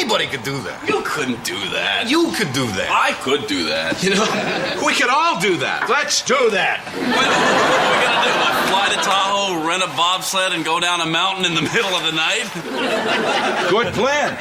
Anybody could do that. You couldn't do that. You could do that. I could do that. You know, we could all do that. Let's do that. What are we going to do? Fly to Tahoe, rent a bobsled, and go down a mountain in the middle of the night? Good plan.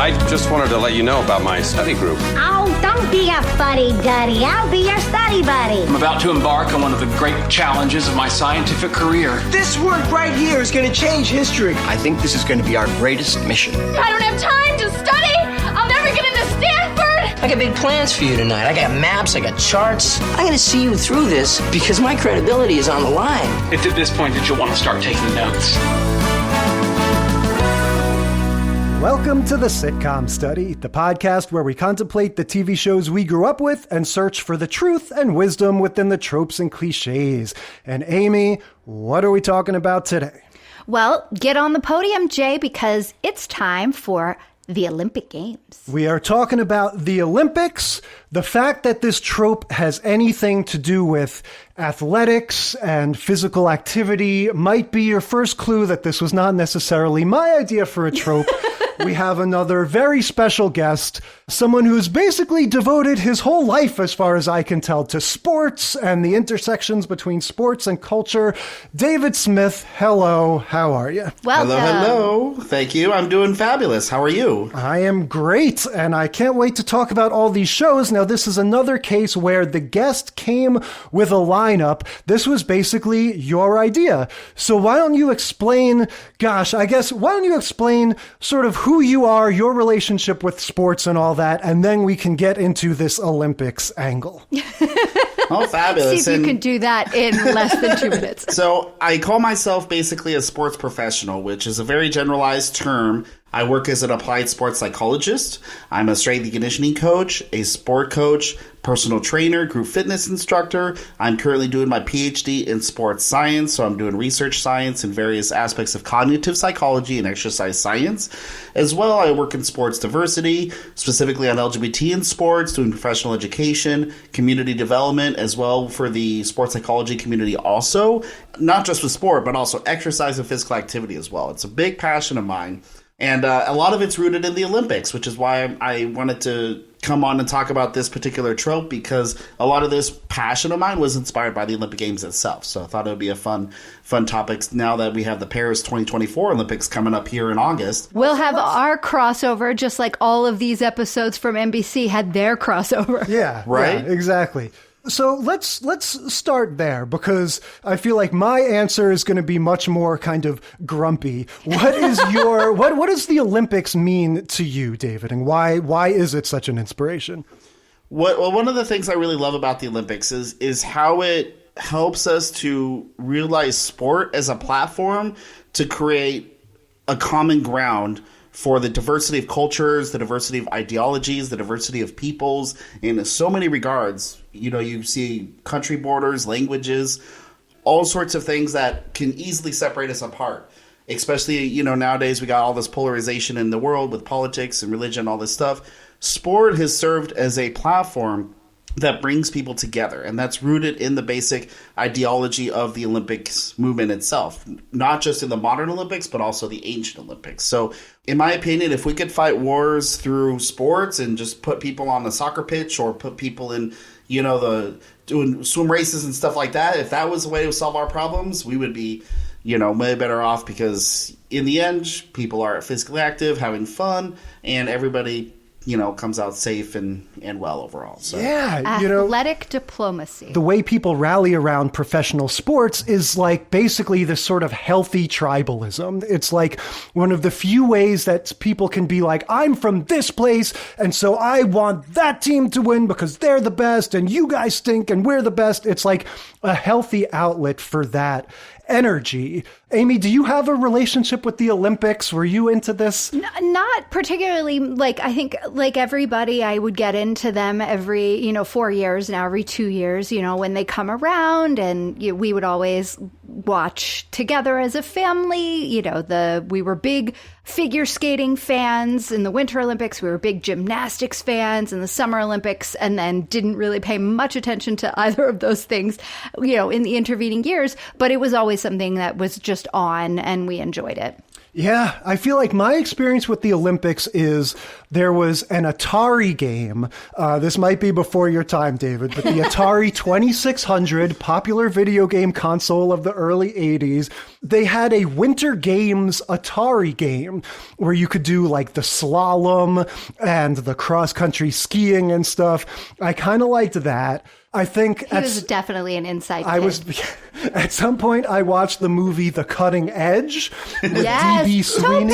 I just wanted to let you know about my study group. Oh, don't be a fuddy-duddy. I'll be your study buddy. I'm about to embark on one of the great challenges of my scientific career. This work right here is going to change history. I think this is going to be our greatest mission. I don't have time to study. I'll never get into Stanford. I got big plans for you tonight. I got maps, I got charts. I'm going to see you through this because my credibility is on the line. It's at this point that you'll want to start taking notes. Welcome to the Sitcom Study, the podcast where we contemplate the TV shows we grew up with and search for the truth and wisdom within the tropes and cliches. And Amy, what are we talking about today? Well, get on the podium, Jay, because it's time for the Olympic Games. We are talking about the Olympics. The fact that this trope has anything to do with athletics and physical activity might be your first clue that this was not necessarily my idea for a trope. We have another very special guest, someone who's basically devoted his whole life, as far as I can tell, to sports and the intersections between sports and culture. David Smith, hello. How are you? Welcome. Hello. Thank you. I'm doing fabulous. How are you? I am great, and I can't wait to talk about all these shows. Now, this is another case where the guest came with a lineup. This was basically your idea. So why don't you explain, why don't you explain sort of who you are, your relationship with sports and all that, and then we can get into this Olympics angle. Oh, fabulous. See if you can do that in less than 2 minutes. So I call myself basically a sports professional, which is a very generalized term. I work as an applied sports psychologist. I'm a strength and conditioning coach, a sport coach, personal trainer, group fitness instructor. I'm currently doing my PhD in sports science, so I'm doing research science in various aspects of cognitive psychology and exercise science. As well, I work in sports diversity, specifically on LGBT in sports, doing professional education, community development, as well for the sports psychology community also. Not just with sport, but also exercise and physical activity as well. It's a big passion of mine. And a lot of it's rooted in the Olympics, which is why I wanted to come on and talk about this particular trope, because a lot of this passion of mine was inspired by the Olympic Games itself. So I thought it would be a fun topic now that we have the Paris 2024 Olympics coming up here in August. We'll have our crossover, just like all of these episodes from NBC had their crossover. Yeah, right? Yeah, exactly. So let's start there, because I feel like my answer is going to be much more kind of grumpy. What is your what does the Olympics mean to you, David, and why is it such an inspiration? Well, one of the things I really love about the Olympics is how it helps us to realize sport as a platform to create a common ground for the diversity of cultures, the diversity of ideologies, the diversity of peoples, in so many regards. You know, you see country borders, languages, all sorts of things that can easily separate us apart. Especially, you know, nowadays we got all this polarization in the world with politics and religion, all this stuff. Sport has served as a platform that brings people together, and that's rooted in the basic ideology of the Olympics movement itself, not just in the modern Olympics, but also the ancient Olympics. So in my opinion, if we could fight wars through sports and just put people on the soccer pitch or put people in, you know, doing swim races and stuff like that, if that was the way to solve our problems, we would be, you know, way better off, because in the end, people are physically active, having fun, and everybody, you know, comes out safe and well overall. So. Yeah, you know, athletic diplomacy. The way people rally around professional sports is like basically this sort of healthy tribalism. It's like one of the few ways that people can be like, I'm from this place, and so I want that team to win because they're the best, and you guys stink and we're the best. It's like a healthy outlet for that energy. Amy, do you have a relationship with the Olympics? Were you into this? Not particularly. Like, I think like everybody, I would get into them every, 4 years now, every 2 years, when they come around, and we would always watch together as a family. We were big figure skating fans. In the Winter Olympics, we were big gymnastics fans. In the Summer Olympics, and then didn't really pay much attention to either of those things, in the intervening years. But it was always something that was just on, and we enjoyed it. Yeah, I feel like my experience with the Olympics is there was an Atari game. This might be before your time, David, but the Atari 2600, popular video game console of the early 80s, they had a Winter Games Atari game where you could do like the slalom and the cross-country skiing and stuff. I kind of liked that. I think he was definitely an inside kid. At some point I watched the movie The Cutting Edge with yes, D.B. Sweeney.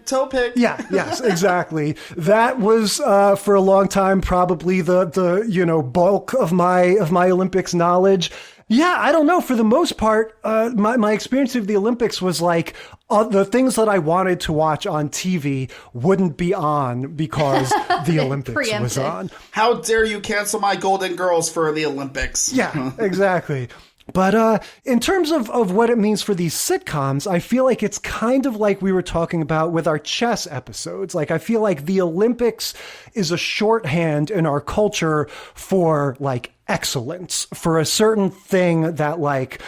Toe pick. Yeah, yes, exactly. That was for a long time probably the bulk of my Olympics knowledge. Yeah, I don't know. For the most part, my experience of the Olympics was like the things that I wanted to watch on TV wouldn't be on because the Olympics was on. How dare you cancel my Golden Girls for the Olympics? Yeah, exactly. But in terms of what it means for these sitcoms, I feel like it's kind of like we were talking about with our chess episodes. Like, I feel like the Olympics is a shorthand in our culture for, like, excellence, for a certain thing that, like,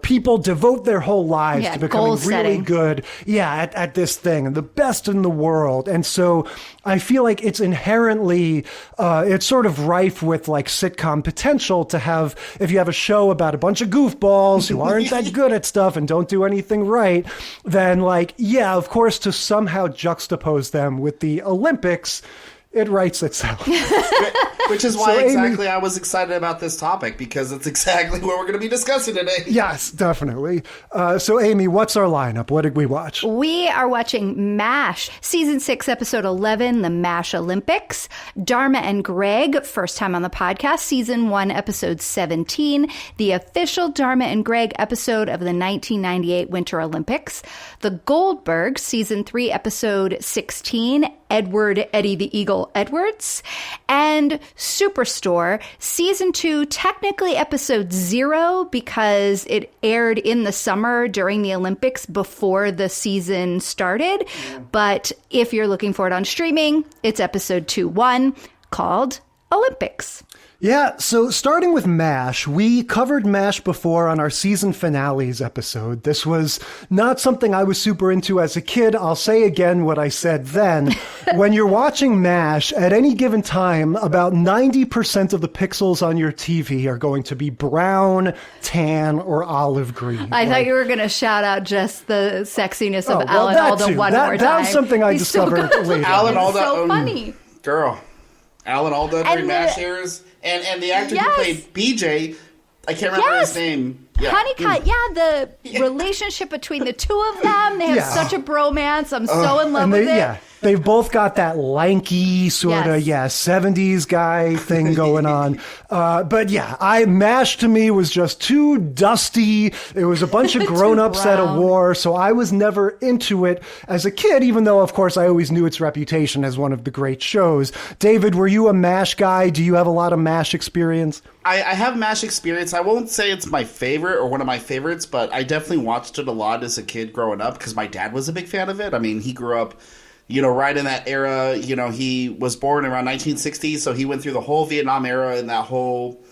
people devote their whole lives to becoming really good. Yeah, at this thing, and the best in the world. And so I feel like it's inherently, it's sort of rife with like sitcom potential to have, if you have a show about a bunch of goofballs who aren't that good at stuff and don't do anything right, then like, yeah, of course, to somehow juxtapose them with the Olympics, it writes itself. Which is why exactly I was excited about this topic, because it's exactly what we're going to be discussing today. Yes, definitely. So, Amy, what's our lineup? What did we watch? We are watching MASH, Season 6, Episode 11, The MASH Olympics. Dharma and Greg, first time on the podcast, Season 1, Episode 17, the official Dharma and Greg episode of the 1998 Winter Olympics. The Goldbergs, Season 3, Episode 16, Edward Eddie the Eagle Edwards, and Superstore, Season 2, technically Episode 0, because it aired in the summer during the Olympics before the season started. But if you're looking for it on streaming, it's Episode 2-1, called Olympics. Yeah, so starting with MASH, we covered MASH before on our season finales episode. This was not something I was super into as a kid. I'll say again what I said then. When you're watching MASH, at any given time, about 90% of the pixels on your TV are going to be brown, tan, or olive green. I thought you were going to shout out just the sexiness of Alan Alda one more time. That was something I discovered later. Alan Alda, so funny. Girl. Alan Alda during MASH years. And the actor who played BJ, I can't remember his name. Yeah. Honeycutt, the relationship between the two of them, they have such a bromance. I'm so in love with it. Yeah, they've both got that lanky sort of, 70s guy thing going on. But yeah, MASH to me was just too dusty. It was a bunch of grown-ups at a war, so I was never into it as a kid, even though, of course, I always knew its reputation as one of the great shows. David, were you a MASH guy? Do you have a lot of MASH experience? I have MASH experience. I won't say it's my favorite or one of my favorites, but I definitely watched it a lot as a kid growing up because my dad was a big fan of it. I mean, he grew up, right in that era. He was born around 1960, so he went through the whole Vietnam era and that whole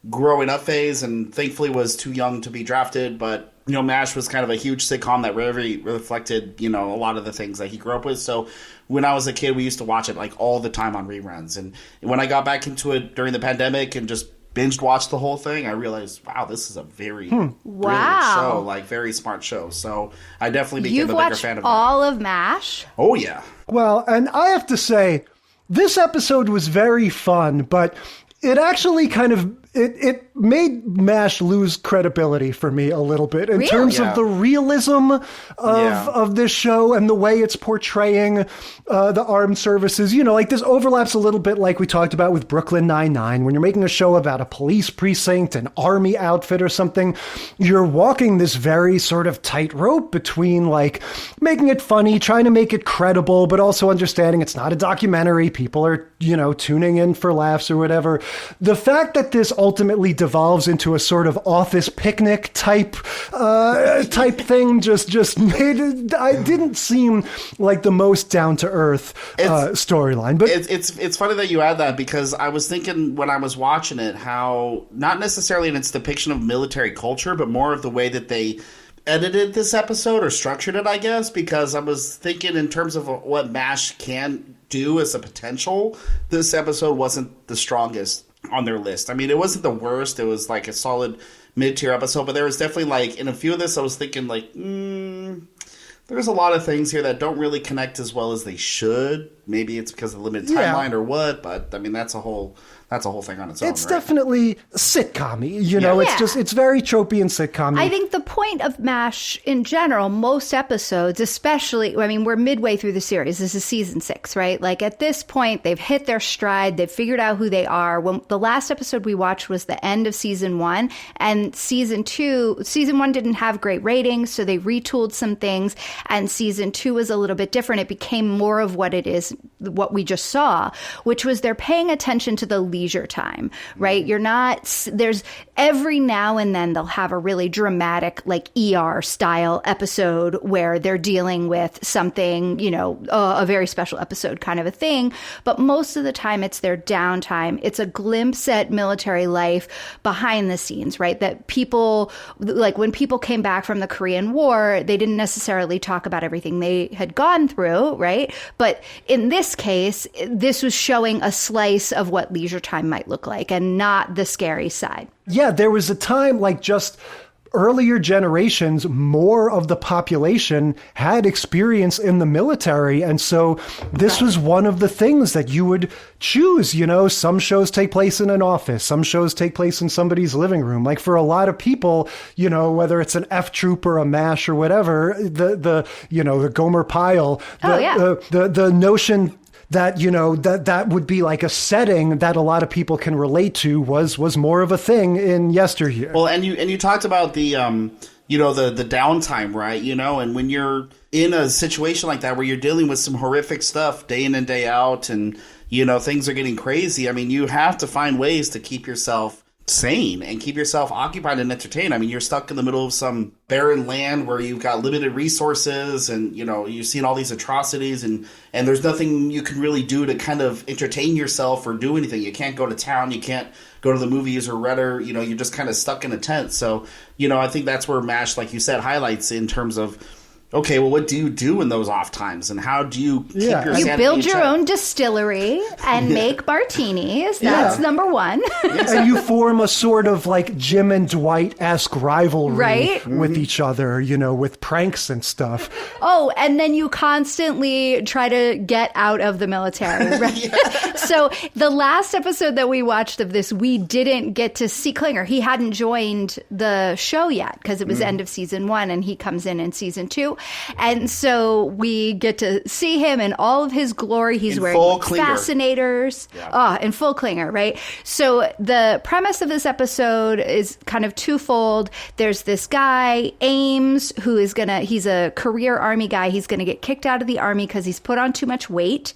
growing up phase, and thankfully was too young to be drafted. But, MASH was kind of a huge sitcom that really reflected, a lot of the things that he grew up with. So when I was a kid, we used to watch it like all the time on reruns. And when I got back into it during the pandemic and just binged watched the whole thing, I realized, wow, this is a very brilliant show, like very smart show. So I definitely became a bigger fan of it. You've watched all of MASH? Oh, yeah. Well, and I have to say, this episode was very fun, but it actually kind of, it made MASH lose credibility for me a little bit in terms of the realism of this show and the way it's portraying the armed services. This overlaps a little bit like we talked about with Brooklyn Nine-Nine. When you're making a show about a police precinct, an army outfit or something, you're walking this very sort of tightrope between like making it funny, trying to make it credible, but also understanding it's not a documentary. People are, tuning in for laughs or whatever. The fact that this ultimately devolves into a sort of office picnic type thing just made it, I didn't seem like the most down to earth storyline. But it's funny that you add that, because I was thinking when I was watching it how not necessarily in its depiction of military culture, but more of the way that they edited this episode or structured it, I guess, because I was thinking in terms of what MASH can do as a potential, this episode wasn't the strongest on their list. I mean, it wasn't the worst. It was like a solid mid-tier episode, but there was definitely like, in a few of this, I was thinking like, there's a lot of things here that don't really connect as well as they should. Maybe it's because of the limited timeline or what, but I mean, that's a whole thing on its own. It's right? definitely sitcom-y, you know. Yeah. It's very tropey and sitcom-y. I think the point of MASH in general, most episodes, especially, I mean, we're midway through the series. This is season 6, right? Like at this point, they've hit their stride. They've figured out who they are. When the last episode we watched was the end of season 1, and season 1 didn't have great ratings, so they retooled some things, and season 2 was a little bit different. It became more of what it is, what we just saw, which was they're paying attention to the leisure time, right? You're not, there's every now and then they'll have a really dramatic, like ER style episode where they're dealing with something, you know, a very special episode kind of a thing. But most of the time it's their downtime. It's a glimpse at military life behind the scenes, right? That people, like when people came back from the Korean War, they didn't necessarily talk about everything they had gone through, right? But in this case, this was showing a slice of what leisure time might look like and not the scary side. Yeah, there was a time like just earlier generations, more of the population had experience in the military. And so this was one of the things that you would choose. You know, some shows take place in an office. Some shows take place in somebody's living room. Like for a lot of people, you know, whether it's an F Troop or a MASH or whatever, the Gomer Pyle, the notion that, you know, that would be like a setting that a lot of people can relate to was more of a thing in yesteryear. Well, and you talked about the the downtime, right? You know, and when you're in a situation like that where you're dealing with some horrific stuff day in and day out, and you know things are getting crazy, I mean, you have to find ways to keep yourself sane and keep yourself occupied and entertained. I mean, you're stuck in the middle of some barren land where you've got limited resources, and you know you've seen all these atrocities, and there's nothing you can really do to kind of entertain yourself or do anything. You can't go to town, you can't go to the movies or rather, you know, you're just kind of stuck in a tent. So, you know, I think that's where MASH, like you said, highlights in terms of, okay, well, what do you do in those off times, and how do you keep your sanity You build your in check? own distillery and make martinis. That's number one. And you form a sort of like Jim and Dwight-esque rivalry Right? with each other, you know, with pranks and stuff. Oh, and then you constantly try to get out of the military. Right? So the last episode that we watched of this, we didn't get to see Klinger. He hadn't joined the show yet because it was end of season 1, and he comes in season 2. And so we get to see him in all of his glory. He's wearing like, fascinators. In full Klinger, right? So the premise of this episode is kind of twofold. There's this guy, Ames, who is he's a career army guy. He's going to get kicked out of the army because he's put on too much weight.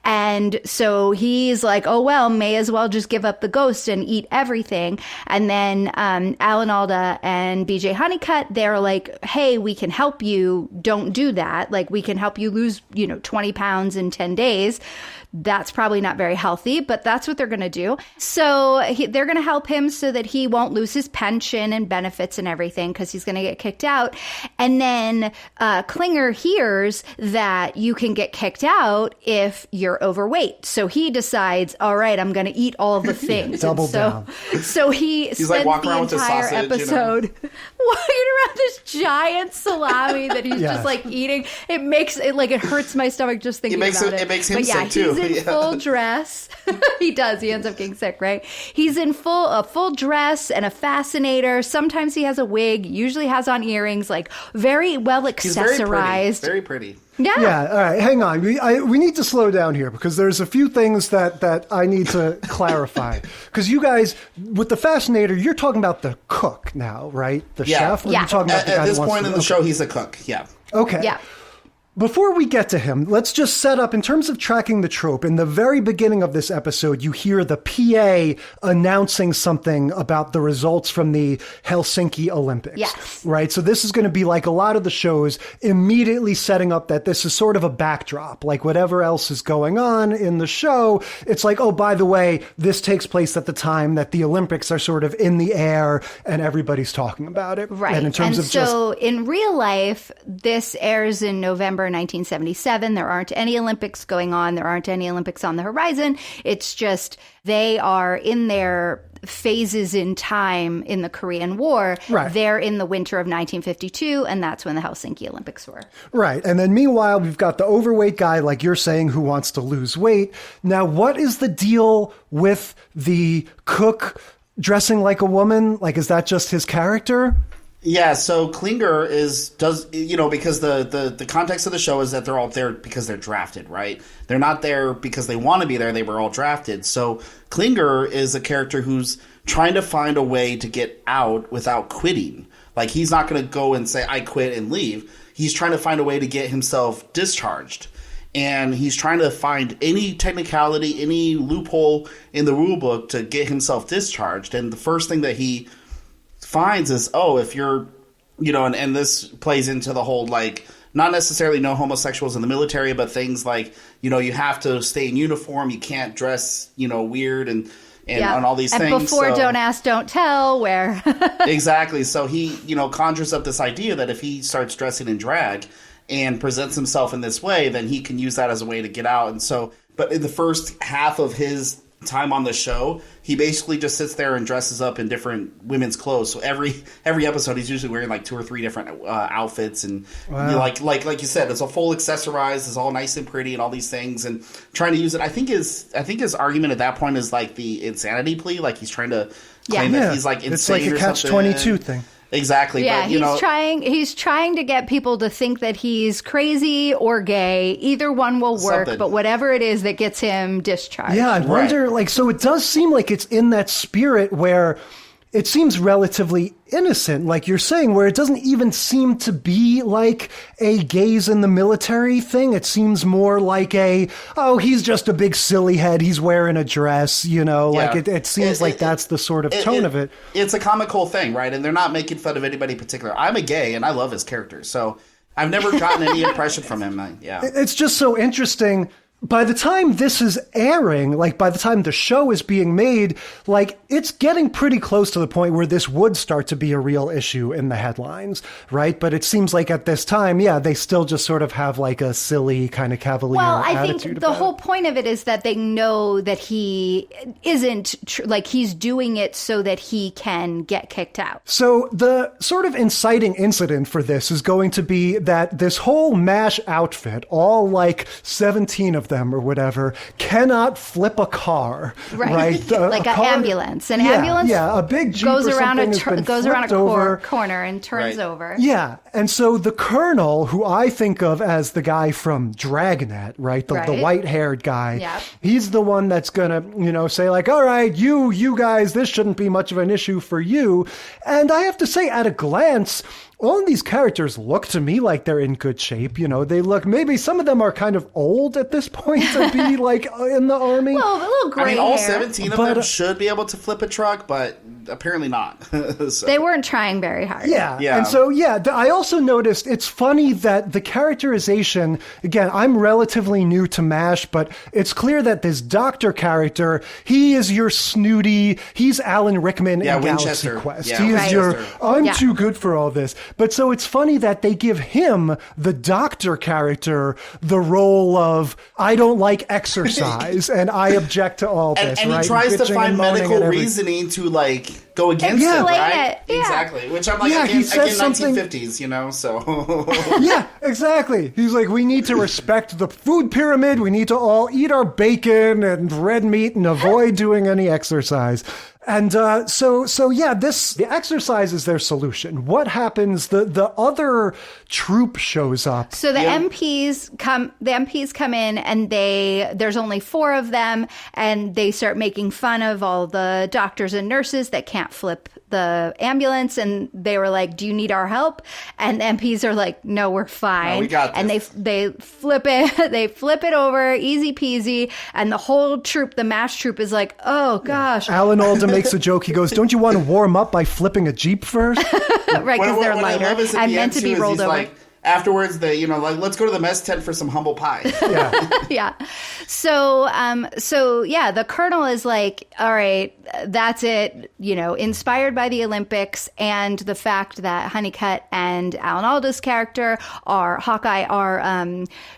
And so he's like, oh, well, may as well just give up the ghost and eat everything. And then Alan Alda and BJ Honeycutt, they're like, hey, we can help you. Don't do that. Like, we can help you lose, 20 pounds in 10 days. That's probably not very healthy, but that's what they're going to do. So they're going to help him so that he won't lose his pension and benefits and everything because he's going to get kicked out. And then Klinger hears that you can get kicked out if you're overweight. So he decides, all right, I'm going to eat all the things. Double down. So he's spends like walking the around with entire his sausage, episode walking around this giant salami that he's just like eating. It makes it like it hurts my stomach just thinking about it. It makes him but sick too. He's in full dress. He does. He ends up getting sick, right? He's in full dress and a fascinator. Sometimes he has a wig. Usually has on earrings. Like very well accessorized. He's very pretty. Yeah. All right. Hang on. We need to slow down here because there's a few things that I need to clarify. Because you guys, with the fascinator, you're talking about the cook now, right? The chef? Or Yeah. you're talking about the guy at this who wants point to, in the show, he's a cook. Yeah. Okay. Yeah. Before we get to him, let's just set up, in terms of tracking the trope, in the very beginning of this episode, you hear the PA announcing something about the results from the Helsinki Olympics. Yes. Right? So this is going to be like a lot of the shows immediately setting up that this is sort of a backdrop. Like whatever else is going on in the show, it's like, oh, by the way, this takes place at the time that the Olympics are sort of in the air and everybody's talking about it. Right. And in terms of so in real life, this airs in November 1977. There aren't any Olympics going on. There aren't any Olympics on the horizon. It's just they are in their phases in time in the Korean War. Right. They're in the winter of 1952, and that's when the Helsinki Olympics were. Right. And then meanwhile, we've got the overweight guy, like you're saying, who wants to lose weight. Now, what is the deal with the cook dressing like a woman? Like, is that just his character? Yeah, so Klinger does because the context of the show is that they're all there because they're drafted, right? They're not there because they want to be there. They were all drafted. So Klinger is a character who's trying to find a way to get out without quitting. Like, he's not going to go and say, I quit and leave. He's trying to find a way to get himself discharged. And he's trying to find any technicality, any loophole in the rule book to get himself discharged. And the first thing that he finds is, if you're, and this plays into the whole, like, not necessarily no homosexuals in the military, but things like, you have to stay in uniform, you can't dress, weird and all these things. And before Don't Ask, Don't Tell, where... Exactly. So he, conjures up this idea that if he starts dressing in drag and presents himself in this way, then he can use that as a way to get out. And so, but in the first half of his time on the show, he basically just sits there and dresses up in different women's clothes. So every episode, he's usually wearing like 2 or 3 different outfits, and like you said, it's a full accessorized, it's all nice and pretty, and all these things, and trying to use it. I think his argument at that point is like the insanity plea, like he's trying to claim that he's like insane. It's like a catch-22 thing. Exactly. Yeah, but, he's trying to get people to think that he's crazy or gay. Either one will work, but whatever it is that gets him discharged. Yeah, I wonder, so it does seem like it's in that spirit where it seems relatively innocent, like you're saying, where it doesn't even seem to be like a gays in the military thing. It seems more like he's just a big silly head. He's wearing a dress, like it seems like that's the sort of tone of it. It's a comical thing, right? And they're not making fun of anybody in particular. I'm a gay and I love his character. So I've never gotten any impression from him. It's just so interesting. By the time this is airing, like by the time the show is being made, like it's getting pretty close to the point where this would start to be a real issue in the headlines, right? But it seems like at this time, they still just sort of have like a silly kind of cavalier attitude. Well, I think the whole point of it is that they know that he isn't, he's doing it so that he can get kicked out. So the sort of inciting incident for this is going to be that this whole MASH outfit, all like 17 of them or whatever, cannot flip a car, right? Like an ambulance. An ambulance a big Jeep goes or around over. corner and turns over. Yeah, and so the colonel, who I think of as the guy from Dragnet, right? The white-haired guy, he's the one that's gonna, say like, all right, you guys, this shouldn't be much of an issue for you. And I have to say, at a glance, all of these characters look to me like they're in good shape. They look, maybe some of them are kind of old at this point to be like in the army. Well, a little gray all hair. 17 of them should be able to flip a truck, but apparently not. So. They weren't trying very hard. Yeah. And so, I also noticed it's funny that the characterization, again, I'm relatively new to MASH, but it's clear that this doctor character, he is your snooty, he's Alan Rickman in Galaxy Quest. He is your, I'm too good for all this. But so it's funny that they give him, the doctor character, the role of, I don't like exercise and I object to all this. And he tries to find medical reasoning to go against it, right? Exactly. Which I'm like, again 1950s, so. Yeah, exactly. He's like, we need to respect the food pyramid. We need to all eat our bacon and red meat and avoid doing any exercise. And the exercise is their solution. What happens? The other troop shows up. So the MPs come in, and there's only 4 of them, and they start making fun of all the doctors and nurses that can't flip the ambulance, and they were like, "Do you need our help?" And the MPs are like, "No, we're fine." No, we got this. And they flip it, they flip it over, easy peasy, and the whole troop, the MASH troop, is like, "Oh gosh." Alan Alda makes a joke. He goes, "Don't you want to warm up by flipping a Jeep first?" Right, because they're lighter and meant to be rolled over. Like, afterwards, they, like, let's go to the mess tent for some humble pie. Yeah. Yeah. So yeah, the colonel is like, all right, that's it. Inspired by the Olympics and the fact that Honeycutt and Alan Alda's character Hawkeye are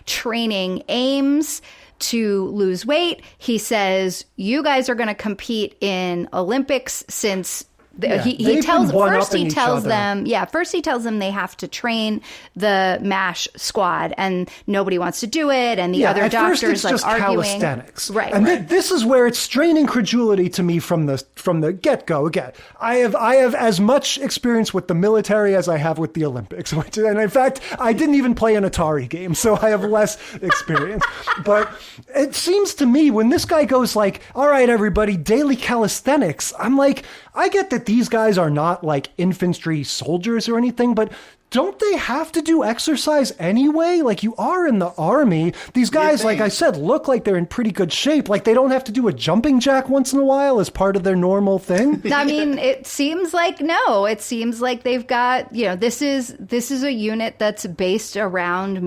training Ames to lose weight. He says, you guys are going to compete in Olympics since he tells them they have to train the MASH squad, and nobody wants to do it, and the other doctors like arguing. Calisthenics, right? And this is where it's straining credulity to me from the get go. Again, I have as much experience with the military as I have with the Olympics, and in fact, I didn't even play an Atari game, so I have less experience. But it seems to me when this guy goes like, "All right, everybody, daily calisthenics," I'm like, I get that these guys are not like infantry soldiers or anything, but don't they have to do exercise anyway? Like, you are in the army. These guys, like I said, look like they're in pretty good shape. Like, they don't have to do a jumping jack once in a while as part of their normal thing. I mean, it seems like no. It seems like they've got, this is a unit that's based around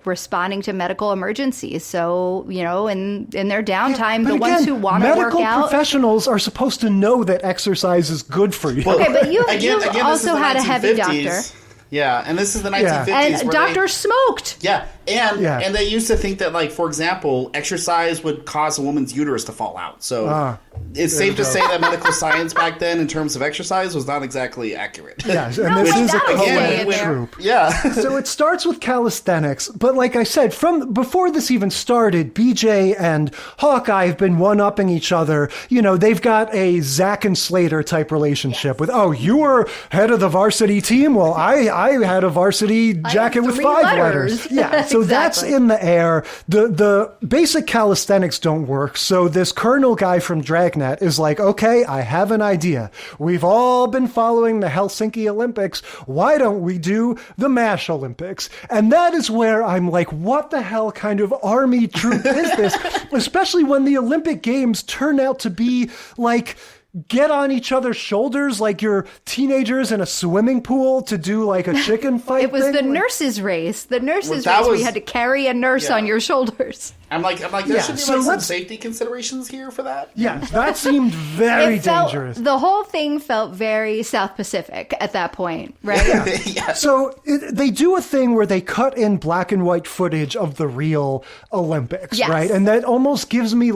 responding to medical emergencies. So, in their downtime, the ones who want to work out. Medical professionals are supposed to know that exercise is good for you. Okay, but you also had a heavy doctor. Yeah, and this is the 1950s. And doctors smoked. Yeah, and they used to think that, like, for example, exercise would cause a woman's uterus to fall out. So it's safe to say that medical science back then, in terms of exercise, was not exactly accurate. Yes, and this is a co-ed troop. Yeah. So it starts with calisthenics, but like I said, from before this even started, BJ and Hawkeye have been one-upping each other. They've got a Zack and Slater type relationship with, oh, you were head of the varsity team? Well, I had a varsity jacket with 5 letters. Yeah, so that's in the air. The basic calisthenics don't work, so this colonel guy from Dragnet is like, okay, I have an idea. We've all been following the Helsinki Olympics. Why don't we do the MASH Olympics? And that is where I'm like, what the hell kind of army troop is this? Especially when the Olympic Games turn out to be like, get on each other's shoulders like you're teenagers in a swimming pool to do like a chicken fight. It was thing. the nurses' race. The nurses' race where you had to carry a nurse on your shoulders. I'm like, there should be some safety considerations here for that. Yeah, that seemed very dangerous. The whole thing felt very South Pacific at that point, right? Yeah. So they do a thing where they cut in black and white footage of the real Olympics, right? And that almost gives me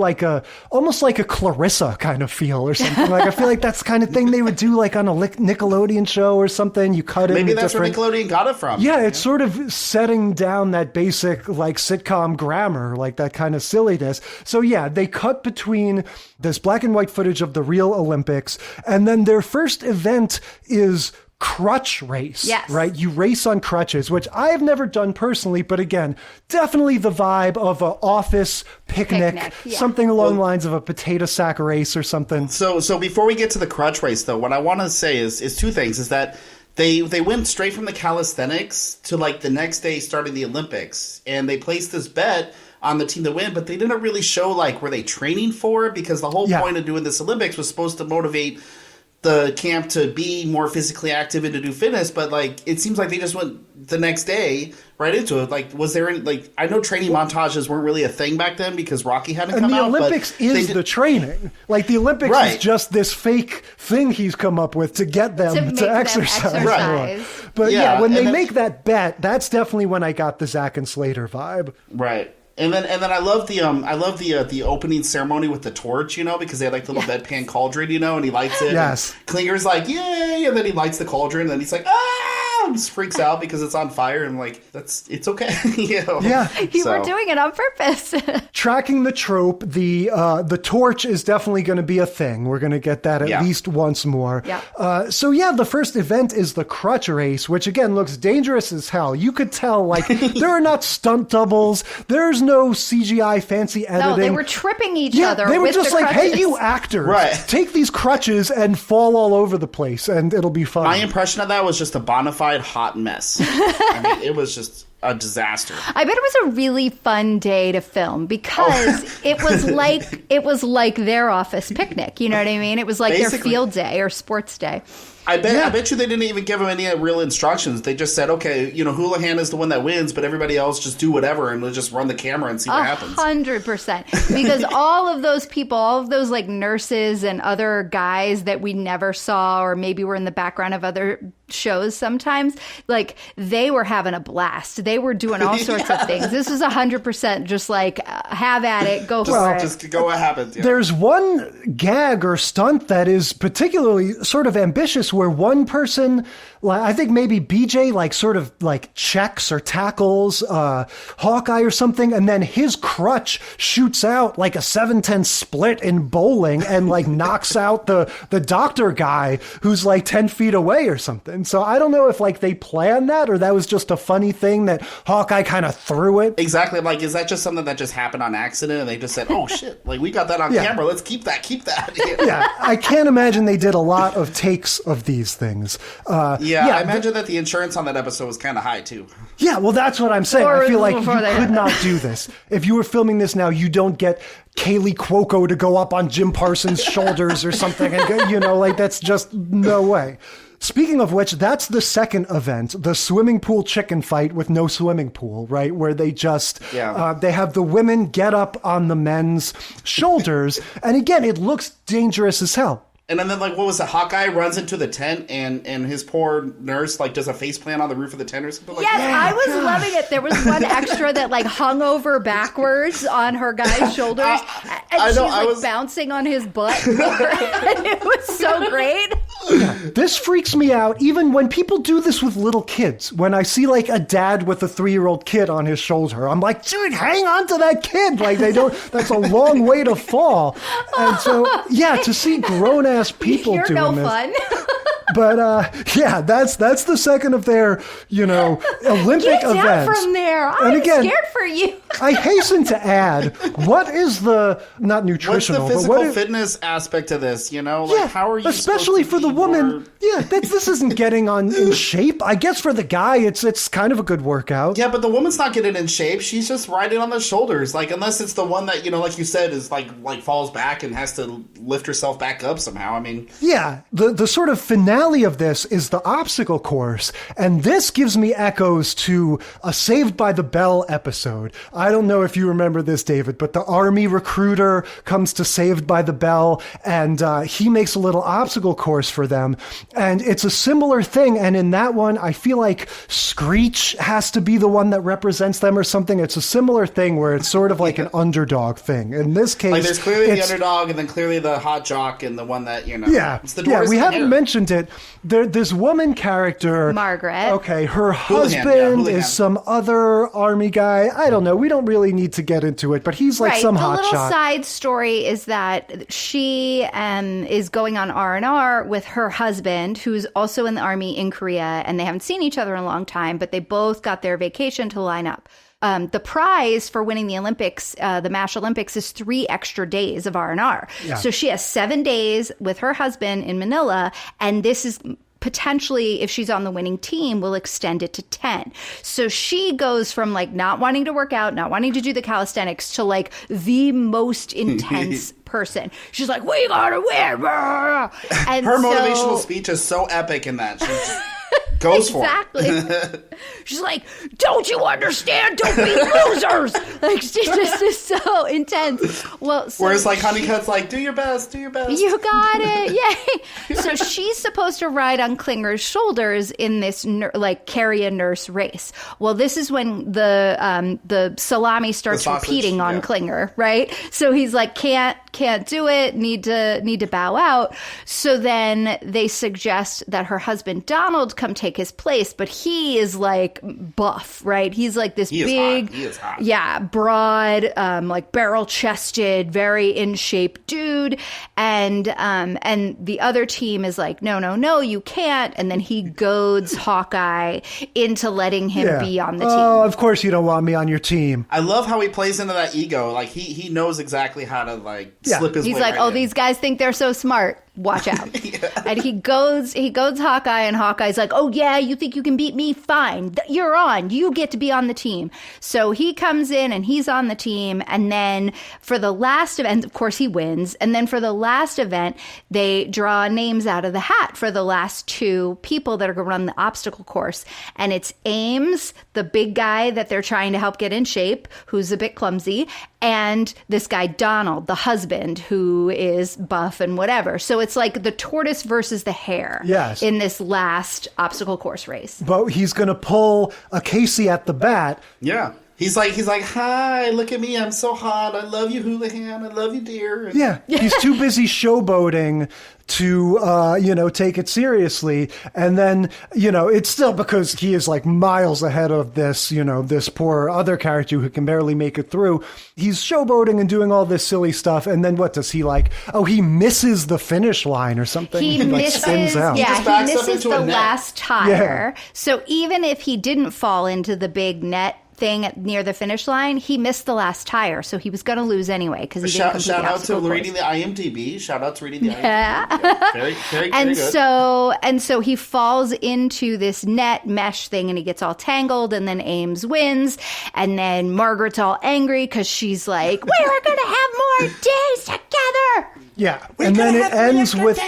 almost like a Clarissa kind of feel or something. Like, I feel like that's the kind of thing they would do like on a Nickelodeon show or something. You cut in maybe that's where Nickelodeon got it from. Yeah, it's sort of setting down that basic like sitcom grammar, like that kind of silliness. So yeah, they cut between this black and white footage of the real Olympics, and then their first event is crutch race, right? You race on crutches, which I've never done personally, but again, definitely the vibe of an office picnic. Something along the lines of a potato sack race or something. So before we get to the crutch race, though, what I want to say is two things. Is that they went straight from the calisthenics to like the next day starting the Olympics, and they placed this bet on the team to win, but they didn't really show like were they training for it, because the whole point of doing this Olympics was supposed to motivate the camp to be more physically active and to do fitness, but like it seems like they just went the next day right into it. Like, was there any, like, I know training montages weren't really a thing back then because Rocky hadn't come out. And the Olympics is the training. Like, the Olympics is just this fake thing he's come up with to get them to exercise. Right. But yeah, when they make that bet, that's definitely when I got the Zack and Slater vibe. Right. And then I love the opening ceremony with the torch, because they had like the little bedpan cauldron, and he lights it. Yes. Klinger's like, yay! And then he lights the cauldron, and then he's like, ah! and just freaks out because it's on fire. And I'm like, it's okay. You know? Yeah. You were doing it on purpose. Tracking the trope, the torch is definitely going to be a thing. We're going to get that at least once more. Yeah. So the first event is the crutch race, which again looks dangerous as hell. You could tell, like, there are not stunt doubles. There's no CGI fancy editing. No, they were tripping each other. They were with just the like, crutches. hey, you actors, take these crutches and fall all over the place, and it'll be fun. My impression of that was just a bona fide hot mess. I mean, it was just a disaster. I bet it was a really fun day to film because it was like their office picnic. You know what I mean? It was like their field day or sports day. I bet you they didn't even give him any real instructions. They just said, okay, Houlihan is the one that wins, but everybody else just do whatever and we'll just run the camera and see what happens. 100%. Because all of those people, all of those like nurses and other guys that we never saw or maybe were in the background of other shows sometimes, like they were having a blast. They were doing all sorts of things. This was 100% just like have at it, go for it. Just go what happens. Yeah. There's one gag or stunt that is particularly sort of ambitious where one person, like I think maybe BJ, like sort of like checks or tackles Hawkeye or something, and then his crutch shoots out like a 7-10 split in bowling and like knocks out the doctor guy who's like 10 feet away or something. So I don't know if like they planned that or that was just a funny thing that Hawkeye kind of threw it. Exactly. Like, is that just something that just happened on accident and they just said, oh shit, like we got that on camera. Let's keep that. Yeah. I can't imagine they did a lot of takes of these things. I imagine that the insurance on that episode was kind of high too. Yeah, well, that's what I'm saying. I feel like you could not do this. If you were filming this now, you don't get Kaylee Cuoco to go up on Jim Parsons' shoulders or something. And, like that's just no way. Speaking of which, that's the second event, the swimming pool chicken fight with no swimming pool, right? Where they just, they have the women get up on the men's shoulders. And again, it looks dangerous as hell. And then, like, what was it? Hawkeye runs into the tent, and his poor nurse, like, does a face plant on the roof of the tent or something like that. Yes, I was loving it. There was one extra that, like, hung over backwards on her guy's shoulders, and she's bouncing on his butt. And it was so great. Yeah, this freaks me out, even when people do this with little kids. When I see, like, a dad with a 3-year-old kid on his shoulder, I'm like, dude, hang on to that kid. Like, that's a long way to fall. And so, to see grown-ass people You're doing no this. fun. But that's the second of their, Olympic Get down events. from there. I'm scared for you. I hasten to add, what is the not nutritional, what's the but physical fitness aspect of this? How are you? Especially for the woman. Yeah, this isn't getting in shape. I guess for the guy, it's kind of a good workout. Yeah, but the woman's not getting in shape. She's just riding on the shoulders. Like, unless it's the one that like you said, is like falls back and has to lift herself back up somehow. I mean, yeah, the sort of finale of this is the obstacle course, and this gives me echoes to a Saved by the Bell episode. I don't know if you remember this, David, but the army recruiter comes to Saved by the Bell, and he makes a little obstacle course for them, and it's a similar thing. And in that one, I feel like Screech has to be the one that represents them or something. It's a similar thing where it's sort of like an underdog thing. In this case, like there's clearly the underdog, and then clearly the hot jock, and the one that it's the we haven't mentioned it. This woman character, Margaret. Okay, her husband is some other army guy. I don't know. We don't really need to get into it, but he's like some hotshot. The little side story is that she is going on R&R with her husband, who's also in the army in Korea, and they haven't seen each other in a long time, but they both got their vacation to line up. The prize for winning the Olympics, the MASH Olympics, is 3 extra days of R&R. Yeah. So she has 7 days with her husband in Manila, and this is potentially, if she's on the winning team, will extend it to 10. So she goes from like not wanting to work out, not wanting to do the calisthenics, to like the most intense person. She's like, we gotta win. And her motivational speech is so epic in that. Goes exactly. for it. She's like, don't you understand? Don't be losers. Like, she just is so intense. Well, whereas like Honeycutt's like, do your best. You got it. Yay. So she's supposed to ride on Klinger's shoulders in this carry a nurse race. Well, this is when the salami starts repeating on Klinger, right? So he's like, can't do it, need to bow out. So then they suggest that her husband Donald come take take his place, but he is like buff, right? He's like this big, he is hot. yeah, broad, like barrel chested, very in shape dude. And the other team is like, no, you can't. And then he goads Hawkeye into letting him be on the team. Oh, of course you don't want me on your team. I love how he plays into that ego. Like he knows exactly how to like slip his He's way like, right in. these guys think they're so smart. Watch out. And he goes Hawkeye, and Hawkeye's like, oh yeah, you think you can beat me? Fine. You're on. You get to be on the team. So he comes in and he's on the team. And then for the last event, of course he wins. And then for the last event, they draw names out of the hat for the last two people that are going to run the obstacle course. And it's Ames, the big guy that they're trying to help get in shape, who's a bit clumsy, and this guy Donald, the husband, who is buff and whatever. So it's like the tortoise versus the hare in this last obstacle course race. But he's going to pull a Casey at the bat. Yeah. He's like, hi, look at me, I'm so hot. I love you, Houlihan. I love you, dear. Yeah, he's too busy showboating to, take it seriously. And then, it's still because he is like miles ahead of this, this poor other character who can barely make it through. He's showboating and doing all this silly stuff. And then what does he like? Oh, he misses the finish line or something. He misses, spins out. he misses the last tire. Yeah. So even if he didn't fall into the big net thing near the finish line, he missed the last tire, so he was going to lose anyway because he didn't complete shout the out obstacle course. Reading the IMDb. Shout out to reading the IMDb. Very, very, and good. So he falls into this net mesh thing and he gets all tangled, and then Ames wins, and then Margaret's all angry because she's like, we were going to have more days together. Yeah, and then it ends with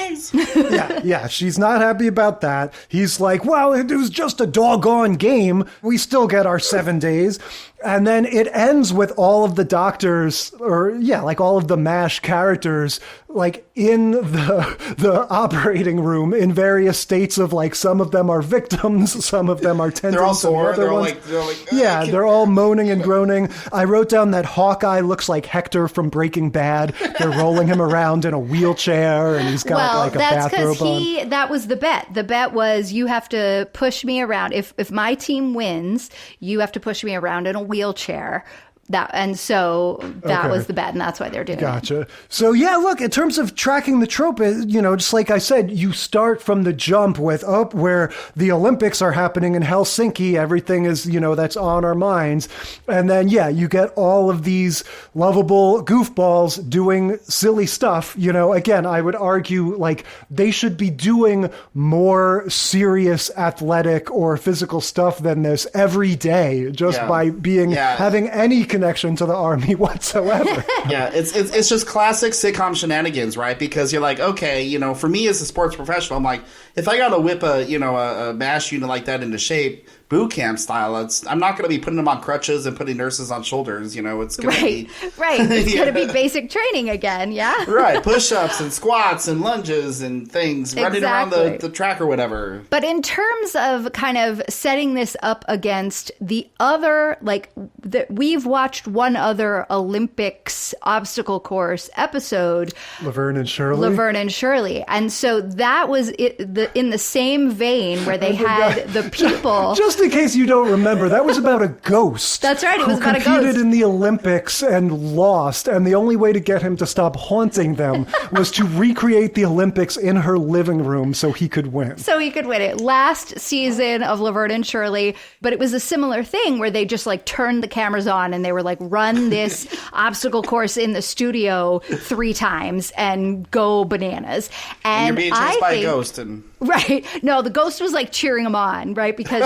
she's not happy about that. He's like, well, it was just a doggone game. We still get our 7 days. And then it ends with all of the doctors, like all of the MASH characters, like in the operating room in various states of like, some of them are victims, some of them are tending they're all to sore. the other ones. They're all moaning and groaning. I wrote down that Hawkeye looks like Hector from Breaking Bad. They're rolling him around in a wheelchair and he's got like a bathrobe on. That was the bet. The bet was, you have to push me around. If my team wins, you have to push me around in a wheelchair. That was the bet, and that's why they're doing it. Gotcha. So yeah, look, in terms of tracking the trope, just like I said, you start from the jump with where the Olympics are happening in Helsinki, everything is, that's on our minds. And then, you get all of these lovable goofballs doing silly stuff. Again, I would argue like they should be doing more serious athletic or physical stuff than this every day, just by having any connection to the army whatsoever. It's just classic sitcom shenanigans, right? Because you're like, okay, for me as a sports professional, I'm like, if I gotta whip a MASH unit like that into shape, boot camp style, I'm not going to be putting them on crutches and putting nurses on shoulders. It's going to be It's going to be basic training again. Yeah, right. Push-ups and squats and lunges and things, running around the track or whatever. But in terms of kind of setting this up against the other, we've watched one other Olympics obstacle course episode, Laverne and Shirley, and so that was in the same vein where they had the people. Just in case you don't remember, that was about a ghost. That's right, it was about a ghost. Who competed in the Olympics and lost, and the only way to get him to stop haunting them was to recreate the Olympics in her living room so he could win. It. Last season of Laverne and Shirley, but it was a similar thing where they just like turned the cameras on and they were like, run this obstacle course in the studio 3 times and go bananas. And you're being chased by a ghost and... Right. No, the ghost was like cheering him on, right? Because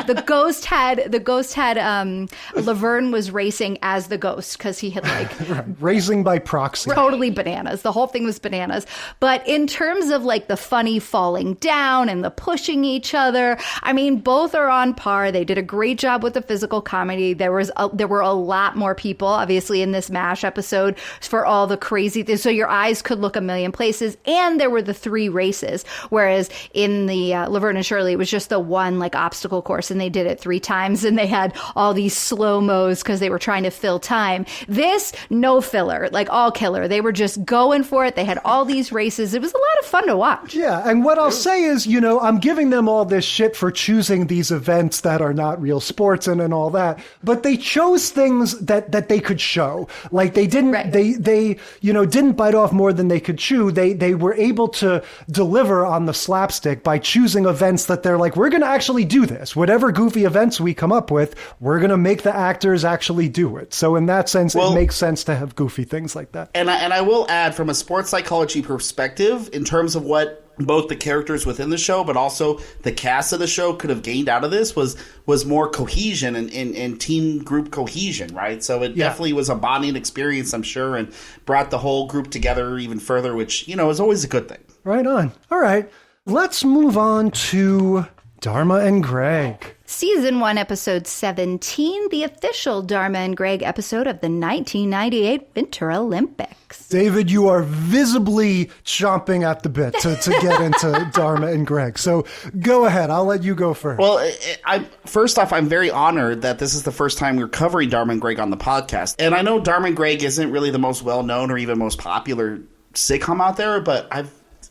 the ghost had Laverne was racing as the ghost because he had like racing by proxy. Totally bananas. The whole thing was bananas. But in terms of like the funny falling down and the pushing each other, I mean, both are on par. They did a great job with the physical comedy. There were a lot more people, obviously, in this MASH episode for all the crazy things. So your eyes could look a million places. And there were the 3 races. Whereas in the Laverne and Shirley, it was just the one like obstacle course, and they did it 3 times, and they had all these slow-mos because they were trying to fill time. This, no filler, like all killer. They were just going for it. They had all these races. It was a lot of fun to watch. Yeah, and what I'll say is, I'm giving them all this shit for choosing these events that are not real sports and all that, but they chose things that they could show. Like they didn't, they didn't bite off more than they could chew. They were able to deliver on the slapstick by choosing events that they're like, we're going to actually do this. Whatever goofy events we come up with, we're going to make the actors actually do it. So in that sense, it makes sense to have goofy things like that. And I will add, from a sports psychology perspective, in terms of what both the characters within the show, but also the cast of the show could have gained out of this was more cohesion and team group cohesion, right? So it definitely was a bonding experience, I'm sure, and brought the whole group together even further, which, is always a good thing. Right on. All right. Let's move on to Dharma and Greg. Season 1, episode 17, the official Dharma and Greg episode of the 1998 Winter Olympics. David, you are visibly chomping at the bit to get into Dharma and Greg. So go ahead. I'll let you go first. Well, first off, I'm very honored that this is the first time we're covering Dharma and Greg on the podcast. And I know Dharma and Greg isn't really the most well-known or even most popular sitcom out there, but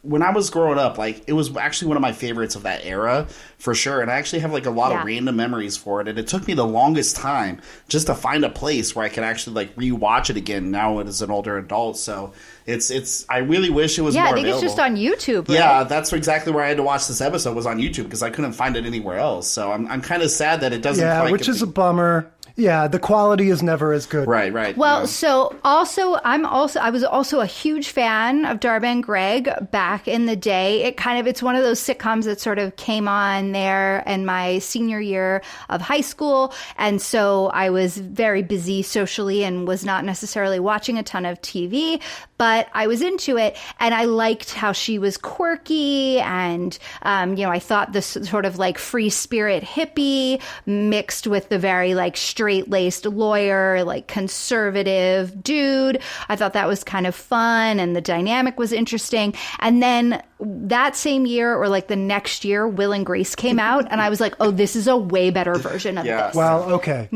when I was growing up, it was actually one of my favorites of that era, for sure. And I actually have, a lot of random memories for it. And it took me the longest time just to find a place where I could actually, rewatch it again now as an older adult. So I really wish it was more available. Yeah, I think it's just on YouTube, right? Yeah, that's exactly where I had to watch this episode, was on YouTube, because I couldn't find it anywhere else. So I'm kind of sad that it doesn't quite Yeah, which is a bummer. Yeah, the quality is never as good. Right. Well, so also, I was also a huge fan of Dharma and Greg back in the day. It's one of those sitcoms that sort of came on there in my senior year of high school. And so I was very busy socially and was not necessarily watching a ton of TV, but I was into it, and I liked how she was quirky, and, I thought this sort of free spirit hippie mixed with the very straight-laced lawyer, conservative dude. I thought that was kind of fun, and the dynamic was interesting. And then that same year, or the next year, Will and Grace came out, and I was like, oh, this is a way better version of this. Well, okay.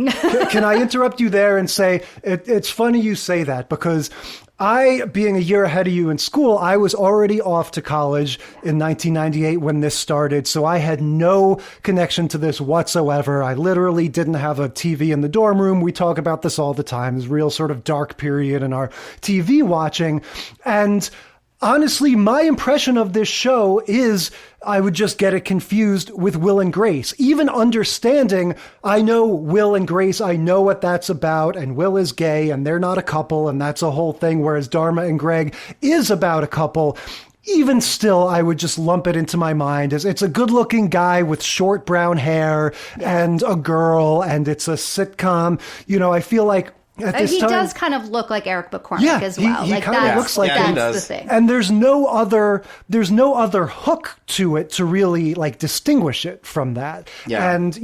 Can I interrupt you there and say, it's funny you say that, because I, being a year ahead of you in school, I was already off to college in 1998 when this started, so I had no connection to this whatsoever. I literally didn't have a TV in the dorm room. We talk about this all the time. It's a real sort of dark period in our TV watching. And honestly, my impression of this show is I would just get it confused with Will and Grace. Even understanding, I know Will and Grace, I know what that's about, and Will is gay, and they're not a couple, and that's a whole thing, whereas Dharma and Greg is about a couple. Even still, I would just lump it into my mind as it's a good-looking guy with short brown hair and a girl, and it's a sitcom. I feel like he does kind of look like Eric McCormick as well. He kind of looks like him. That's the thing. And there's no other hook to it to really distinguish it from that. Yeah. And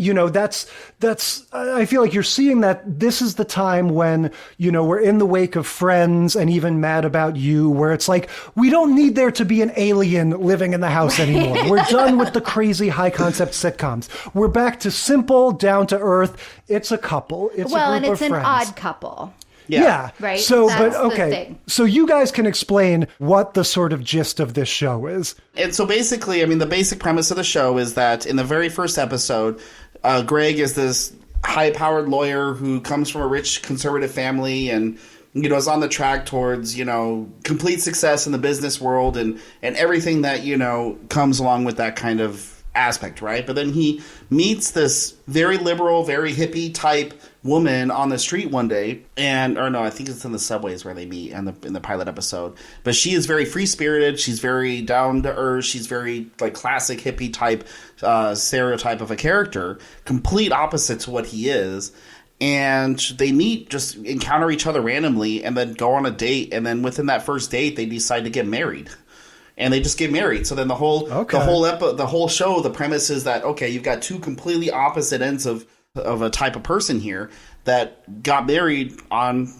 that's I feel like you're seeing that this is the time when we're in the wake of Friends and even Mad About You, where it's we don't need there to be an alien living in the house anymore. We're done with the crazy high concept sitcoms. We're back to simple, down to earth. It's a couple. It's a group and it's of an friends. odd couple. Yeah. Right. So, that's but okay. The thing. So you guys can explain what the sort of gist of this show is. And so basically, the basic premise of the show is that in the very first episode, Greg is this high-powered lawyer who comes from a rich conservative family and is on the track towards complete success in the business world and everything that comes along with that kind of aspect, right? But then he meets this very liberal, very hippie type woman on the street one day, I think it's in the subways where they meet in the pilot episode. But she is very free spirited. She's very down to earth. She's very classic hippie type stereotype of a character, complete opposite to what he is. And they meet, just encounter each other randomly, and then go on a date. And then within that first date, they decide to get married. And they just get married. So then the whole show, the premise is that, okay, you've got two completely opposite ends of of a type of person here that got married on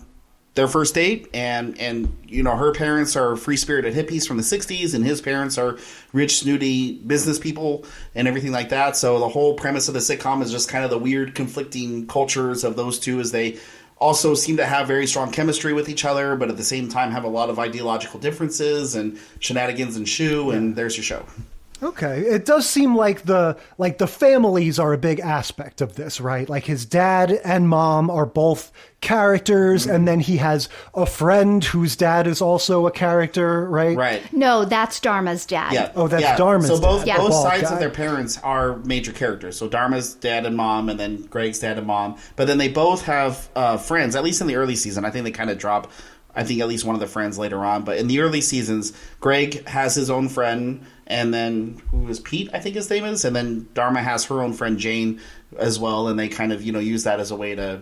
their first date, and her parents are free-spirited hippies from the 60s, and his parents are rich, snooty business people and everything like that. So the whole premise of the sitcom is just kind of the weird conflicting cultures of those two, as they also seem to have very strong chemistry with each other, but at the same time have a lot of ideological differences and shenanigans ensue, and there's your show. Okay, it does seem like the families are a big aspect of this, right? Like his dad and mom are both characters, and then he has a friend whose dad is also a character, right? Right. No, that's Dharma's dad. Yeah. Oh, that's Dharma's So both dad. both Bald sides guy. of their parents are major characters. So Dharma's dad and mom, and then Greg's dad and mom. But then they both have friends, at least in the early season. I think they kind of drop, I think, at least one of the friends later on. But in the early seasons, Greg has his own friend, and then who is Pete, I think his name is, and then Dharma has her own friend Jane as well, and they kind of use that as a way to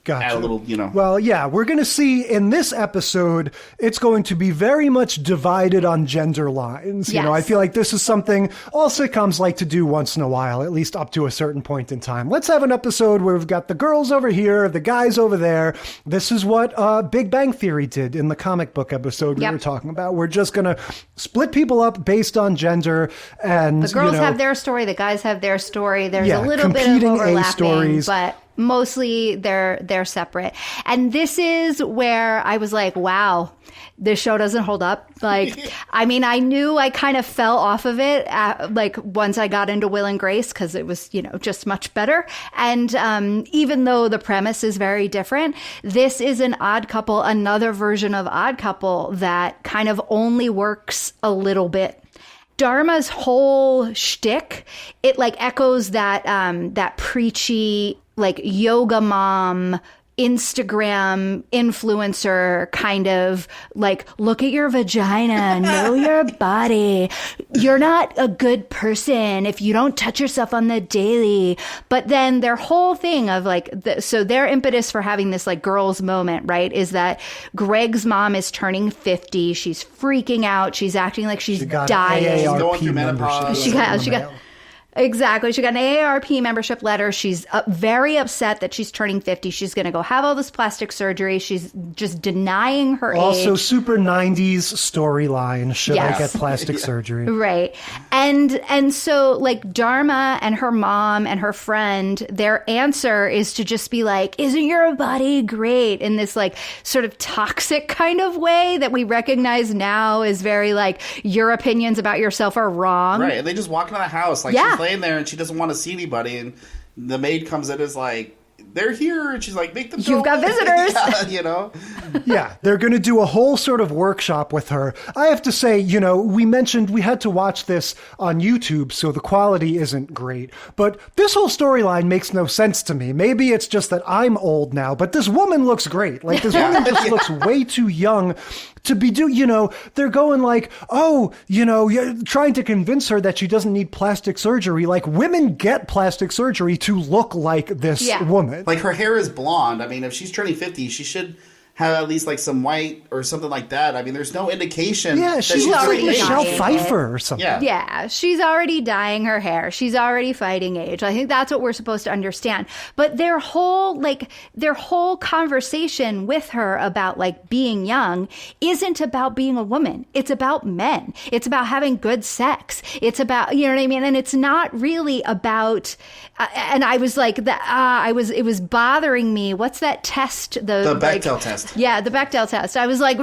add a little, Well, yeah, we're going to see in this episode, it's going to be very much divided on gender lines. Yes. I feel like this is something all sitcoms like to do once in a while, at least up to a certain point in time. Let's have an episode where we've got the girls over here, the guys over there. This is what Big Bang Theory did in the comic book episode we were talking about. We're just going to split people up based on gender. And the girls have their story, the guys have their story. There's a little bit of competing overlapping, A-stories. but mostly they're separate. And this is where I was like, wow, this show doesn't hold up. Like, I mean, I knew I kind of fell off of it once I got into Will and Grace, because it was, just much better. And even though the premise is very different, this is an Odd Couple, another version of Odd Couple that kind of only works a little bit. Dharma's whole shtick, it echoes that preachy, yoga mom, Instagram influencer kind of look at your vagina, know your body. You're not a good person if you don't touch yourself on the daily. But then their whole thing of so their impetus for having this girls moment, right, is that Greg's mom is turning 50. She's freaking out. She's acting like she's dying. She's going through menopause. She got Exactly. She got an AARP membership letter. She's very upset that she's turning 50. She's going to go have all this plastic surgery. She's just denying her Also, age. super 90s storyline. Should I get plastic surgery? Right. And so Dharma and her mom and her friend, their answer is to just be like, isn't your body great? In this sort of toxic kind of way that we recognize now is very your opinions about yourself are wrong. Right. And they just walk into the house. She's laying there and she doesn't want to see anybody. And the maid comes in and is like, they're here. And she's like, make them go. You've got visitors. Yeah, they're going to do a whole sort of workshop with her. I have to say, we mentioned we had to watch this on YouTube, so the quality isn't great. But this whole storyline makes no sense to me. Maybe it's just that I'm old now, but this woman looks great. This woman just looks way too young to be they're going trying to convince her that she doesn't need plastic surgery. Women get plastic surgery to look like this woman. Her hair is blonde. I mean, if she's turning 50, she should have at least some white or something like that. I mean, there's no indication. Yeah, she's already Michelle Pfeiffer or something. Yeah, she's already dyeing her hair. She's already fighting age. I think that's what we're supposed to understand. But their whole conversation with her about being young isn't about being a woman. It's about men. It's about having good sex. It's about, you know what I mean? And it's not really about, and I was it was bothering me. What's that test? The Bechdel test. Yeah, the Bechdel test. I was like,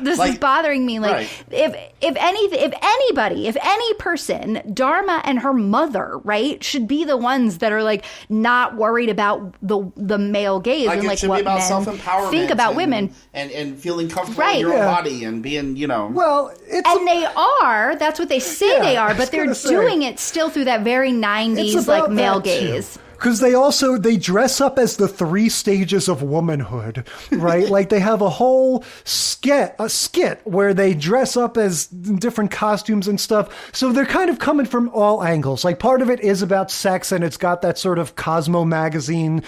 this is bothering me. Right. If any person, Dharma and her mother, right, should be the ones that are not worried about the male gaze and it should what be about men self-empowerment think about women and feeling comfortable in your own body and being, Well, they are. That's what they say they are, but they're doing it still through that very 90s male gaze. Because they dress up as the 3 stages of womanhood, right? They have a whole skit where they dress up as different costumes and stuff. So they're kind of coming from all angles. Part of it is about sex and it's got that sort of Cosmo magazine,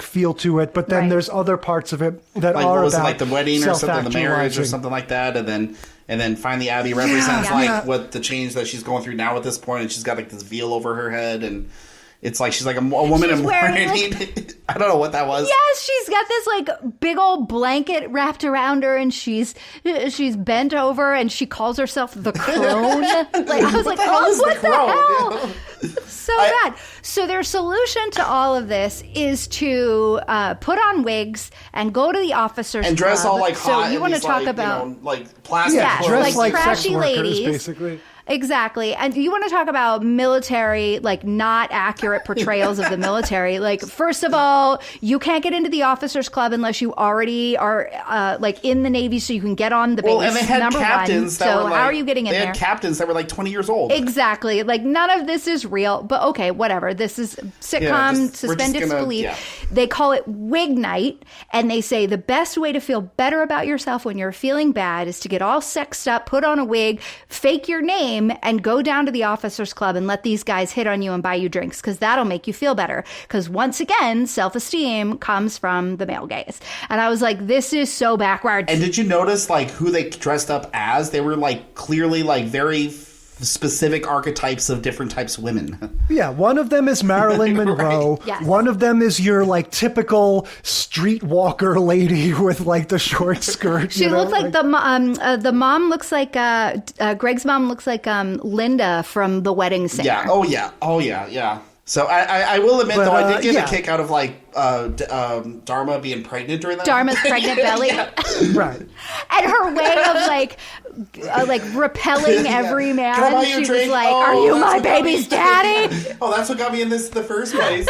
feel to it. But then there's other parts of it that are about the wedding or something, the marriage or something like that. And then finally Abby represents what the change that she's going through now at this point. And she's got this veil over her head and It's like she's like a woman She's in wearing, mourning. I don't know what that was. Yes, she's got this like big old blanket wrapped around her, and she's bent over, and she calls herself the crone. Like I was like, oh, what the hell? So bad. So their solution to all of this is to put on wigs and go to the officers' and dress club. all like hot. So you want to talk about like plastic clothes. Dress like trashy sex workers, ladies. basically. Exactly. And you want to talk about military, like not accurate portrayals of the military. Like, first of all, you can't get into the officers club unless you already are like in the Navy so you can get on the base. Well, and they had number captains one. that So were like, how are you getting in they there? had captains that were like 20 years old. Exactly. Like none of this is real, but okay, whatever. This is sitcom, suspend disbelief. Yeah. They call it wig night, and they say the best way to feel better about yourself when you're feeling bad is to get all sexed up, put on a wig, fake your name, and go down to the officers club and let these guys hit on you and buy you drinks, because that'll make you feel better. Because once again, self-esteem comes from the male gaze. And I was like, this is so backwards. And did you notice like who they dressed up as? They were like clearly like very specific archetypes of different types of women. Yeah, one of them is Marilyn Monroe. Right. Yes. One of them is your like typical streetwalker lady with like the short skirt. She looks like the mom looks like Greg's mom looks like Linda from The Wedding Singer. Yeah. Oh yeah. So I will admit though I did get a kick out of like Dharma being pregnant during that. Dharma's pregnant belly. Right. And her way of like repelling every man. Can I buy you a She drink? was like, Oh, "Are you that's my what got baby's me- daddy?" Oh, that's what got me in this the first place.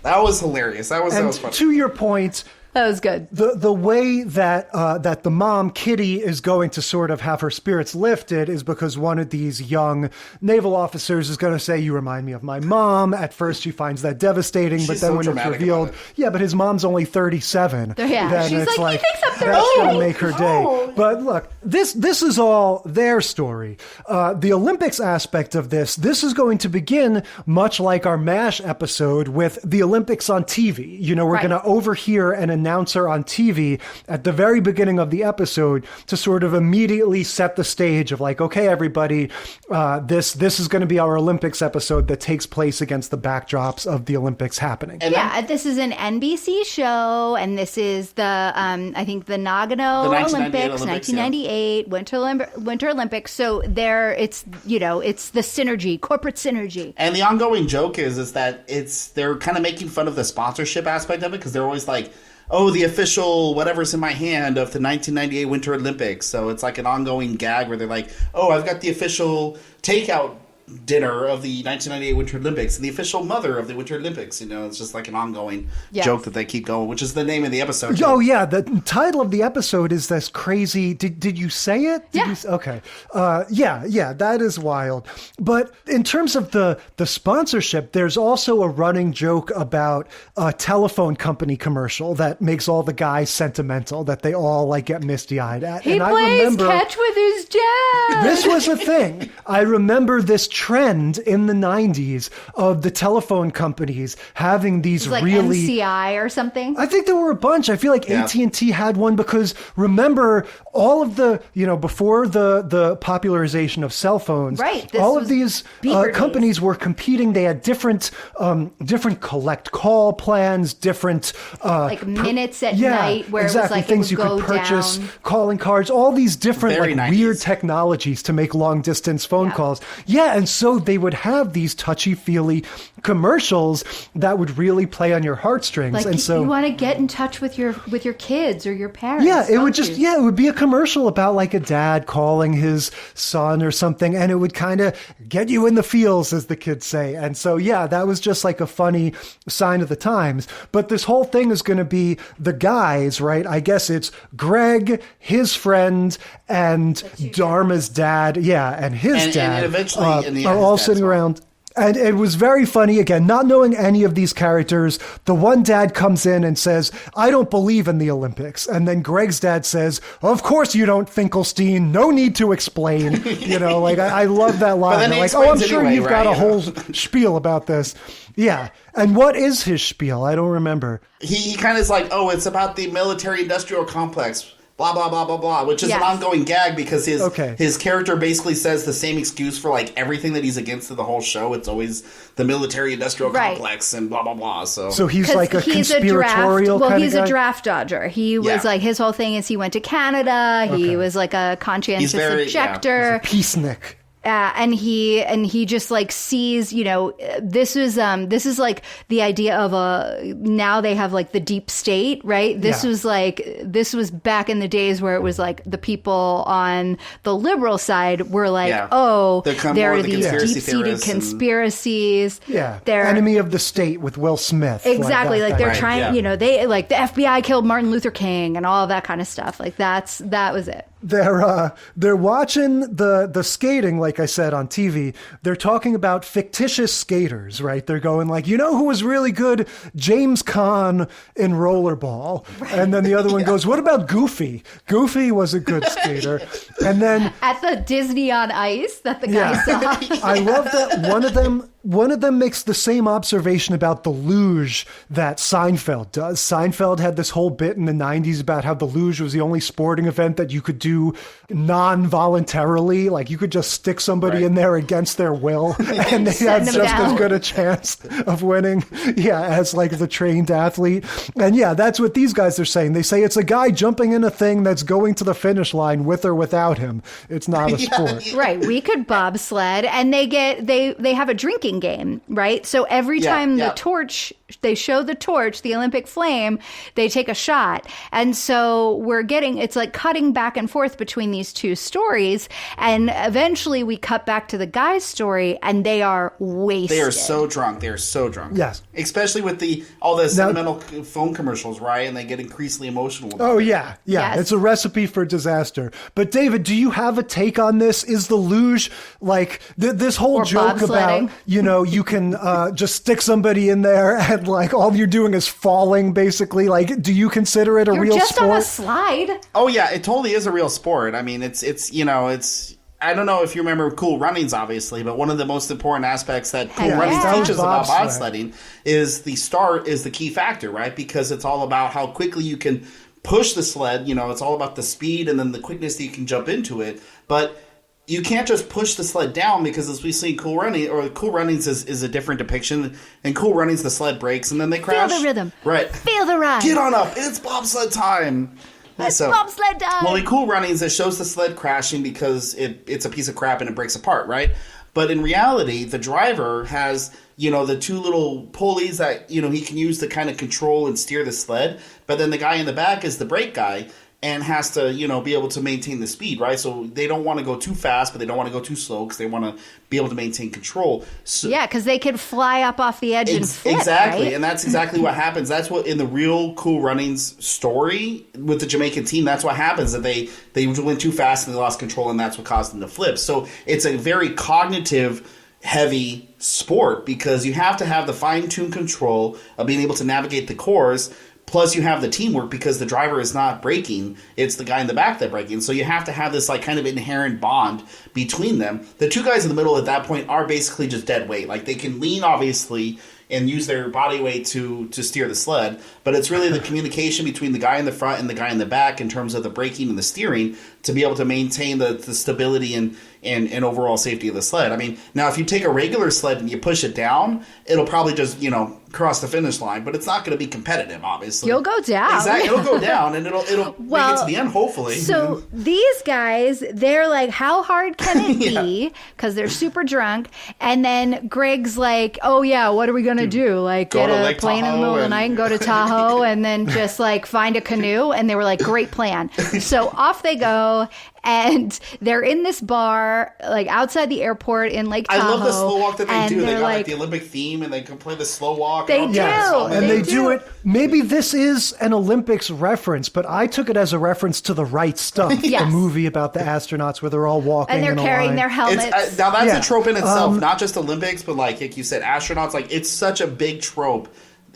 That was hilarious. That was funny. To your point, That was good. the way that that the mom Kitty is going to sort of have her spirits lifted is because one of these young naval officers is going to say, "You remind me of my mom." At first, she finds that devastating, but She's then so when it's dramatic revealed, about it. yeah, but his mom's only 37. Yeah, then she's it's like, "He thinks I'm that's 38." going to make her day. But look, this is all their story. The Olympics aspect of this is going to begin much like our MASH episode with the Olympics on TV. You know, we're Right. going to overhear an announcer on TV at the very beginning of the episode to sort of immediately set the stage of like, okay, everybody, this is going to be our Olympics episode that takes place against the backdrops of the Olympics happening. And Yeah, this is an NBC show, and this is the I think the Nagano The 1998 Olympics, Olympics, 1998 Winter Olympics. So there, it's it's the synergy, corporate synergy. And the ongoing joke is that they're kind of making fun of the sponsorship aspect of it because they're always like, oh, the official whatever's in my hand of the 1998 Winter Olympics. So it's like an ongoing gag where they're like, oh, I've got the official takeout dinner of the 1998 Winter Olympics and the official mother of the Winter Olympics. You know, it's just like an ongoing joke that they keep going, which is the name of the episode. Oh, yeah. The title of the episode is this crazy. Did you say it? Okay. Yeah, that is wild. But in terms of the sponsorship, there's also a running joke about a telephone company commercial that makes all the guys sentimental, that they all like get misty eyed at. He and I plays remember catch with his dad. this was a thing. I remember this trend in the 90s of the telephone companies having these It's like really NCI or something. I think there were a bunch. I feel like AT&T had one because remember all of the, before the popularization of cell phones, Right, this all of was these beeper companies were competing. They had different collect call plans, different like minutes at night where exactly, it was like things it would you could go purchase, down. calling cards, all these different Very like 90s. weird technologies to make long distance phone calls. Yeah, and so they would have these touchy-feely commercials that would really play on your heartstrings. Like and so you want to get in touch with your kids or your parents. yeah, it would don't just you? it would be a commercial about like a dad calling his son or something, and it would kind of get you in the feels, as the kids say. And so yeah, that was just like a funny sign of the times. But this whole thing is going to be the guys, right? I guess it's Greg, his friend, and Dharma's dad. Yeah, and his dad and eventually in the are end, all his dad's sitting well. around. And it was very funny, again, not knowing any of these characters. The one dad comes in and says, I don't believe in the Olympics. And then Greg's dad says, of course you don't, Finkelstein. No need to explain. I love that line. then he Like, oh, I'm explains sure anyway, you've got a right? whole spiel about this. Yeah. And what is his spiel? I don't remember. He kind of is like, oh, it's about the military-industrial complex. blah, blah, blah, blah, blah, which is an ongoing gag because his character basically says the same excuse for, like, everything that he's against in the whole show. It's always the military-industrial complex and blah, blah, blah. So he's like a conspiratorial kind of guy? He's a draft dodger. He was like, his whole thing is he went to Canada. He was like a conscientious objector. He's a peacenik. And he just like sees, this is like the idea of now they have like the deep state, right? This was back in the days where it was like the people on the liberal side were like, there are these deep-seated conspiracies. They're enemy of the state with Will Smith. Exactly. Like they're trying, they like the FBI killed Martin Luther King and all of that kind of stuff. Like that was it. They're watching the skating, like I said, on TV. They're talking about fictitious skaters, right? They're going like, who was really good? James Caan in rollerball. Right. And then the other one goes, what about Goofy? Goofy was a good skater. And then at the Disney on Ice that the guy saw. I love that one of them makes the same observation about the luge that Seinfeld does. Seinfeld had this whole bit in the 90s about how the luge was the only sporting event that you could do non-voluntarily. Like you could just stick somebody in there against their will and they had just as good a chance of winning as like the trained athlete. And that's what these guys are saying. They say it's a guy jumping in a thing that's going to the finish line with or without him. It's not a sport. Right. We could bobsled and they have a drinking game, right? So every time they show the torch, the Olympic flame, they take a shot. And so it's like cutting back and forth between these two stories. And eventually we cut back to the guy's story and they are wasted. They are so drunk. Yes. Especially with all the sentimental phone commercials, right? And they get increasingly emotional. Yeah. Yes. It's a recipe for disaster. But David, do you have a take on this? Is the luge like this whole joke about, you can just stick somebody in there and like all you're doing is falling basically? Like, do you consider it a real just sport? On a slide. Oh yeah, it totally is a real sport. I mean, it's I don't know if you remember Cool Runnings, obviously, but one of the most important aspects that Cool Runnings teaches about bobsledding is the start is the key factor, right? Because it's all about how quickly you can push the sled. It's all about the speed and then the quickness that you can jump into it. But you can't just push the sled down because as we see Cool Runnings is a different depiction. In Cool Runnings, the sled breaks and then they crash. Feel the rhythm. Right. Feel the ride. Get on up. It's bobsled time. It's bobsled time. Well, in Cool Runnings, it shows the sled crashing because it's a piece of crap and it breaks apart, right? But in reality, the driver has, the two little pulleys that, he can use to kind of control and steer the sled. But then the guy in the back is the brake guy and has to, be able to maintain the speed, right? So they don't want to go too fast, but they don't want to go too slow because they want to be able to maintain control. So, because they could fly up off the edge and flip, exactly, right? And that's exactly what happens. That's what in the real Cool Runnings story with the Jamaican team, that's what happens. That they went too fast and they lost control, and that's what caused them to flip. So it's a very cognitive heavy sport because you have to have the fine-tuned control of being able to navigate the course. Plus, you have the teamwork because the driver is not braking. It's the guy in the back that's braking. So you have to have this like kind of inherent bond between them. The two guys in the middle at that point are basically just dead weight. Like they can lean, obviously, and use their body weight to steer the sled. But it's really the communication between the guy in the front and the guy in the back in terms of the braking and the steering to be able to maintain the stability and overall safety of the sled. I mean, now if you take a regular sled and you push it down, it'll probably just, cross the finish line, but it's not going to be competitive, obviously. You'll go down. Exactly. It'll go down and it'll make it to the end, hopefully. So these guys, they're like, how hard can it be? Because they're super drunk. And then Greg's like, oh yeah, what are we going to do? Like get a plane in the middle of the night and go to Tahoe and then just like find a canoe. And they were like, great plan. So off they go. And they're in this bar, like outside the airport in Lake Tahoe. I love the slow walk that they do. They got like the Olympic theme, and they can play the slow walk. They do. And they do it. Maybe this is an Olympics reference, but I took it as a reference to The Right Stuff, the movie about the astronauts where they're all walking and they're carrying their helmets. Now that's a trope in itself, not just Olympics, but like you said, astronauts. Like it's such a big trope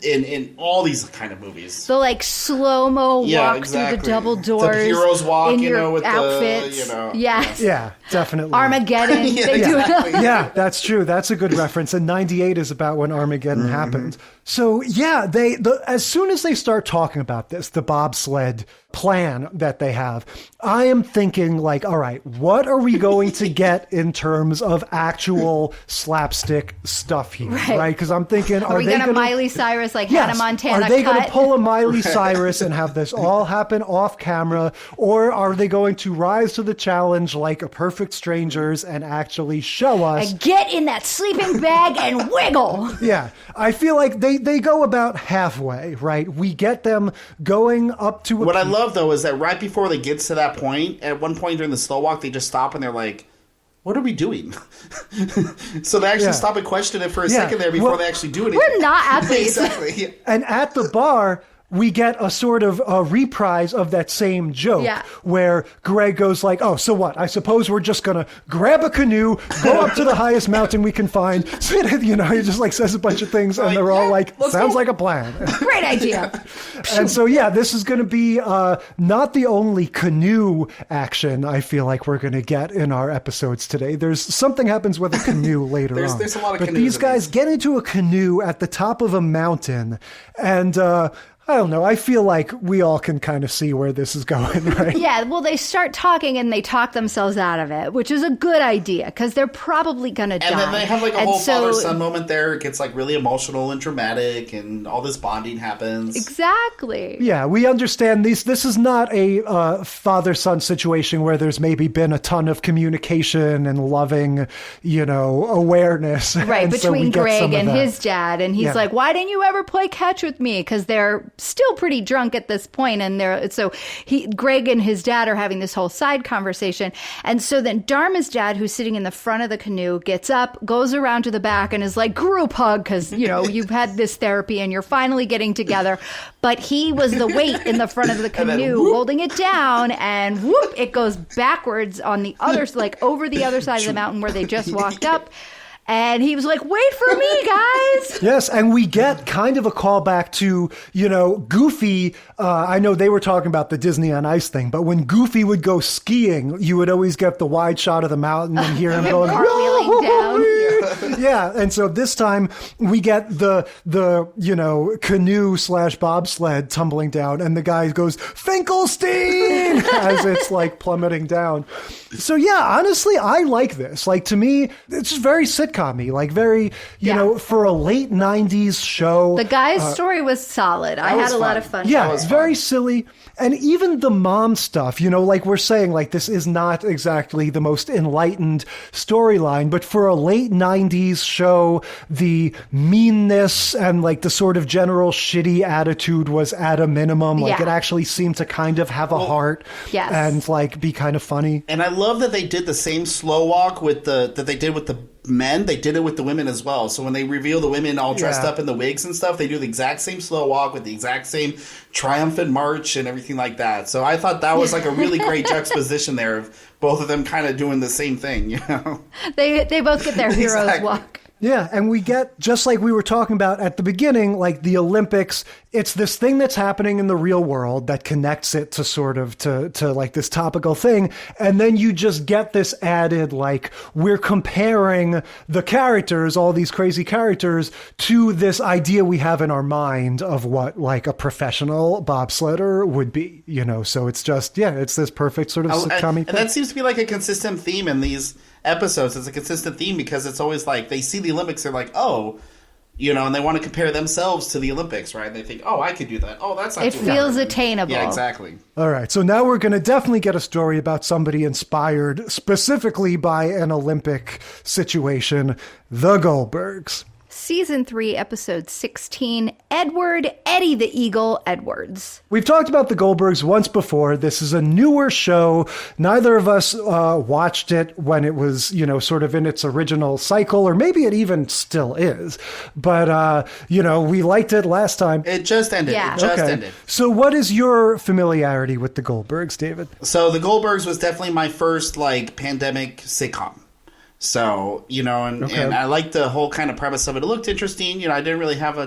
in all these kind of movies. The like slow-mo walk exactly. through the double doors. The heroes walk, in your with outfits. Yes. Yeah, definitely. Armageddon. They do it. Yeah, that's true. That's a good reference. And 98 is about when Armageddon happened. So yeah, as soon as they start talking about this, the bobsled plan that they have, I am thinking like, all right, what are we going to get in terms of actual slapstick stuff here, right? Because I'm thinking, are we going to Miley Cyrus like Hannah Montana? Are they going to pull a Miley Cyrus and have this all happen off camera, or are they going to rise to the challenge like a Perfect Strangers and actually show us and get in that sleeping bag and wiggle? Yeah, I feel like they go about halfway, right? We get them going up to what I love though is that right before they get to that point, at one point during the slow walk, they just stop and they're like, what are we doing? So they actually stop and question it for a second there before they actually do anything. We're not athletes. Exactly. And at the bar, we get a sort of a reprise of that same joke where Greg goes like, oh, so what? I suppose we're just going to grab a canoe, go up to the highest mountain we can find. He just like says a bunch of things and they're all like, sounds like a plan. Great idea. And so, this is going to be not the only canoe action I feel like we're going to get in our episodes today. There's something happens with a canoe later on. There's a lot of but canoes. These guys get into a canoe at the top of a mountain and I don't know. I feel like we all can kind of see where this is going, right? Yeah, well, they start talking and they talk themselves out of it, which is a good idea because they're probably going to die. And then they have like a whole father-son moment there. It gets like really emotional and dramatic and all this bonding happens. Exactly. Yeah, we understand this. This is not a father-son situation where there's maybe been a ton of communication and loving, awareness. Right, and between so Greg and his dad. And he's like, why didn't you ever play catch with me? Because they're still pretty drunk at this point, and Greg and his dad are having this whole side conversation, and so then Dharma's dad, who's sitting in the front of the canoe, gets up, goes around to the back, and is like, group hug, because you've had this therapy and you're finally getting together, but he was the weight in the front of the canoe holding it down, and whoop, it goes backwards on the other, like over the other side of the mountain where they just walked up. And he was like, wait for me, guys. Yes, and we get kind of a callback to, Goofy. I know they were talking about the Disney on Ice thing, but when Goofy would go skiing, you would always get the wide shot of the mountain and hear him going, cartwheeling down. Yeah, and so this time we get the canoe / bobsled tumbling down, and the guy goes, Finkelstein, as it's like plummeting down. So yeah, honestly, I like this. Like, to me, it's very sitcom-y, like very, for a late 90s show. The guy's story was solid. I had a lot of fun. Yeah, it's very silly. And even the mom stuff, like we're saying, like this is not exactly the most enlightened storyline, but for a late 90s show, the meanness and like the sort of general shitty attitude was at a minimum. Like it actually seemed to kind of have a heart and like be kind of funny. And I love that they did the same slow walk that they did with the men. They did it with the women as well. So when they reveal the women all dressed up in the wigs and stuff, they do the exact same slow walk with the exact same triumphant march and everything like that. So I thought that was like a really great juxtaposition there of both of them kind of doing the same thing, They both get their heroes walk. Yeah, and we get, just like we were talking about at the beginning, like the Olympics, it's this thing that's happening in the real world that connects it to sort of to like this topical thing. And then you just get this added, like, we're comparing the characters, all these crazy characters, to this idea we have in our mind of what like a professional bobsledder would be, So it's just, it's this perfect sort of sitcom-y thing. And that seems to be like a consistent theme in these episodes. It's a consistent theme because it's always like they see the Olympics, they're like, oh, and they want to compare themselves to the Olympics, right? They think, oh, I could do that. Oh, that's not it feels attainable. Yeah, exactly. All right, so now we're going to definitely get a story about somebody inspired specifically by an Olympic situation, the Goldbergs. Season 3, Episode 16, Eddie the Eagle Edwards. We've talked about the Goldbergs once before. This is a newer show. Neither of us watched it when it was, sort of in its original cycle, or maybe it even still is. But, we liked it last time. It just ended. Yeah. It just ended. So what is your familiarity with the Goldbergs, David? So the Goldbergs was definitely my first, pandemic sitcom. So, and I liked the whole kind of premise of it. It looked interesting. I didn't really have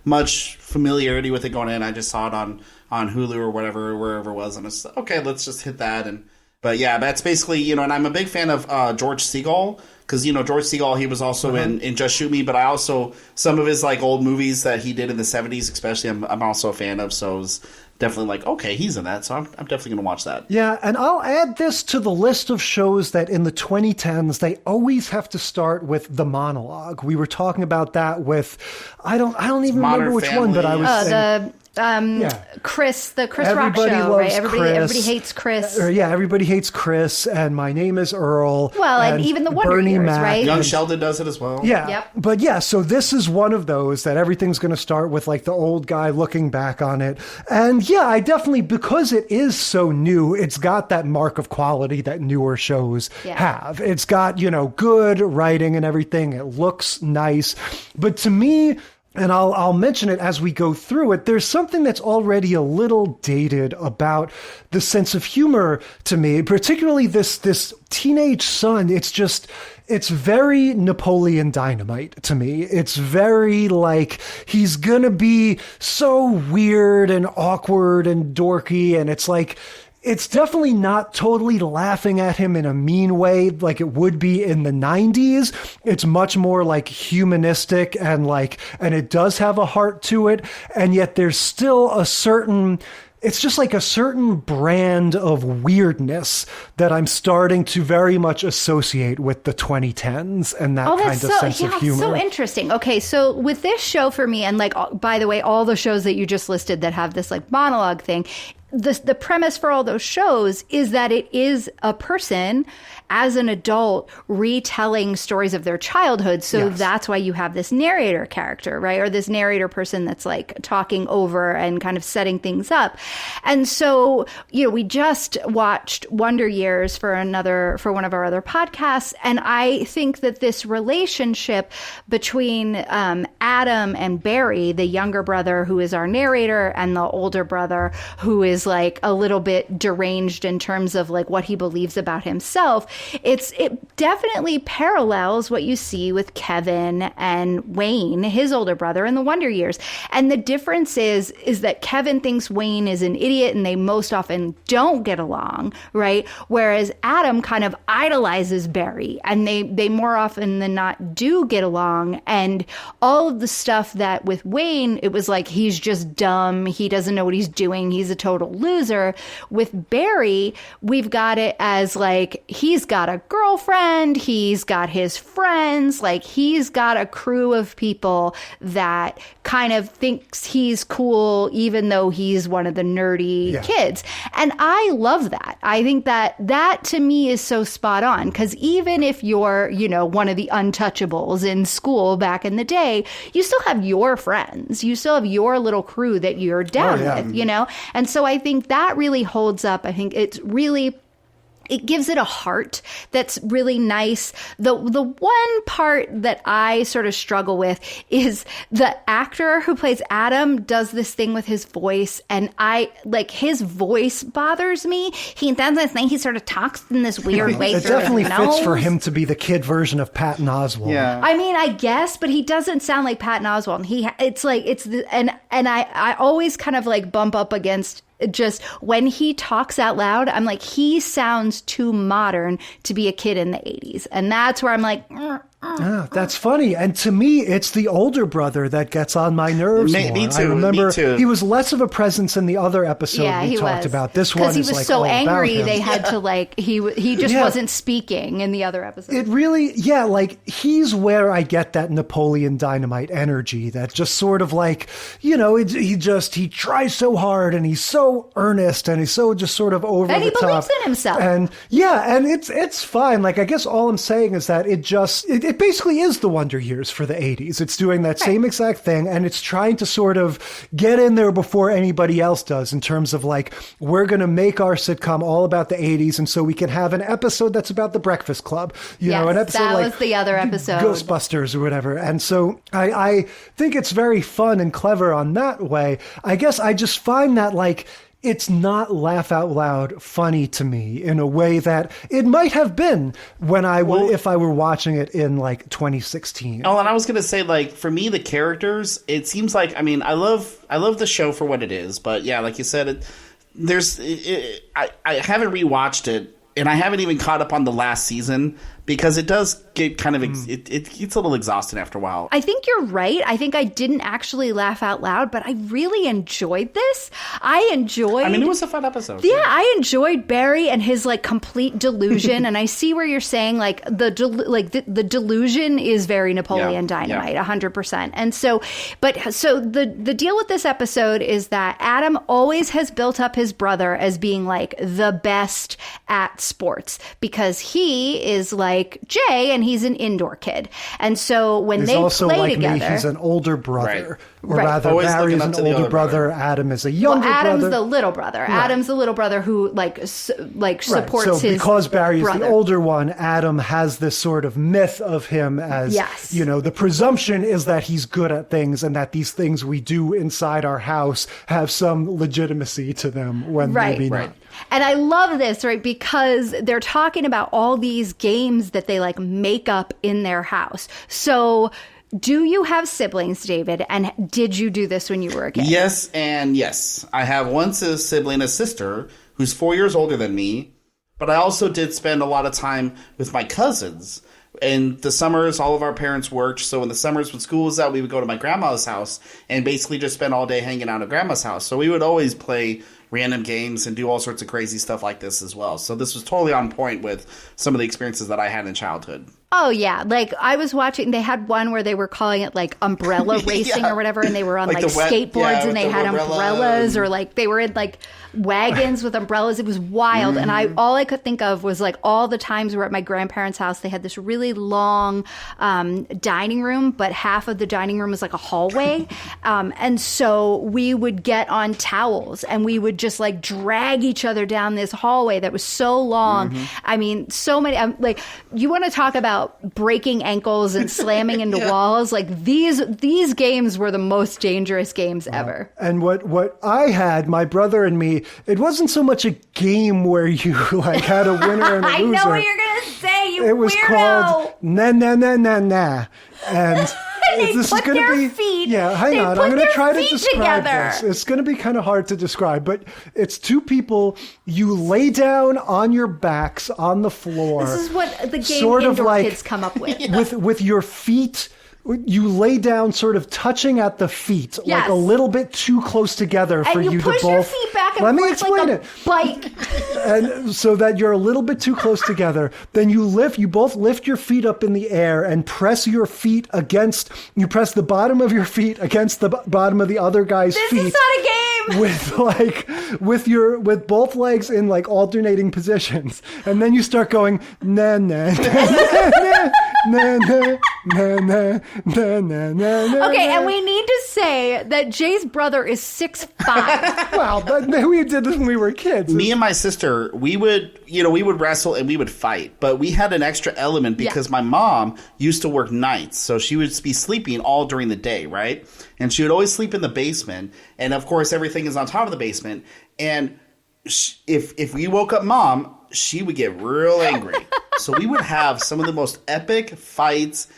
much familiarity with it going in. I just saw it on Hulu or whatever, wherever it was. And it's okay, let's just hit that. But yeah, that's basically, and I'm a big fan of George Segal. Because, George Segal, he was also in Just Shoot Me. But I also, some of his like old movies that he did in the 70s, especially, I'm also a fan of. So it was definitely like, okay, he's in that. So I'm definitely going to watch that. Yeah, and I'll add this to the list of shows that in the 2010s, they always have to start with the monologue. We were talking about that with, I don't even remember which one, but I was saying... Chris, the Chris Everybody Rock show, loves right? Everybody hates Chris. Everybody hates Chris, and My Name is Earl. Well, and even the Wonder Bernie Years, Mac, right? Young Sheldon does it as well. Yeah. Yep. But yeah, so this is one of those that everything's going to start with like the old guy looking back on it. And yeah, I definitely, because it is so new, it's got that mark of quality that newer shows have. It's got, good writing and everything. It looks nice. But to me, and I'll mention it as we go through it, there's something that's already a little dated about the sense of humor to me, particularly this teenage son. It's very Napoleon Dynamite to me. It's very like he's gonna be so weird and awkward and dorky, and it's like, it's definitely not totally laughing at him in a mean way like it would be in the 90s. It's much more like humanistic and it does have a heart to it. And yet there's still it's just like a certain brand of weirdness that I'm starting to very much associate with the 2010s and that kind of sense of humor. So interesting. Okay, so with this show for me, and like, by the way, all the shows that you just listed that have this like monologue thing, the premise for all those shows is that it is a person as an adult retelling stories of their childhood. So that's why you have this narrator character, right? Or this narrator person that's like talking over and kind of setting things up. And so, we just watched Wonder Years for one of our other podcasts. And I think that this relationship between Adam and Barry, the younger brother who is our narrator, and the older brother who is like a little bit deranged in terms of like what he believes about himself, it definitely parallels what you see with Kevin and Wayne, his older brother, in the Wonder Years. And the difference is that Kevin thinks Wayne is an idiot and they most often don't get along, right? Whereas Adam kind of idolizes Barry and they more often than not do get along. And all of the stuff that with Wayne, it was like he's just dumb, he doesn't know what he's doing, he's a total loser. With Barry, we've got it as like he's got a girlfriend, he's got his friends, like he's got a crew of people that kind of thinks he's cool even though he's one of the nerdy kids. And I love that. I think that to me is so spot on, because even if you're, one of the untouchables in school back in the day, you still have your friends. You still have your little crew that you're down with, And so I think that really holds up. I think it gives it a heart that's really nice. The one part that I sort of struggle with is the actor who plays Adam does this thing with his voice, and his voice bothers me. He does this thing, he sort of talks in this weird way. It definitely fits for him to be the kid version of Patton Oswalt. Yeah. I mean, I guess, but he doesn't sound like Patton Oswalt. And I always kind of like bump up against just when he talks out loud, I'm like, he sounds too modern to be a kid in the 80s. And that's where I'm like, that's funny. And to me, it's the older brother that gets on my nerves more. Me too. I remember me too. He was less of a presence in the other episode we talked about. This one is because he was like so all angry about him. they had to he just wasn't speaking in the other episode. It really, he's where I get that Napoleon Dynamite energy. That just sort of like, he tries so hard and he's so earnest and he's so just sort of over the top. And he believes in himself. And and it's fine. Like, I guess all I'm saying is that it basically is the Wonder Years for the 80s. It's doing that same exact thing, and it's trying to sort of get in there before anybody else does in terms of like, we're going to make our sitcom all about the 80s, and so we can have an episode that's about the Breakfast Club. An episode that like was the other episode. Ghostbusters or whatever. And so I think it's very fun and clever on that way. I guess I just find that like, it's not laugh out loud funny to me in a way that it might have been when if I were watching it in like 2016. Oh, and I was gonna say, like, for me, the characters, it seems like, I mean, I love the show for what it is, but yeah, like you said, I haven't rewatched it, and I haven't even caught up on the last season because it does get kind of it gets a little exhausting after a while. I think you're right. I think I didn't actually laugh out loud, but I really enjoyed this. I mean, it was a fun episode. Yeah, I enjoyed Barry and his like complete delusion, and I see where you're saying like the delusion is very Napoleon Dynamite, 100%. And so the deal with this episode is that Adam always has built up his brother as being like the best at sports because he is like Jay and he's an indoor kid. And so when they also play like together, me, he's an older brother. Right. Or rather, Always Barry is an older brother. Adam is a younger brother. Adam's the little brother. Right. Adam's the little brother who supports so his because Barry is brother. the older one, Adam has this sort of myth of him as, the presumption is that he's good at things and that these things we do inside our house have some legitimacy to them when maybe not. And I love this, right? Because they're talking about all these games that they like make up in their house. So do you have siblings, David? And did you do this when you were a kid? Yes and yes. I have one sibling, a sister, who's 4 years older than me. But I also did spend a lot of time with my cousins. In the summers, all of our parents worked. So in the summers when school was out, we would go to my grandma's house and basically just spend all day hanging out at grandma's house. So we would always play random games and do all sorts of crazy stuff like this as well. So this was totally on point with some of the experiences that I had in childhood. Oh, yeah. Like, I was watching, they had one where they were calling it, like, umbrella racing or whatever, and they were on, like skateboards, and they had umbrellas, or, like, they were in, like, wagons with umbrellas. It was wild. And all I could think of was, like, all the times we were at my grandparents' house, they had this really long dining room, but half of the dining room was, like, a hallway. And so we would get on towels, and we would just, like, drag each other down this hallway that was so long. I mean, so many, like, you want to talk about breaking ankles and slamming into walls. Like these games were the most dangerous games ever. And what I had, my brother and me, it wasn't so much a game where you like had a winner and a loser. I know what you're gonna say. It was called na na na na na, and they this put is going to be feet. Yeah, hang on. I'm going to try to describe together. this. It's going to be kind of hard to describe, but it's two people. You lay down on your backs on the floor. This is what the game sort indoor of like, kids come up with. With your feet. You lay down sort of touching at the feet, like a little bit too close together for you to both. And you push your feet back and Let me forth explain like a bike. And so that you're a little bit too close together. Then you both lift your feet up in the air and press your feet against, you press the bottom of your feet against the bottom of the other guy's feet. This is not a game! With both legs in like alternating positions. And then you start going, na na na na na na na na na na. Okay, and we need to say that Jay's brother is 6'5". Wow, we did this when we were kids. Me and my sister, we would wrestle and we would fight, but we had an extra element because my mom used to work nights, so she would be sleeping all during the day, right? And she would always sleep in the basement, and of course everything is on top of the basement. And if we woke up mom, she would get real angry. So we would have some of the most epic fights,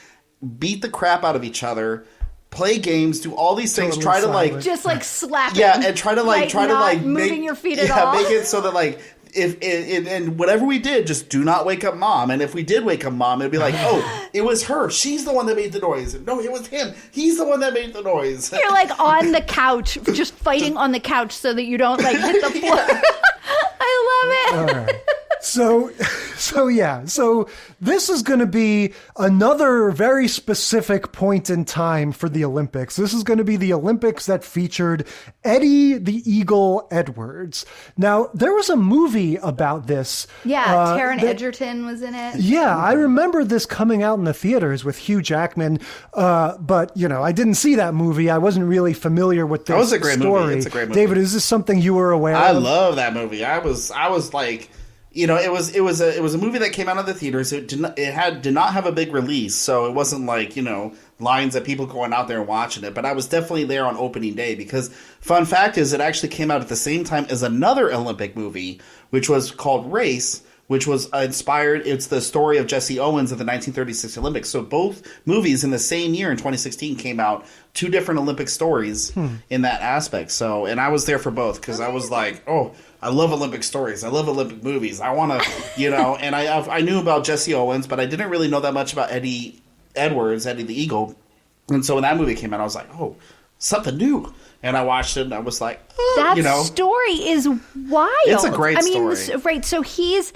beat the crap out of each other, play games, do all these things, try to like just like slap. Yeah, and try to moving make your feet at all. Make it so that like if and whatever we did, just do not wake up mom. And if we did wake up mom, it'd be like, oh, it was her. She's the one that made the noise. No, it was him. He's the one that made the noise. You're like on the couch, just fighting on the couch so that you don't like hit the floor. I love it. All right. So this is going to be another very specific point in time for the Olympics. This is going to be the Olympics that featured Eddie the Eagle Edwards. Now, there was a movie about this. Yeah, Taron Egerton was in it. Yeah, I remember this coming out in the theaters with Hugh Jackman, but, I didn't see that movie. I wasn't really familiar with this story. That was a great movie. It's a great movie. David, is this something you were aware of? I love that movie. I was like... it was a movie that came out of the theaters. It did not have a big release, so it wasn't like lines of people going out there and watching it. But I was definitely there on opening day because, fun fact is, it actually came out at the same time as another Olympic movie, which was called Race, which was inspired. It's the story of Jesse Owens of the 1936 Olympics. So both movies in the same year in 2016 came out, two different Olympic stories in that aspect. So, and I was there for both because I was like, oh, I love Olympic stories. I love Olympic movies. I want to, and I knew about Jesse Owens, but I didn't really know that much about Eddie Edwards, Eddie the Eagle. And so when that movie came out, I was like, oh, something new. And I watched it and I was like, oh, that story is wild. It's a great story. Right. So he's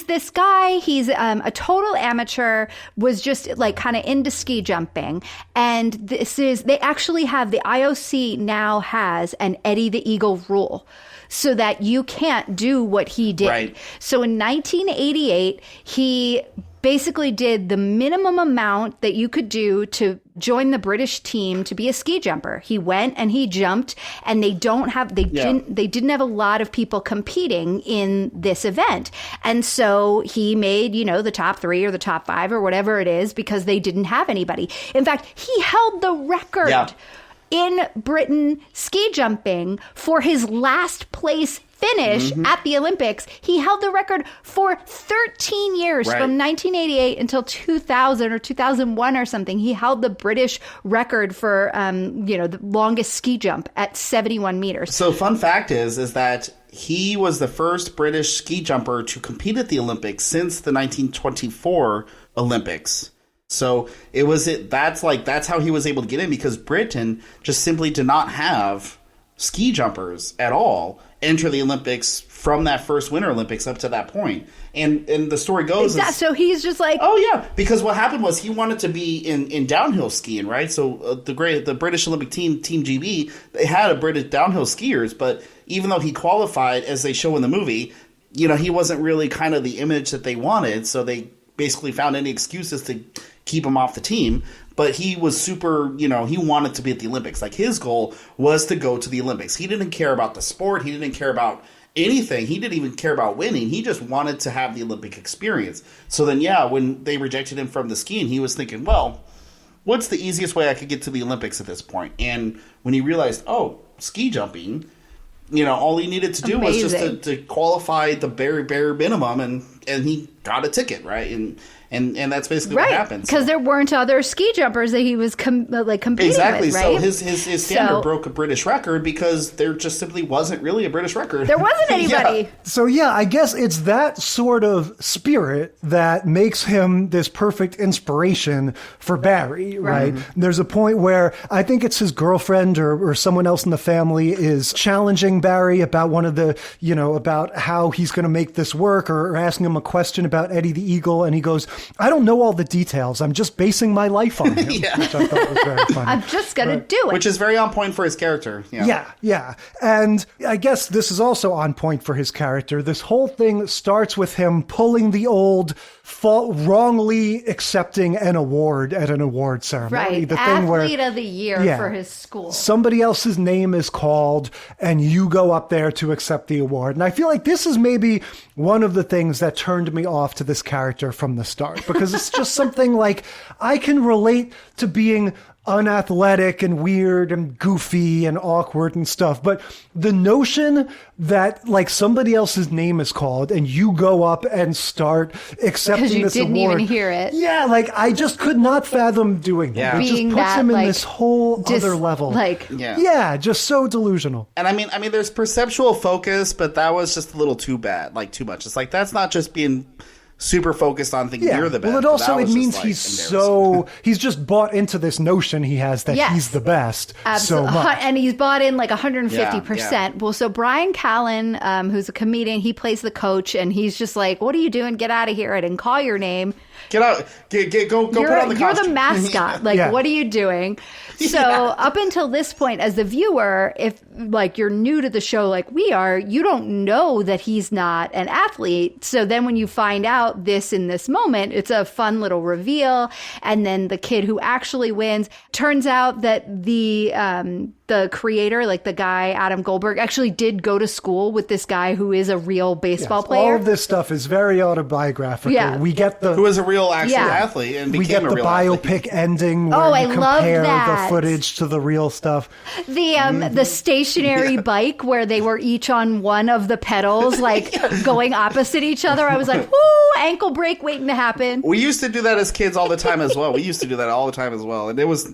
this guy, he's a total amateur, was just like kind of into ski jumping. And they actually have, the IOC now has an Eddie the Eagle rule, so that you can't do what he did. Right. So in 1988, he basically did the minimum amount that you could do to join the British team to be a ski jumper. He went and he jumped, and they didn't have a lot of people competing in this event. And so he made, the top 3 or the top 5 or whatever it is, because they didn't have anybody. In fact, he held the record in Britain ski jumping for his last place finish at the Olympics. He held the record for 13 years, from 1988 until 2000 or 2001 or something. He held the British record for, the longest ski jump at 71 meters. So fun fact is that he was the first British ski jumper to compete at the Olympics since the 1924 Olympics. So that's how he was able to get in, because Britain just simply did not have ski jumpers at all enter the Olympics from that first Winter Olympics up to that point. And the story goes so he's just like, oh yeah, because what happened was he wanted to be in downhill skiing, right? So the British Olympic team GB, they had a British downhill skiers, but even though he qualified, as they show in the movie, he wasn't really kind of the image that they wanted, so they basically found any excuses to keep him off the team. But he was super, he wanted to be at the Olympics. Like, his goal was to go to the Olympics. He didn't care about the sport. He didn't care about anything. He didn't even care about winning. He just wanted to have the Olympic experience. So then, when they rejected him from the skiing, he was thinking, well, what's the easiest way I could get to the Olympics at this point? And when he realized, oh, ski jumping, all he needed to do was just to qualify the bare minimum, and he got a ticket, right? And that's basically what happened. Because there weren't other ski jumpers that he was competing exactly. with, right? So his standard broke a British record because there just simply wasn't really a British record. There wasn't anybody. Yeah. So I guess it's that sort of spirit that makes him this perfect inspiration for Barry, right? There's a point where I think it's his girlfriend or someone else in the family is challenging Barry about one of the, about how he's going to make this work, or asking him a question about Eddie the Eagle, and he goes, I don't know all the details. I'm just basing my life on him, which I thought was very funny. I'm just going to do it. Which is very on point for his character. Yeah. And I guess this is also on point for his character. This whole thing starts with him pulling the old wrongly accepting an award at an award ceremony. Right. The Athlete thing where, of the year for his school. Somebody else's name is called and you go up there to accept the award. And I feel like this is maybe one of the things that turned me off to this character from the start, because it's just something like I can relate to being unathletic and weird and goofy and awkward and stuff. But the notion that like somebody else's name is called and you go up and start accepting this award. Because you didn't even hear it. Yeah, like I just could not fathom doing that. Yeah. It just puts him in this whole other level. Just so delusional. And I mean, there's perceptual focus, but that was just a little too bad, like too much. It's like, that's not just being super focused on thinking you're the best. Well, it means he's just bought into this notion he has that he's the best so much. And he's bought in like 150%. Yeah. Well, so Brian Callen, who's a comedian, he plays the coach, and he's just like, what are you doing? Get out of here. I didn't call your name. Get out. Go put on the costume. You're the mascot. Like, what are you doing? So up until this point, as the viewer, if like you're new to the show like we are, you don't know that he's not an athlete. So then when you find out this in this moment, it's a fun little reveal. And then the kid who actually wins, turns out that the the creator, like the guy, Adam Goldberg, actually did go to school with this guy who is a real baseball player. All of this stuff is very autobiographical. Yeah. We get the... Who is a real actual athlete and we get became a the real biopic athlete. ending where I you love compare that. the footage to the real stuff. The stationary bike where they were each on one of the pedals, like going opposite each other. I was like, whoo, ankle break waiting to happen. We used to do that as kids all the time as well. We used to do that all the time as well. And it was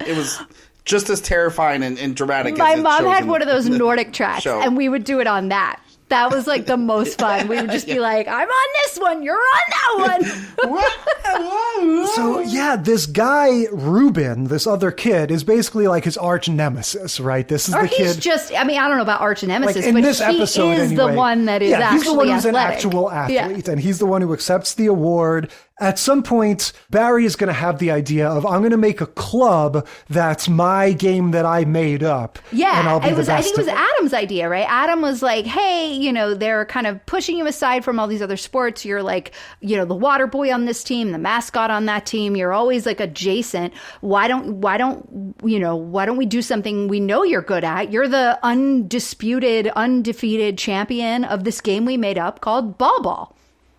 just as terrifying and dramatic My as it mom shows had in one of those Nordic tracks, show. and we would do it on that. That was like the most fun. We would just be like, I'm on this one, you're on that one. So, yeah, this guy, Ruben, this other kid, is basically like his arch nemesis, right? This is Or the he's kid. just, I mean, I don't know about arch nemesis, Like in but this episode, he is anyway. the one that is actually he's the one who's athletic. an actual athlete, and he's the one who accepts the award. At some point, Barry is going to have the idea of, I'm going to make a club that's my game that I made up. Yeah, and I'll be the best I think it was at Adam's idea, right? Adam was like, hey, they're kind of pushing you aside from all these other sports. You're like, the water boy on this team, the mascot on that team. You're always like adjacent. Why don't we do something we know you're good at? You're the undefeated champion of this game we made up called Ball.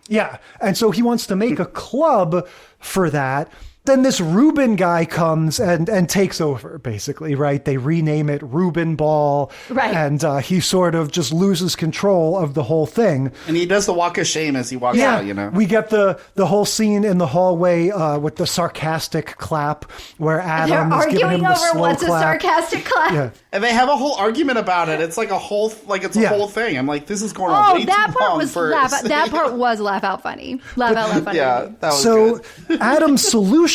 Yeah, and so he wants to make a club for that. Then this Ruben guy comes and takes over, basically, right? They rename it Ruben Ball. Right. And he sort of just loses control of the whole thing. And he does the walk of shame as he walks out, We get the whole scene in the hallway with the sarcastic clap where Adam is giving him the slow They're arguing over what's clap. a sarcastic clap. Yeah. And they have a whole argument about it. It's like a whole thing. I'm like, this is going on way that too part long was for that part was laugh out funny. Laugh out funny. Yeah, that was So good. Adam's solution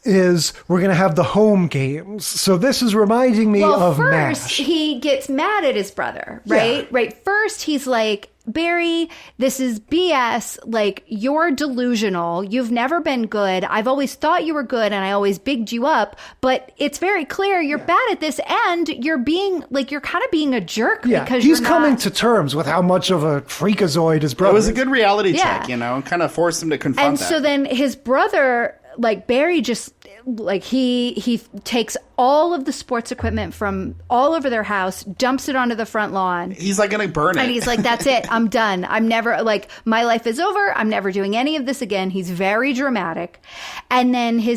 is we're going to have the home games. So this is reminding me of first MASH. he gets mad at his brother, right? Yeah. Right. First he's like, Barry, this is BS. Like, you're delusional. You've never been good. I've always thought you were good and I always bigged you up, but it's very clear you're bad at this and you're kind of being a jerk because he's you're coming not... to terms with how much of a freakazoid his brother It was a is. good reality Yeah. check, kind of forced him to confront And that. so then his brother, like Barry, just like he takes all of the sports equipment from all over their house, dumps it onto the front lawn. He's like going to burn it. And he's like, that's it. I'm done. I'm never, like, my life is over. I'm never doing any of this again. He's very dramatic. And then the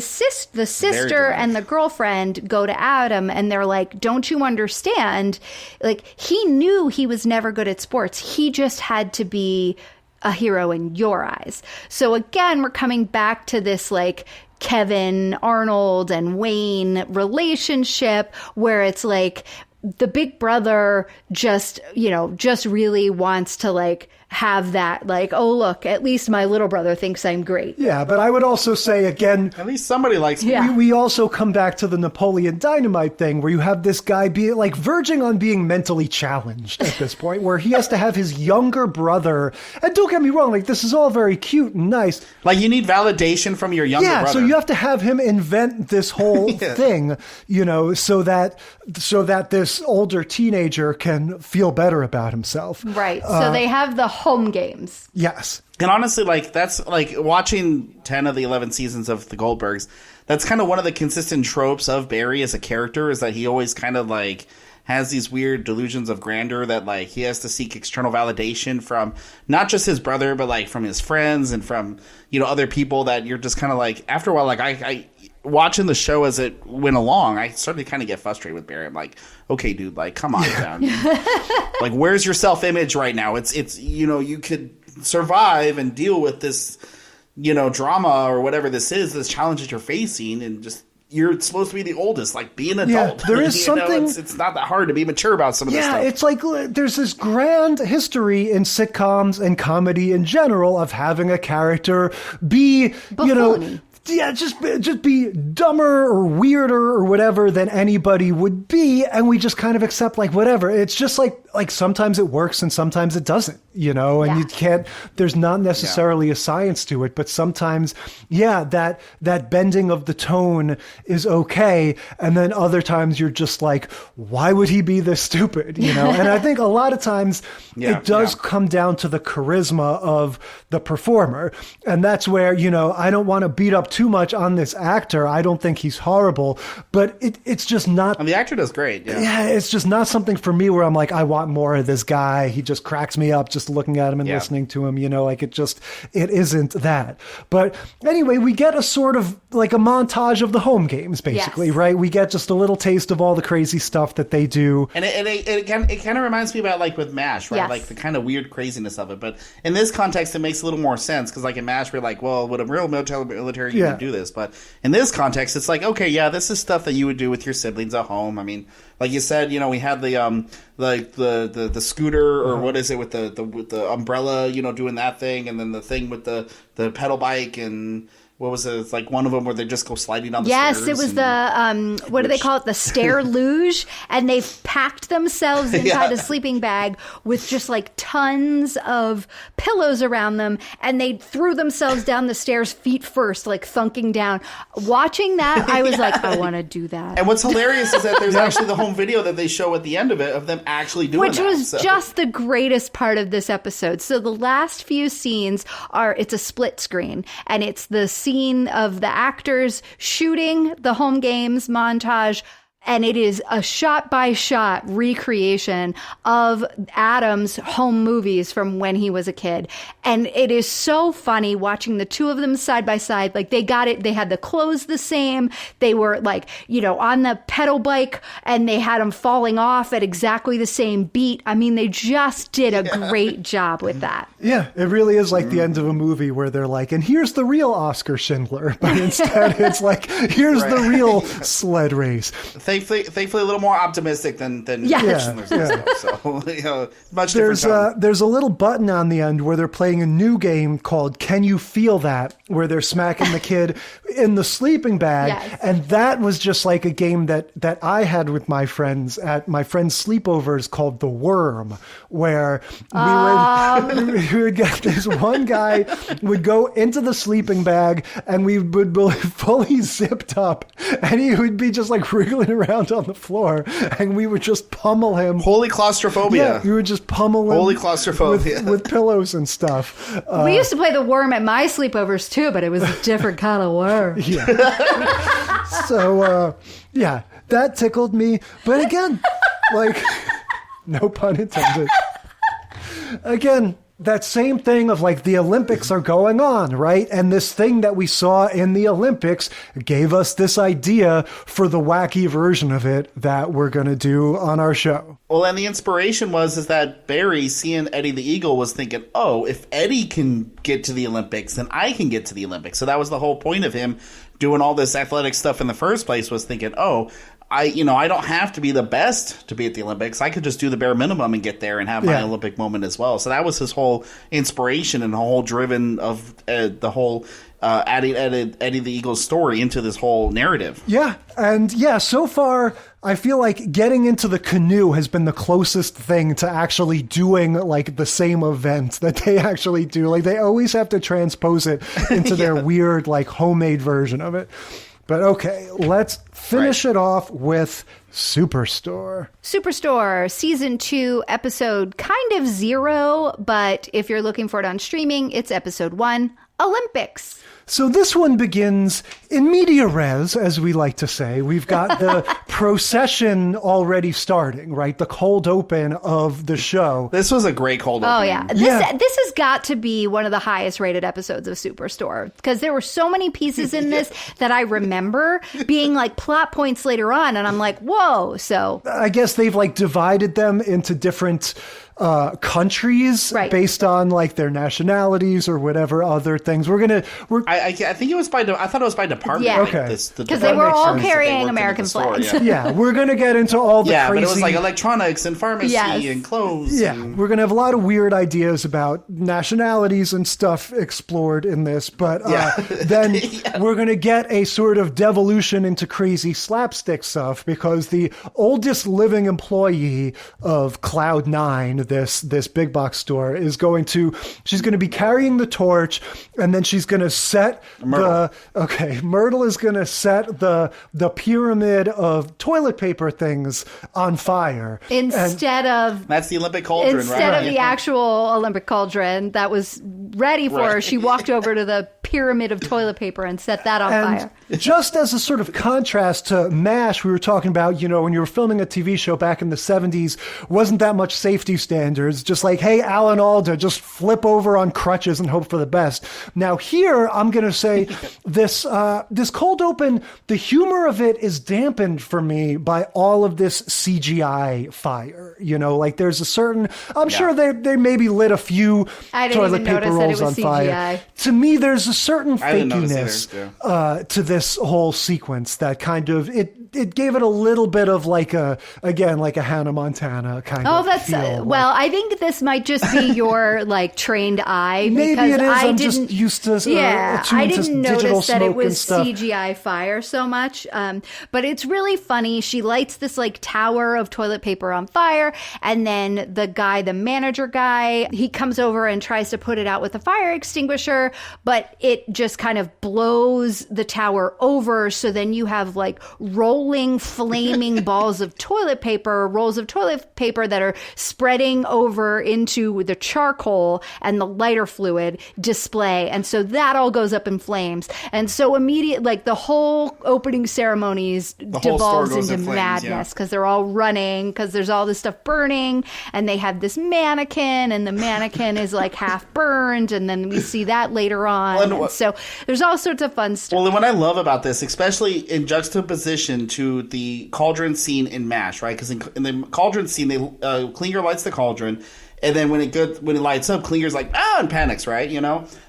sister and the girlfriend go to Adam and they're like, don't you understand? Like, he knew he was never good at sports. He just had to be a hero in your eyes. So again, we're coming back to this, like, Kevin, Arnold, and Wayne relationship where it's like the big brother just really wants to, like, have that, like, oh, look, at least my little brother thinks I'm great. Yeah, but I would also say, again... At least somebody likes me. Yeah. We also come back to the Napoleon Dynamite thing where you have this guy verging on being mentally challenged at this point, where he has to have his younger brother... And don't get me wrong, like, this is all very cute and nice. Like, you need validation from your younger brother. So you have to have him invent this whole thing, so that this older teenager can feel better about himself. Right. So they have the home games. Yes. And honestly, like, that's like watching 10 of the 11 seasons of the Goldbergs. That's kind of one of the consistent tropes of Barry as a character, is that he always kind of like has these weird delusions of grandeur that, like, he has to seek external validation from not just his brother, but like from his friends and from, other people that you're just kind of like, after a while, like I watching the show as it went along, I started to kind of get frustrated with Barry. I'm like, okay, dude, like, come on down. Like, where's your self-image right now? It's you could survive and deal with this, drama or whatever this is, this challenge that you're facing, and just, you're supposed to be the oldest, like, be an adult. there is something... It's not that hard to be mature about some of this stuff. Yeah, it's like there's this grand history in sitcoms and comedy in general of having a character be, Buffoonie. Just be dumber or weirder or whatever than anybody would be, and we just kind of accept, like, whatever. It's just like sometimes it works and sometimes it doesn't, and you can't, there's not necessarily a science to it, but sometimes, that bending of the tone is okay, and then other times you're just like, why would he be this stupid, And I think a lot of times it does come down to the charisma of the performer, and that's where, I don't want to beat up too much on this actor. I don't think he's horrible, but it's just not. And the actor does great. Yeah. Yeah, it's just not something for me where I'm like, I want more of this guy. He just cracks me up just looking at him and listening to him, like it isn't that. But anyway, we get a sort of like a montage of the home games, basically, right? We get just a little taste of all the crazy stuff that they do. And it kind of reminds me about like with MASH, right? Yes. Like the kind of weird craziness of it. But in this context, it makes a little more sense because like in MASH, we're like, well, with a real military, you can do this. But in this context, it's like, okay, yeah, this is stuff that you would do with your siblings at home. I mean, like you said, we had the scooter or what is it with the umbrella, doing that thing, and then the thing with the pedal bike and. What was it? It's like one of them where they just go sliding down the stairs. Yes, it was what do they call it? The stair luge. And they've packed themselves inside a sleeping bag with just like tons of pillows around them. And they threw themselves down the stairs feet first, like thunking down. Watching that, I was like, I want to do that. And what's hilarious is that there's actually the home video that they show at the end of it of them actually doing Which was just the greatest part of this episode. So the last few scenes it's a split screen. And it's the scene of the actors shooting the home games montage, and it is a shot-by-shot recreation of Adam's home movies from when he was a kid. And it is so funny watching the two of them side by side. Like, they got it. They had the clothes the same. They were, like, on the pedal bike, and they had them falling off at exactly the same beat. I mean, they just did a great job with that. Yeah, it really is like the end of a movie where they're like, and here's the real Oscar Schindler. But instead, it's like, here's the real sled race. Thankfully, a little more optimistic than Schindler's List. So, much different. There's a little button on the end where they're playing a new game called Can You Feel That? Where they're smacking the kid in the sleeping bag. And that was just like a game that we had with my friends at my friends' sleepovers called The Worm, where we would get this one guy would go into the sleeping bag and we would be fully zipped up and he would be just like wriggling around on the floor and we would just pummel him. Holy claustrophobia. Yeah, we would just pummel him. Holy claustrophobia. With pillows and stuff. We used to play The Worm at my sleepovers too, but it was a different kind of worm. Yeah. So, that tickled me. But again, like, no pun intended. Again, that same thing of like the Olympics are going on, right? And this thing that we saw in the Olympics gave us this idea for the wacky version of it that we're going to do on our show. Well, and the inspiration is that Barry, seeing Eddie the Eagle, was thinking, oh, if Eddie can get to the Olympics, then I can get to the Olympics. So that was the whole point of him doing all this athletic stuff in the first place, was thinking, oh, I don't have to be the best to be at the Olympics. I could just do the bare minimum and get there and have my Olympic moment as well. So that was his whole inspiration and the whole driven of the whole Eddie the Eagle's story into this whole narrative. Yeah. And so far, I feel like getting into the canoe has been the closest thing to actually doing like the same event that they actually do. Like they always have to transpose it into their weird like homemade version of it. But okay, let's finish it off with Superstore. Superstore, Season 2, Episode kind of 0, but if you're looking for it on streaming, it's Episode 1, Olympics. So this one begins in media res, as we like to say. We've got the procession already starting, right? The cold open of the show. This was a great cold open. Oh, yeah. This has got to be one of the highest rated episodes of Superstore because there were so many pieces in this that I remember being like plot points later on. And I'm like, whoa. So I guess they've like divided them into different countries based on like their nationalities or whatever other things. I think it was I thought it was by department. Yeah. Okay. Because they were all carrying American flags. Yeah, we're going to get into all the crazy... but it was like electronics and pharmacy and clothes. Yeah, we're going to have a lot of weird ideas about nationalities and stuff explored in this, but then we're going to get a sort of devolution into crazy slapstick stuff because the oldest living employee of Cloud9, this big box store, she's going to be carrying the torch, and then she's going to set Myrtle is going to set the pyramid of toilet paper things on fire instead of that's the Olympic cauldron, instead of the actual Olympic cauldron that was ready for her. She walked over to the pyramid of toilet paper and set that on fire. Just as a sort of contrast to MASH, we were talking about, when you were filming a TV show back in the 70s, wasn't that much safety standards. Just like, hey, Alan Alda, just flip over on crutches and hope for the best. Now here, I'm going to say this cold open, the humor of it is dampened for me by all of this CGI fire. Like there's a certain, I'm sure they maybe lit a few toilet paper rolls on fire. To me, there's a certain fakiness to this whole sequence that kind of, it gave it a little bit of like a Hannah Montana kind of feel. Well, I think this might just be your like trained eye. Maybe it is. I'm just used to I didn't notice that it was stuff. CGI fire so much. But it's really funny. She lights this like tower of toilet paper on fire, and then the manager guy, he comes over and tries to put it out with a fire extinguisher, but it just kind of blows the tower over. So then you have like rolling, flaming rolls of toilet paper that are spreading over into the charcoal and the lighter fluid display. And so that all goes up in flames. And so like the whole opening ceremonies devolves into madness because they're all running because there's all this stuff burning, and they have this mannequin, and the mannequin is like half burned, and then we see that later on. And so there's all sorts of fun stuff. Well, and what I love about this, especially in juxtaposition to the cauldron scene in MASH, right? Because in the cauldron scene, Klinger lights the cauldron, and then when it lights up, Klinger's like, and panics, right?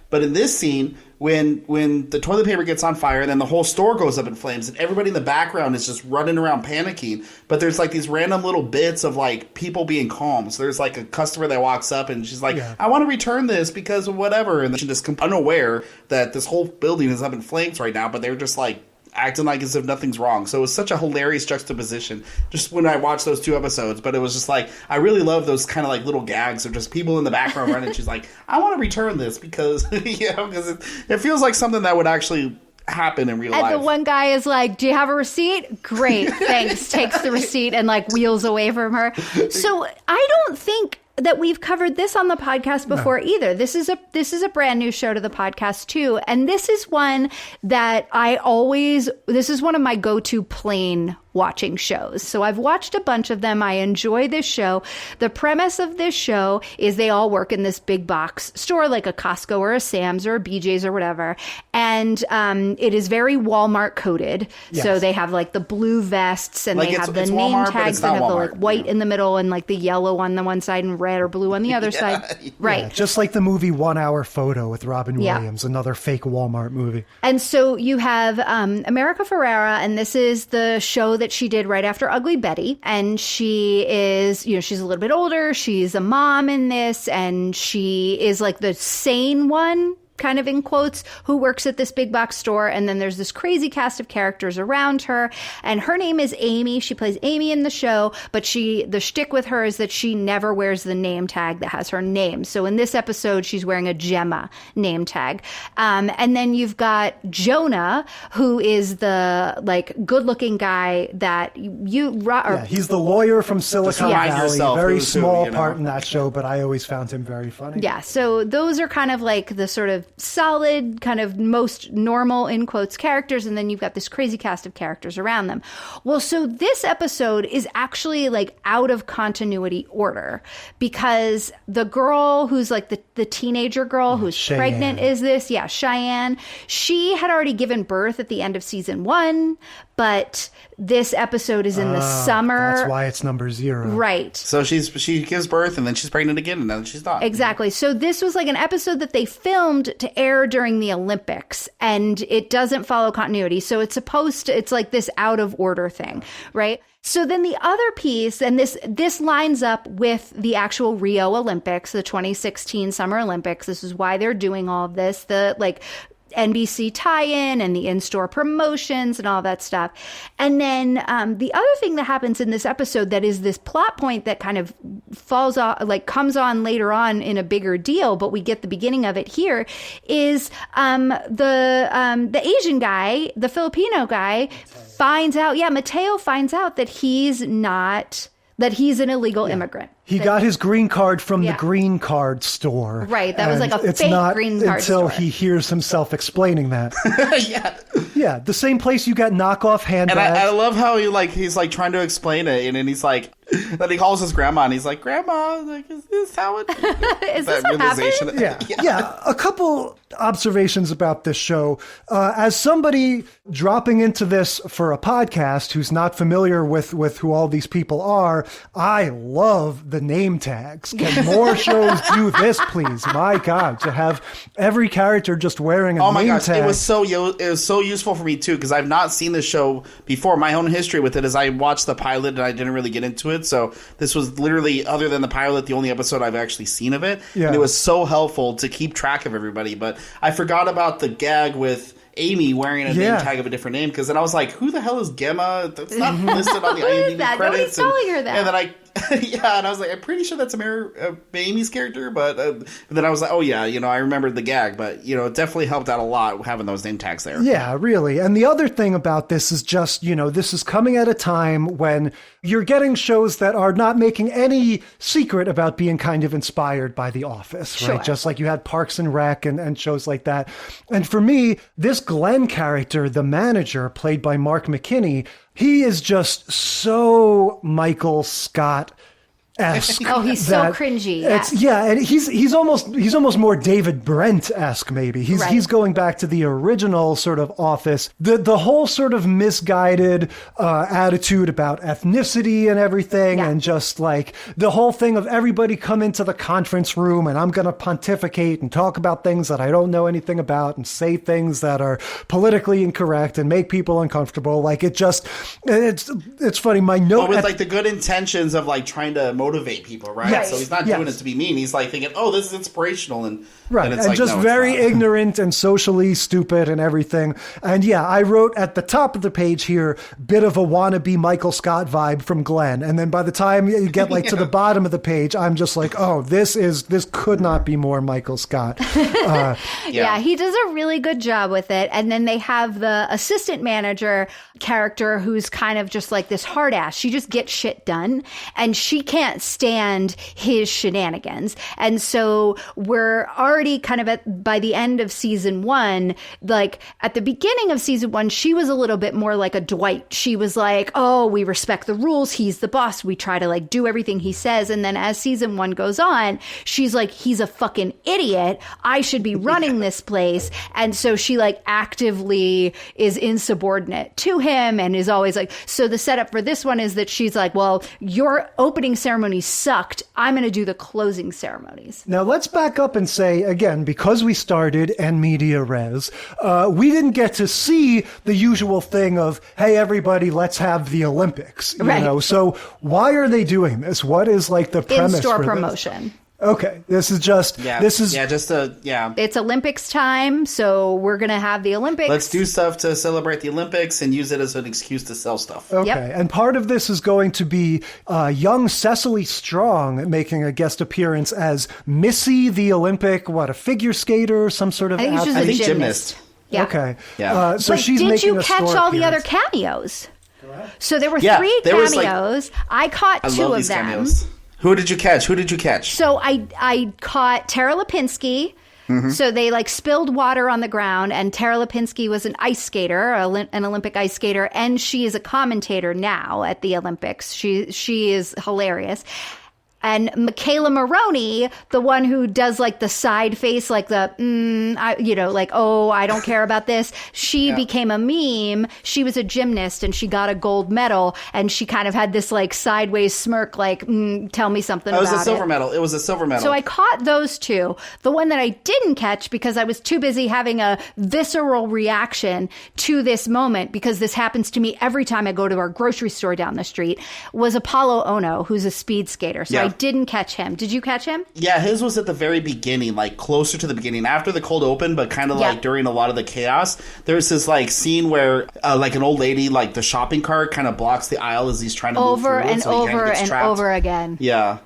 But in this scene, when the toilet paper gets on fire, then the whole store goes up in flames, and everybody in the background is just running around panicking. But there's like these random little bits of like people being calm. So there's like a customer that walks up and she's like, I want to return this because of whatever. And she's just unaware that this whole building is up in flames right now, but they're just like acting like as if nothing's wrong. So it was such a hilarious juxtaposition just when I watched those 2 episodes. But it was just like, I really love those kind of like little gags of just people in the background running. She's like, I want to return this because, because it feels like something that would actually happen in real life. And the one guy is like, do you have a receipt? Great, thanks. Takes the receipt and like wheels away from her. So I don't think that we've covered this on the podcast before either. This is a brand new show to the podcast too. And this is one that this is one of my go-to plain watching shows. So I've watched a bunch of them. I enjoy this show. The premise of this show is they all work in this big box store like a Costco or a Sam's or a BJ's or whatever. And it is very Walmart coded. Yes. So they have like the blue vests and like they have the name Walmart, tags that have the like white in the middle and like the yellow on the one side and red or blue on the other side. Right. Yeah, just like the movie 1 Hour Photo with Robin Williams, another fake Walmart movie. And so you have America Ferrera, and this is the show that she did right after Ugly Betty. And she is, she's a little bit older. She's a mom in this, and she is like the sane one, kind of in quotes, who works at this big box store. And then there's this crazy cast of characters around her. And her name is Amy. She plays Amy in the show, but the shtick with her is that she never wears the name tag that has her name. So in this episode, she's wearing a Gemma name tag. And then you've got Jonah, who is the like good looking guy that he's the lawyer from Silicon Valley. Very small part in that show, but I always found him very funny. Yeah. So those are kind of like the sort of solid, kind of most normal, in quotes, characters, and then you've got this crazy cast of characters around them. Well, so this episode is actually like out of continuity order because the girl who's like the teenager girl who's Cheyenne. Pregnant is this, Cheyenne. She had already given birth at the end of season 1, but this episode is in the summer. That's why it's number 0. Right. So she gives birth and then she's pregnant again and then she's not. Exactly. So this was like an episode that they filmed to air during the Olympics, and it doesn't follow continuity. So it's like this out of order thing, right? So then the other piece, and this lines up with the actual Rio Olympics, the 2016 Summer Olympics. This is why they're doing all of this. The like NBC tie-in and the in-store promotions and all that stuff. And then the other thing that happens in this episode that is this plot point that kind of falls off, like comes on later on in a bigger deal, but we get the beginning of it here, is the Asian guy, the Filipino guy, finds out, Mateo finds out that he's an illegal immigrant. He got his green card from the green card store. Right, that was like a it's fake not green card until store. he hears himself explaining that. Yeah. Yeah, the same place you got knockoff And handbags. I love how he's like trying to explain it, and then he's like, then he calls his grandma, and he's like, "Grandma, like, is this how it?" Is this what happened? Yeah. A couple observations about this show. As somebody dropping into this for a podcast who's not familiar with who all these people are, I love the name tags. Can more shows do this, please? My God, to have every character just wearing a Oh my name gosh, tag. it was so useful for me too, because I've not seen this show before. My own history with it is I watched the pilot and I didn't really get into it, so this was literally, other than the pilot, the only episode I've actually seen of it. Yeah. And it was so helpful to keep track of everybody. But I forgot about the gag with Amy wearing a name tag of a different name, because then I was like, who the hell is Gemma? That's not listed on the IMDb that? credits. Nobody's calling her that. And then and I was like, I'm pretty sure that's Amy's character, but then I was like, oh yeah, I remembered the gag, but it definitely helped out a lot having those name tags there. Yeah, really. And the other thing about this is just, this is coming at a time when you're getting shows that are not making any secret about being kind of inspired by The Office, right? Sure. Just like you had Parks and Rec and shows like that. And for me, this Glenn character, the manager, played by Mark McKinney, he is just so Michael Scott-esque. Oh, he's so cringy. And he's almost more David Brent-esque, maybe. He's going back to the original sort of Office. The whole sort of misguided attitude about ethnicity and everything, and just like the whole thing of everybody come into the conference room and I'm going to pontificate and talk about things that I don't know anything about and say things that are politically incorrect and make people uncomfortable. Like it's funny. My note with like the good intentions of like trying to motivate people, right? Yes. So he's not doing it to be mean. He's like thinking, oh, this is inspirational. And it's like, just no, very it's not. ignorant and socially stupid and everything. And yeah, I wrote at the top of the page here, bit of a wannabe Michael Scott vibe from Glenn. And then by the time you get like to the bottom of the page, I'm just like, oh, this could not be more Michael Scott. Yeah, he does a really good job with it. And then they have the assistant manager character who's kind of just like this hard ass. She just gets shit done and she can't stand his shenanigans. And so we're already kind of by the end of season 1, like at the beginning of season 1, she was a little bit more like a Dwight. She was like, oh, we respect the rules. He's the boss. We try to like do everything he says. And then as season 1 goes on, she's like, he's a fucking idiot. I should be running this place. And so she like actively is insubordinate to him and is always like, so the setup for this one is that she's like, well, your opening ceremony sucked. I'm going to do the closing ceremonies. Now let's back up and say again, because we started en media res, we didn't get to see the usual thing of, hey, everybody, let's have the Olympics. You know? So why are they doing this? What is like the premise In-store for promotion. This? Okay, it's Olympics time, so we're going to have the Olympics. Let's do stuff to celebrate the Olympics and use it as an excuse to sell stuff. Okay, and part of this is going to be young Cecily Strong making a guest appearance as Missy the Olympic, a figure skater, some sort of I think she's a gymnast. Yeah. Okay. Yeah. So but she's did making you a catch store all the other appearance. cameos? So there were Yeah, 3 there was, cameos. I caught I 2 love of these them. cameos. Who did you catch? So I caught Tara Lipinski. Mm-hmm. So they like spilled water on the ground, and Tara Lipinski was an ice skater, an Olympic ice skater, and she is a commentator now at the Olympics. She is hilarious. And Michaela Maroney, the one who does like the side face, like the, like, oh, I don't care about this. She became a meme. She was a gymnast and she got a gold medal. And she kind of had this like sideways smirk, like, tell me something about it. It was a silver medal. It was a silver medal. So I caught those 2. The one that I didn't catch because I was too busy having a visceral reaction to this moment, because this happens to me every time I go to our grocery store down the street, was Apollo Ono, who's a speed skater. So I didn't catch him. Did you catch him? Yeah, his was at the very beginning, like closer to the beginning, after the cold open, but kind of like during a lot of the chaos. There's this like scene where like an old lady, like the shopping cart kind of blocks the aisle as he's trying to move through it, so he kind of gets trapped. Over again. Yeah.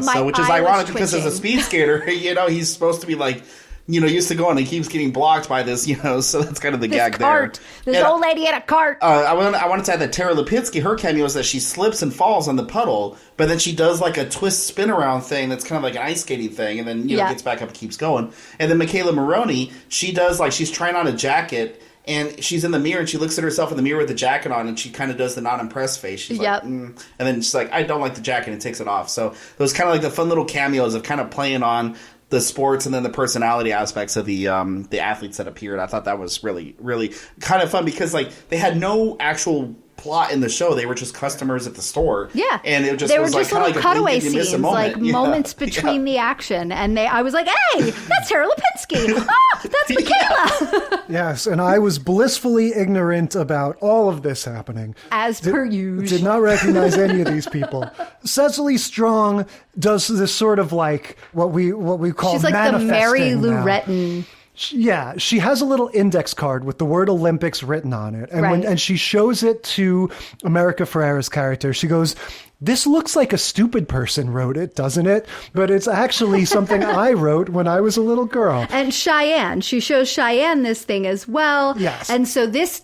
So which is ironic because as a speed skater, he's supposed to be like used to go and he keeps getting blocked by this, so that's kind of the gag cart. there. This old lady in a cart. I wanted to add that Tara Lipinski, her cameo is that she slips and falls on the puddle, but then she does like a twist spin around thing that's kind of like an ice skating thing, and then gets back up and keeps going. And then Michaela Maroney, she does like she's trying on a jacket. And she's in the mirror, and she looks at herself in the mirror with the jacket on, and she kind of does the not-impressed face. She's like, and then she's like, I don't like the jacket, and takes it off. So those kind of like the fun little cameos of kind of playing on the sports and then the personality aspects of the athletes that appeared. I thought that was really, really kind of fun because like they had no actual plot in the show. They were just customers at the store. Yeah. And it just they was were like just kind little of like cutaway a blink and you miss a scenes, moment. like moments between the action. And I was like, hey, that's Tara Lipinski. Oh, that's Michaela. Yes, and I was blissfully ignorant about all of this happening. As per usual. Did not recognize any of these people. Cecily Strong does this sort of like what we call She's like the Mary Lou Retton. Yeah, she has a little index card with the word Olympics written on it. And and she shows it to America Ferrera's character. She goes, this looks like a stupid person wrote it, doesn't it? But it's actually something I wrote when I was a little girl. And Cheyenne, she shows Cheyenne this thing as well. Yes. And so this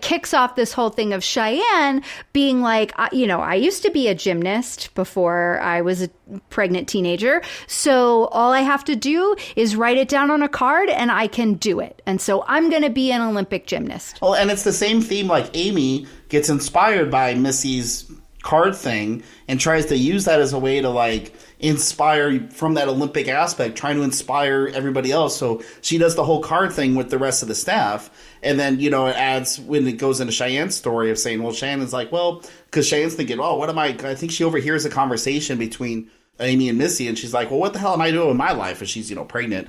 kicks off this whole thing of Cheyenne being like, I used to be a gymnast before I was a pregnant teenager. So all I have to do is write it down on a card and I can do it. And so I'm going to be an Olympic gymnast. Well, and it's the same theme like Amy gets inspired by Missy's card thing and tries to use that as a way to like inspire from that Olympic aspect, trying to inspire everybody else. So she does the whole card thing with the rest of the staff. And then, it adds when it goes into Cheyenne's story of saying, well, Cheyenne's like, well, because Cheyenne's thinking, oh, what am I think she overhears a conversation between Amy and Missy. And she's like, well, what the hell am I doing with my life? And she's, pregnant.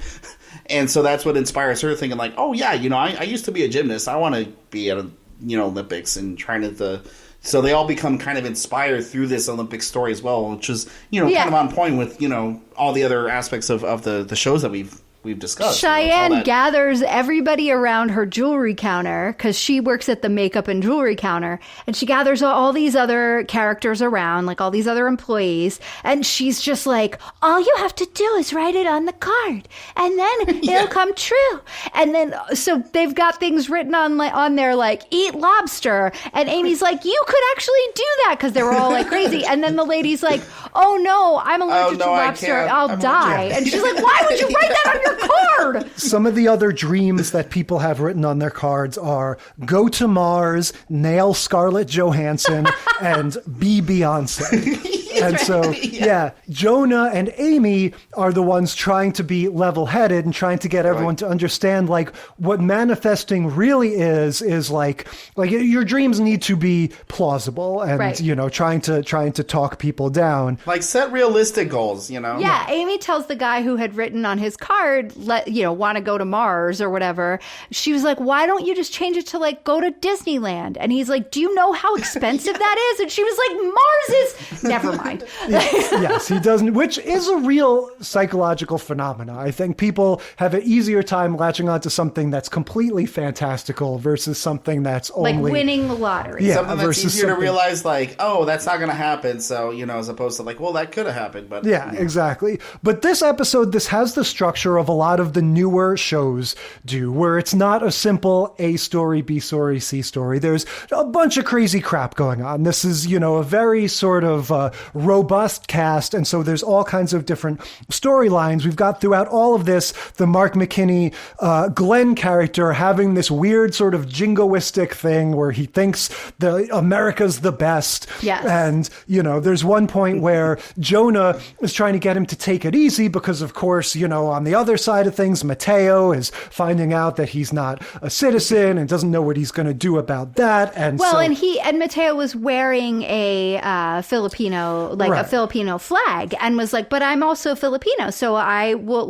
And so that's what inspires her thinking like, oh yeah, I used to be a gymnast. I want to be at Olympics and trying to, so they all become kind of inspired through this Olympic story as well, which is, kind of on point with, all the other aspects of the shows that we've discussed. Cheyenne gathers everybody around her jewelry counter because she works at the makeup and jewelry counter, and she gathers all these other characters around, like all these other employees, and she's just like, all you have to do is write it on the card and then it'll come true. And then so they've got things written on there like eat lobster, and Amy's like, you could actually do that, because they were all like crazy. And then the lady's like, oh no, I'm allergic to lobster, I'll die. And she's like, why would you write that on your card? Some of the other dreams that people have written on their cards are go to Mars, nail Scarlett Johansson, and be Beyonce. And so, Jonah and Amy are the ones trying to be level-headed and trying to get everyone to understand, like, what manifesting really is like your dreams need to be plausible and, trying to talk people down. Like, set realistic goals, Yeah, Amy tells the guy who had written on his card, want to go to Mars or whatever. She was like, why don't you just change it to, like, go to Disneyland? And he's like, do you know how expensive that is? And she was like, Mars is... Never mind. Yes, he doesn't, which is a real psychological phenomena. I think people have an easier time latching onto something that's completely fantastical versus something that's only... Like winning the lottery. Yeah, something that's easier to realize, like, oh, that's not going to happen. So, as opposed to like, well, that could have happened. But yeah, exactly. But this episode, this has the structure of a lot of the newer shows do, where it's not a simple A story, B story, C story. There's a bunch of crazy crap going on. This is, a very sort of robust cast, and so there's all kinds of different storylines. We've got throughout all of this the Mark McKinney Glenn character having this weird sort of jingoistic thing where he thinks America's the best. Yes. And, there's one point where Jonah is trying to get him to take it easy because, of course, on the other side of things, Mateo is finding out that he's not a citizen and doesn't know what he's going to do about that. And and Mateo was wearing a Filipino, a Filipino flag, and was like, but I'm also Filipino, so I will,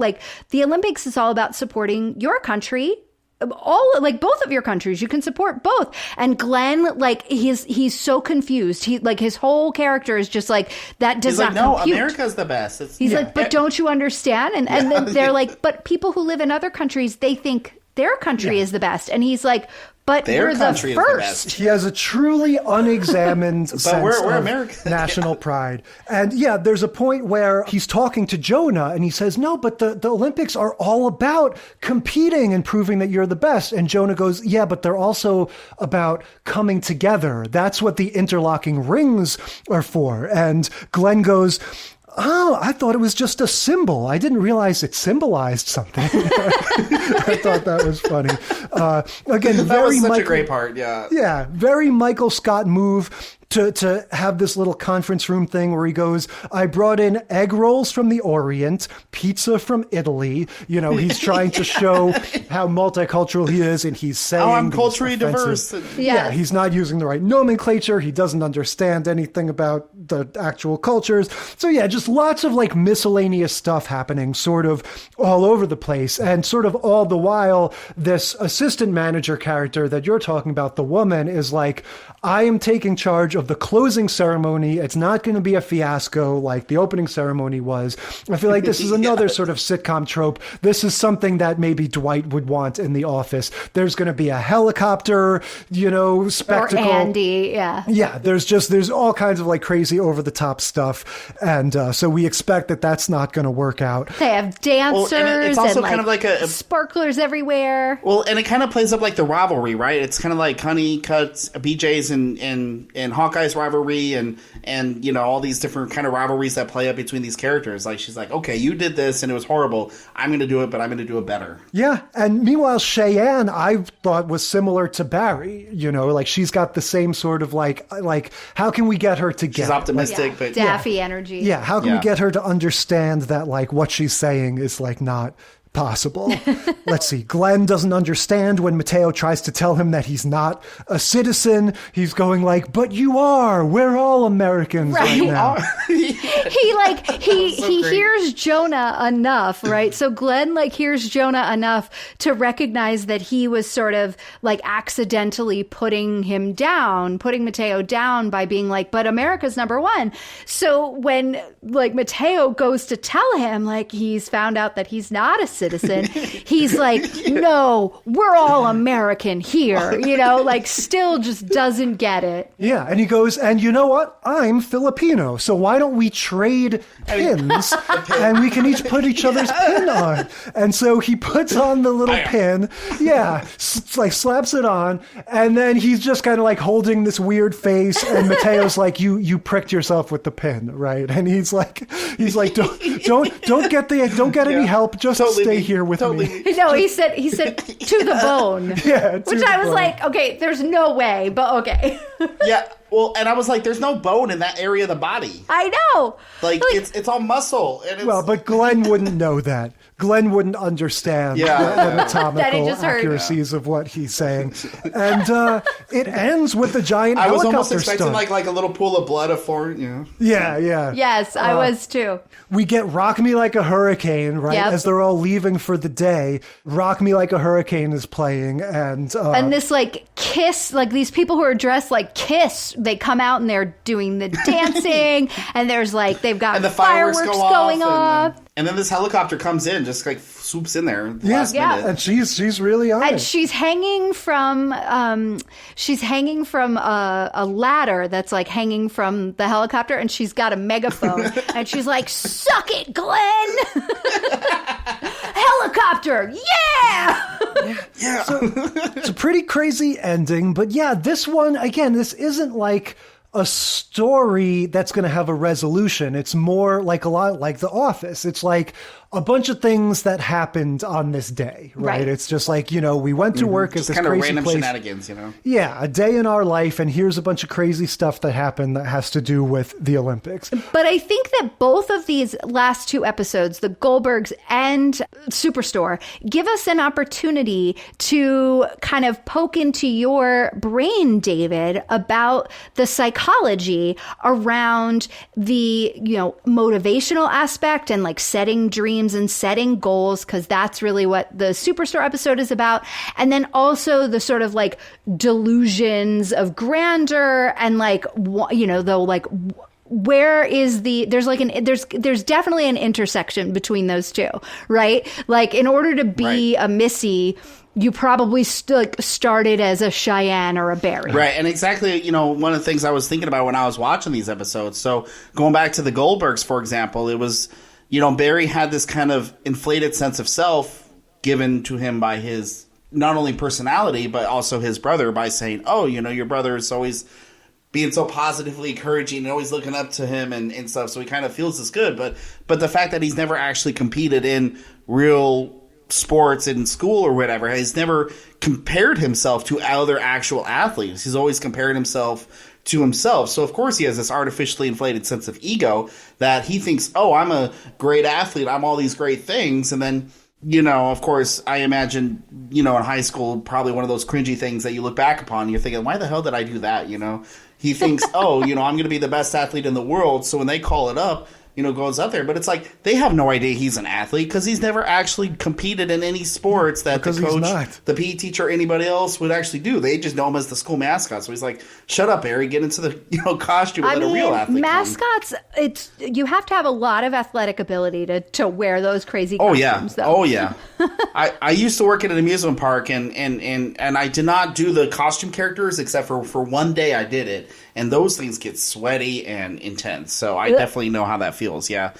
the Olympics is all about supporting your country. Both of your countries, you can support both. And Glenn, he's so confused. He, his whole character is just like, that does not compute. No, America's the best. He's like, but don't you understand? And then they're like, but people who live in other countries, they think their country is the best. And he's like, but Their we're the country is the first. best. He has a truly unexamined sense we're of American. national pride. And yeah, there's a point where he's talking to Jonah and he says, no, but the Olympics are all about competing and proving that you're the best. And Jonah goes, yeah, but they're also about coming together. That's what the interlocking rings are for. And Glenn goes, oh, I thought it was just a symbol. I didn't realize it symbolized something. I thought that was funny. Again, That very was such Michael, a great part, yeah. Yeah, very Michael Scott move to have this little conference room thing where he goes, I brought in egg rolls from the Orient, pizza from Italy. You know, he's trying to show how multicultural he is, and he's saying... Oh, I'm these culturally offensive- diverse. Yeah, he's not using the right nomenclature. He doesn't understand anything about the actual cultures. So yeah, just lots of like miscellaneous stuff happening sort of all over the place. And sort of all the while, this assistant manager character that you're talking about, the woman, is like, I am taking charge of the closing ceremony. It's not going to be a fiasco like the opening ceremony was. I feel like this is another sort of sitcom trope. This is something that maybe Dwight would want in The Office. There's going to be a helicopter, you know, spectacle. Or Andy, yeah. Yeah, there's all kinds of like crazy over the top stuff. And so we expect that that's not going to work out. They have dancers and it's also and kind of like a sparklers everywhere. Well, and it kind of plays up like the rivalry, right? It's kind of like Honeycutt's, BJ's, and Hawkeye's rivalry, and you know, all these different kind of rivalries that play up between these characters. Like, she's like, okay, you did this and it was horrible. I'm going to do it, but I'm going to do it better. Yeah, and meanwhile, Cheyenne, I thought was similar to Barry. You know, like she's got the same sort of like how can we get her to get? She's optimistic, but Daffy energy. Yeah, how can we get her to understand that like what she's saying is like not possible? Let's see. Glenn doesn't understand when Mateo tries to tell him that he's not a citizen. He's going like, but you are. We're all Americans right now. He hears Jonah enough, right? So Glenn like hears Jonah enough to recognize that he was sort of like accidentally putting Mateo down by being like, but America's number one. So when like Mateo goes to tell him like he's found out that he's not a citizen, he's like, no, we're all American here, you know, like still just doesn't get it. Yeah, and he goes, and you know what? I'm Filipino, so why don't we trade pins and we can each put each other's pin on? And so he puts on the little pin, like slaps it on, and then he's just kind of like holding this weird face, and Mateo's like, you pricked yourself with the pin, right? And he's like, don't get any help, just stay here with me. No, he said to the bone. Yeah, which I was like, okay, there's no way, but okay. Yeah, well, and I was like, there's no bone in that area of the body. I know. Like it's all muscle. And it's... Well, but Glenn wouldn't know that. Glenn wouldn't understand the anatomical accuracies of what he's saying. And it ends with the giant I was helicopter almost expecting stunt. like a little pool of blood you know. Yeah. Yes, I was too. We get Rock Me Like a Hurricane, right? Yep. As they're all leaving for the day. Rock Me Like a Hurricane is playing. And this like Kiss, like these people who are dressed like Kiss, they come out and they're doing the dancing and there's like, they've got and the fireworks going off. And then this helicopter comes in, just like swoops in there last minute. And she's really on and it. she's hanging from a ladder that's like hanging from the helicopter, and she's got a megaphone, and she's like, "Suck it, Glenn! Helicopter, yeah!" Yeah. So, it's a pretty crazy ending, but yeah, this one again, this isn't like a story that's going to have a resolution. It's more like a lot like The Office. It's like a bunch of things that happened on this day, right? It's just like, you know, we went to work at this kind of crazy random place. Shenanigans, you know? Yeah, a day in our life, and here's a bunch of crazy stuff that happened that has to do with the Olympics. But I think that both of these last two episodes, the Goldbergs and Superstore, give us an opportunity to kind of poke into your brain, David, about the psychology around the, you know, motivational aspect and like setting dreams and setting goals, because that's really what the Superstore episode is about. And then also the sort of like delusions of grandeur and like, you know, though, like where is there's definitely an intersection between those two, right? Like, in order to be a Missy, you probably started as a Cheyenne or a Barry. Right, and exactly, one of the things I was thinking about when I was watching these episodes, so going back to the Goldbergs, for example, it was, Barry had this kind of inflated sense of self given to him by his, not only personality, but also his brother, by saying, oh, your brother is always being so positively encouraging and always looking up to him and stuff, so he kind of feels this good. But the fact that he's never actually competed in real sports in school or whatever, he's never compared himself to other actual athletes. He's always compared himself to himself. So, of course, he has this artificially inflated sense of ego that he thinks, oh, I'm a great athlete, I'm all these great things, and then of course, I imagine, in high school, probably one of those cringy things that you look back upon, and you're thinking, why the hell did I do that, He thinks, oh, I'm going to be the best athlete in the world, so when they call it up, goes out there. But it's like, they have no idea he's an athlete because he's never actually competed in any sports that the coach, the PE teacher, or anybody else would actually do. They just know him as the school mascot. So he's like, shut up, Barry, get into the costume and let a real athlete mascots, you have to have a lot of athletic ability to wear those crazy costumes. Oh, yeah. I used to work at an amusement park, and I did not do the costume characters except for one day I did it. And those things get sweaty and intense. So I definitely know how that feels. Yeah.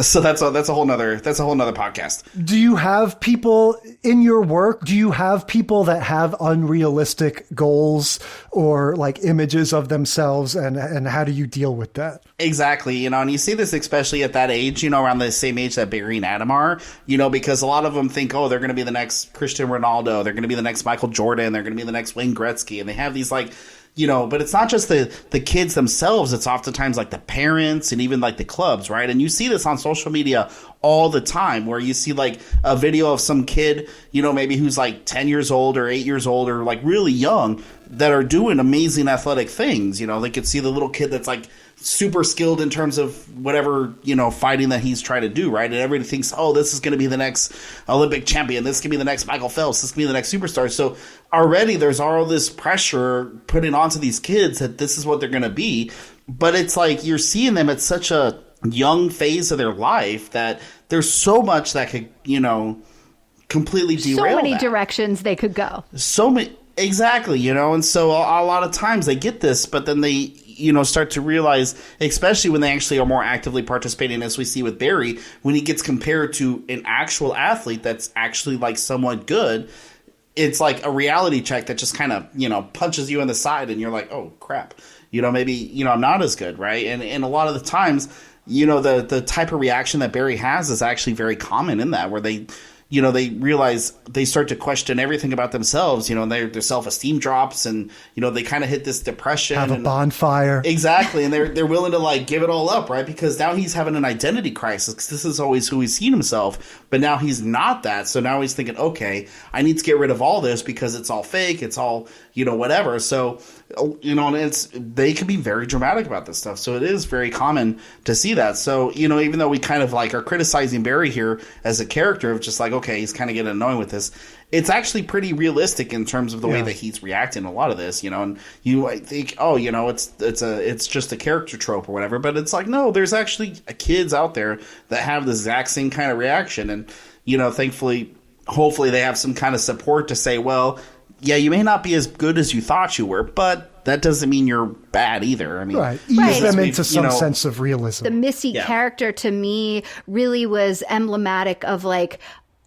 So that's a whole nother podcast. Do you have people in your work? Do you have people that have unrealistic goals or like images of themselves? And how do you deal with that? Exactly. And you see this especially at that age, around the same age that Barry and Adam are, because a lot of them think, oh, they're going to be the next Cristiano Ronaldo. They're going to be the next Michael Jordan. They're going to be the next Wayne Gretzky. And they have these like, but it's not just the kids themselves. It's oftentimes like the parents and even like the clubs, right? And you see this on social media all the time where you see like a video of some kid, maybe who's like 10 years old or 8 years old or like really young that are doing amazing athletic things. They could see the little kid that's like super skilled in terms of whatever, fighting that he's trying to do, right? And everybody thinks, oh, this is going to be the next Olympic champion. This can be the next Michael Phelps. This can be the next superstar. So already there's all this pressure putting onto these kids that this is what they're going to be. But it's like you're seeing them at such a young phase of their life that there's so much that could, completely derail so many that. Directions they could go. So many. Exactly, and so a lot of times they get this, but then they, start to realize, especially when they actually are more actively participating, as we see with Barry, when he gets compared to an actual athlete that's actually like somewhat good, it's like a reality check that just kind of, punches you in the side and you're like, oh, crap, maybe, I'm not as good, right? And a lot of the times, the type of reaction that Barry has is actually very common in that, where they realize they start to question everything about themselves, and their self-esteem drops and, they kind of hit this depression. Have a bonfire. Exactly. And they're willing to like give it all up, right? Because now he's having an identity crisis because this is always who he's seen himself. But now he's not that. So now he's thinking, okay, I need to get rid of all this because it's all fake. It's all, whatever. So, and they can be very dramatic about this stuff. So it is very common to see that. So, even though we kind of like are criticizing Barry here as a character of just like, okay, he's kind of getting annoying with this, it's actually pretty realistic in terms of the way that he's reacting to a lot of this, and you think, oh, it's just a character trope or whatever, but it's like, no, there's actually kids out there that have the exact same kind of reaction, and, thankfully, hopefully they have some kind of support to say, well, yeah, you may not be as good as you thought you were, but that doesn't mean you're bad either. I mean, ease them into some sense of realism. The Missy character to me really was emblematic of like,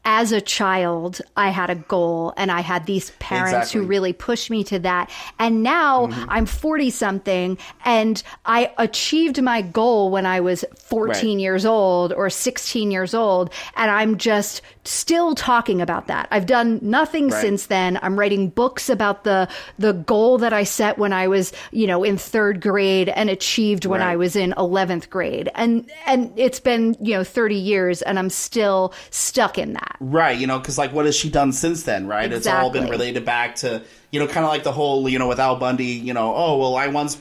as a child, I had a goal and I had these parents who really pushed me to that. And now I'm 40 something and I achieved my goal when I was 14 years old or 16 years old. And I'm just still talking about that. I've done nothing since then. I'm writing books about the goal that I set when I was, in third grade and achieved when I was in 11th grade. And it's been, 30 years and I'm still stuck in that. Right, because like what has she done since then, right? Exactly. It's all been related back to, kind of like the whole, with Al Bundy, oh, well, I once,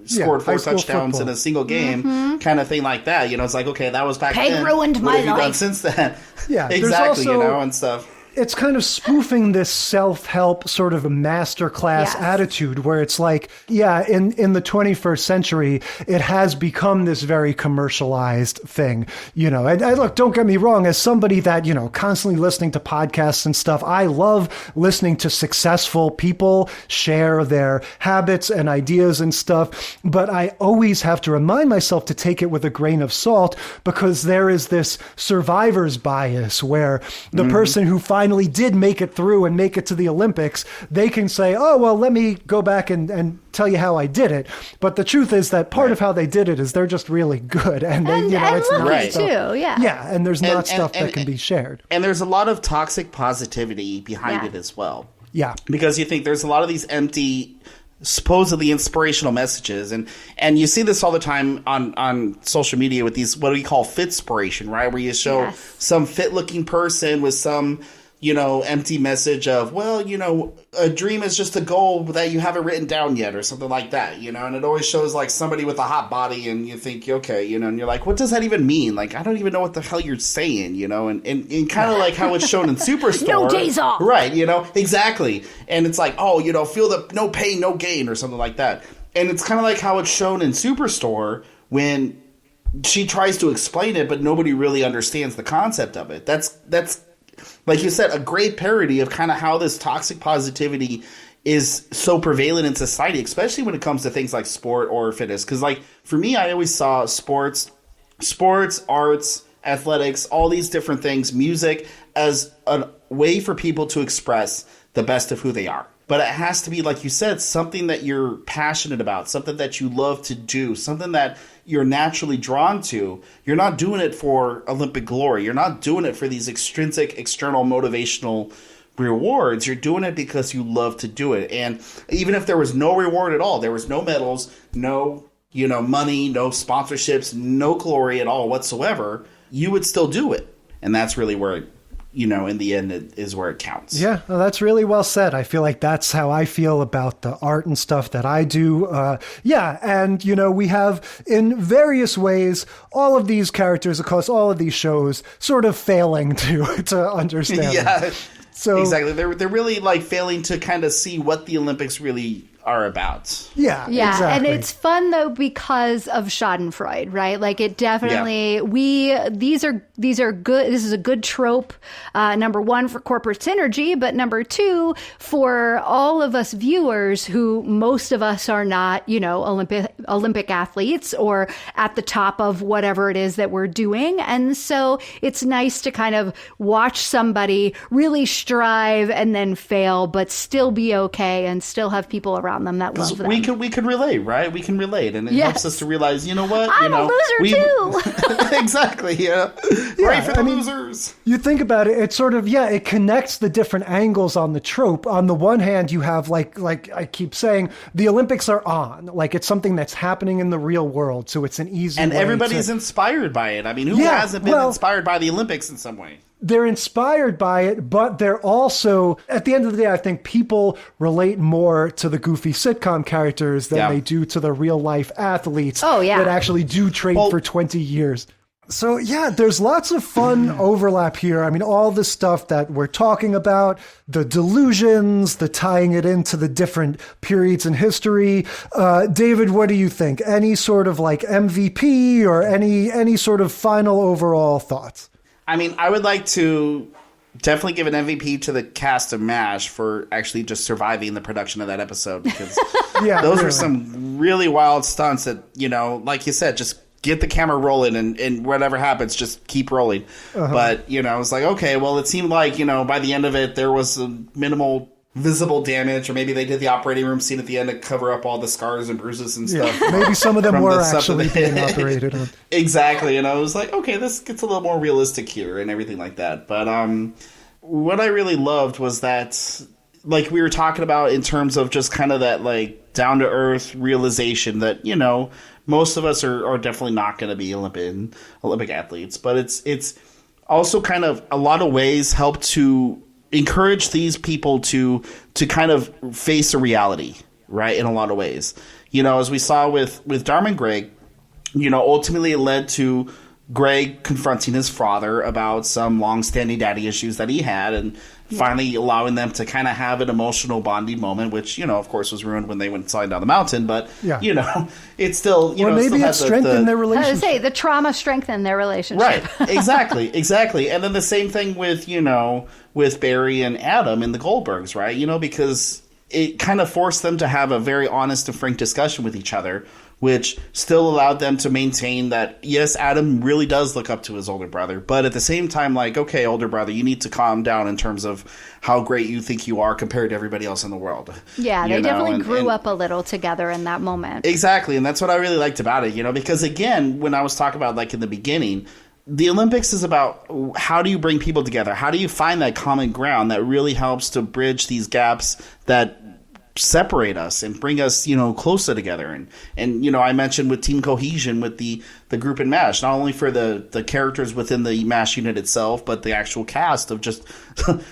scored 4 touchdowns in a single game, kind of thing like that. It's like, okay, that was back then. Peg ruined what my have you life. Done since then? Yeah, exactly, and stuff. it's kind of spoofing this self-help sort of a masterclass attitude where it's like, yeah, in the 21st century, it has become this very commercialized thing, you know. And look, don't get me wrong, as somebody that, you know, constantly listening to podcasts and stuff, I love listening to successful people share their habits and ideas and stuff, but I always have to remind myself to take it with a grain of salt, because there is this survivor's bias where the person who finally did make it through and make it to the Olympics, they can say, oh, well, let me go back and tell you how I did it. But the truth is that part of how they did it is they're just really good. And they, you know, it's lucky too, Yeah, and there's not stuff that can be shared. And there's a lot of toxic positivity behind it as well. Yeah. Because you think there's a lot of these empty, supposedly inspirational messages, and you see this all the time on social media with these, what we call fitspiration, right? Where you show some fit looking person with some, you know, empty message of, well, you know, a dream is just a goal that you haven't written down yet, or something like that, you know. And it always shows like somebody with a hot body, and you think, okay, you know, and you're like, what does that even mean? Like, I don't even know what the hell you're saying, you know. And kind of like how it's shown in Superstore. No days off. Right, you know, exactly. And it's like, oh, you know, feel the no pain, no gain, or something like that. And it's kind of like how it's shown in Superstore when she tries to explain it, but nobody really understands the concept of it. That's like you said, a great parody of kind of how this toxic positivity is so prevalent in society, especially when it comes to things like sport or fitness. Because, like, for me, I always saw sports, arts, athletics, all these different things, music, as a way for people to express the best of who they are. But it has to be, like you said, something that you're passionate about, something that you love to do, something that you're naturally drawn to. You're not doing it for Olympic glory. You're not doing it for these extrinsic, external, motivational rewards. You're doing it because you love to do it. And even if there was no reward at all, there was no medals, no, you know, money, no sponsorships, no glory at all whatsoever, you would still do it. And that's really where it, you know, in the end, it is where it counts. Yeah, well, that's really well said. I feel like that's how I feel about the art and stuff that I do. Yeah, and, you know, we have, in various ways, all of these characters across all of these shows sort of failing to understand. Yeah, so, exactly. They're really, like, failing to kind of see what the Olympics really are about. Yeah, exactly. And exactly. it's fun though because of Schadenfreude, right? Like it definitely these are good. This is a good trope. Number one, for corporate synergy, but number two, for all of us viewers who most of us are not, you know, Olympic athletes or at the top of whatever it is that we're doing. And so it's nice to kind of watch somebody really strive and then fail, but still be okay and still have people around them that love them. We could relate, right? We can relate, and it helps us to realize, you know what? I'm a loser too. Exactly, yeah. Right for the losers. You think about it, it's sort of, it connects the different angles on the trope. On the one hand, you have, like I keep saying, the Olympics are on. Like, it's something that's happening in the real world, so it's an easy and way everybody's inspired by it. I mean, who hasn't been inspired by the Olympics in some way? They're inspired by it, but they're also, at the end of the day, I think people relate more to the goofy sitcom characters than they do to the real life athletes that actually do train for 20 years. So there's lots of fun overlap here. I mean, all the stuff that we're talking about, the delusions, the tying it into the different periods in history. David, what do you think? Any sort of like MVP or any sort of final overall thoughts? I mean, I would like to definitely give an MVP to the cast of MASH for actually just surviving the production of that episode, because those were some really wild stunts that, you know, like you said, just get the camera rolling and whatever happens, just keep rolling. But, you know, it's like, okay, well, it seemed like, you know, by the end of it, there was a minimal visible damage, or maybe they did the operating room scene at the end to cover up all the scars and bruises and stuff. Maybe some of them were actually being operated on. Exactly, and I was like, okay, this gets a little more realistic here and everything like that. But what I really loved was that, like we were talking about in terms of just kind of that like down to earth realization that, you know, most of us are definitely not going to be Olympic athletes, but it's also kind of a lot of ways help to encourage these people to kind of face a reality, right? In a lot of ways, you know, as we saw with Dharma and Greg, you know, ultimately it led to Greg confronting his father about some long-standing daddy issues that he had, and finally allowing them to kind of have an emotional bonding moment, which, of course was ruined when they went sliding down the mountain, but, it's still, maybe it strengthened their relationship. I was going to say, the trauma strengthened their relationship. Right, exactly. And then the same thing with, with Barry and Adam in the Goldbergs, right? Because it kind of forced them to have a very honest and frank discussion with each other, which still allowed them to maintain that, yes, Adam really does look up to his older brother, but at the same time, like, okay, older brother, you need to calm down in terms of how great you think you are compared to everybody else in the world. Yeah, they definitely grew up a little together in that moment. Exactly, and that's what I really liked about it, because, again, when I was talking about, like, in the beginning, the Olympics is about how do you bring people together? How do you find that common ground that really helps to bridge these gaps that separate us and bring us, closer together. And I mentioned with team cohesion with the group in MASH, not only for the characters within the MASH unit itself, but the actual cast of just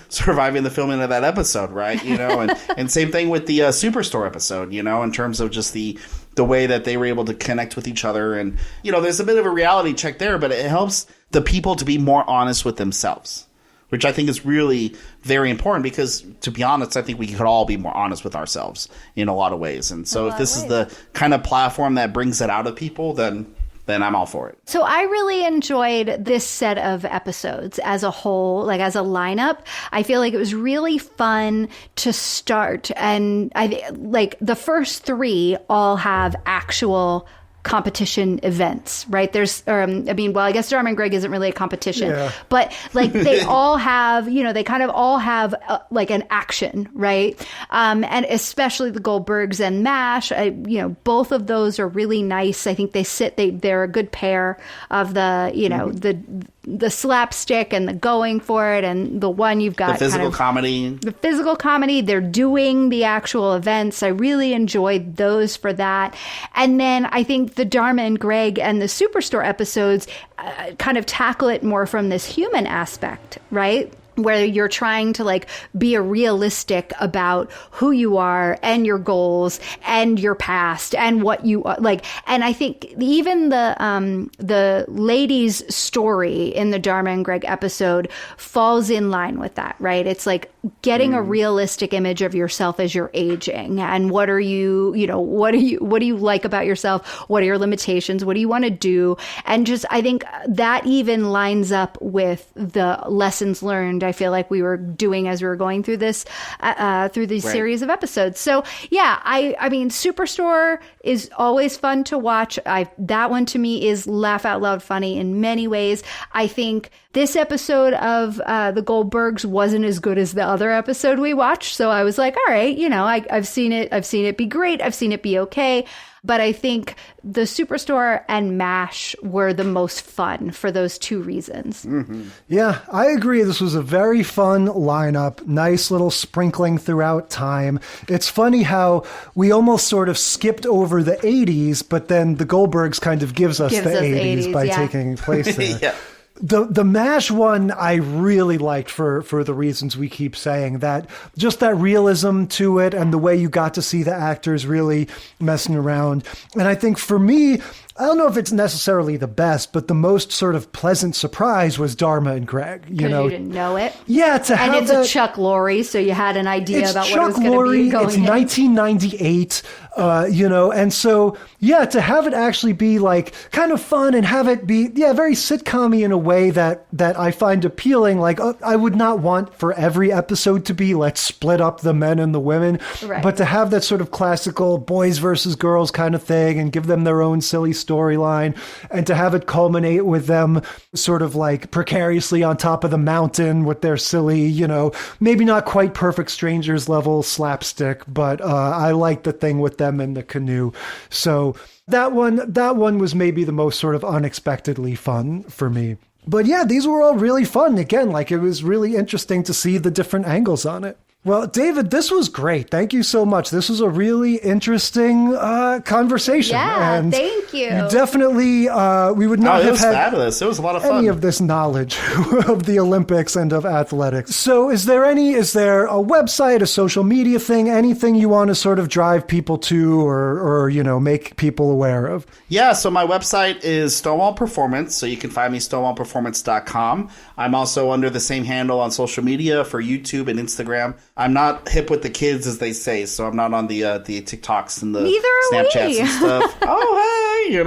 surviving the filming of that episode, right? And same thing with the Superstore episode, in terms of just the way that they were able to connect with each other. And, there's a bit of a reality check there, but it helps the people to be more honest with themselves, which I think is really very important because, to be honest, I think we could all be more honest with ourselves in a lot of ways. And so if this is the kind of platform that brings it out of people, then I'm all for it. So I really enjoyed this set of episodes as a whole, like as a lineup. I feel like it was really fun to start. And the first three all have actual competition events, right? I guess Dharma and Greg isn't really a competition, but like they all have, they kind of all have like an action, right? And especially the Goldbergs and MASH, both of those are really nice. I think they're a good pair of the slapstick and the going for it, and the one you've got the physical comedy. The physical comedy, they're doing the actual events. I really enjoyed those for that. And then I think the Dharma and Greg and the Superstore episodes kind of tackle it more from this human aspect, right? Where you're trying to like be realistic about who you are and your goals and your past and what you are like. And I think even the lady's story in the Dharma and Greg episode falls in line with that, right? It's like getting a realistic image of yourself as you're aging, and what are you, what do you like about yourself? What are your limitations? What do you want to do? And just, I think that even lines up with the lessons learned I feel like we were doing as we were going through this, through these series of episodes. So yeah, I mean, Superstore is always fun to watch. That one to me is laugh out loud funny in many ways. I think this episode of the Goldbergs wasn't as good as the other episode we watched. So I was like, all right, I've seen it be great. I've seen it be okay. But I think the Superstore and MASH were the most fun for those two reasons. Mm-hmm. Yeah, I agree. This was a very fun lineup. Nice little sprinkling throughout time. It's funny how we almost sort of skipped over the 80s, but then the Goldbergs kind of gives us the 80s by taking place there. Yeah. The MASH one I really liked for the reasons we keep saying, that just that realism to it and the way you got to see the actors really messing around. And I think for me, I don't know if it's necessarily the best, but the most sort of pleasant surprise was Dharma and Greg. You didn't know it. Yeah, and it's a Chuck Lorre, so you had an idea about what it was going to be going It's 1998, and so, yeah, to have it actually be like kind of fun and have it be, very sitcom-y in a way that I find appealing. Like, I would not want for every episode to be, let's split up the men and the women, right. But to have that sort of classical boys versus girls kind of thing and give them their own silly storyline, and to have it culminate with them sort of like precariously on top of the mountain with their silly, maybe not quite perfect strangers level slapstick, but I like the thing with them in the canoe. So that one was maybe the most sort of unexpectedly fun for me. But yeah, these were all really fun. Again, like it was really interesting to see the different angles on it. Well, David, this was great. Thank you so much. This was a really interesting conversation. Yeah, and thank you. You definitely, we would not have had fabulous. It was a lot of fun. any of this knowledge of the Olympics and of athletics. So is there a website, a social media thing, anything you want to sort of drive people to or make people aware of? Yeah, so my website is Stonewall Performance, so you can find me stonewallperformance.com. I'm also under the same handle on social media for YouTube and Instagram. I'm not hip with the kids, as they say, so I'm not on the TikToks and the Snapchats and stuff. Oh, hey,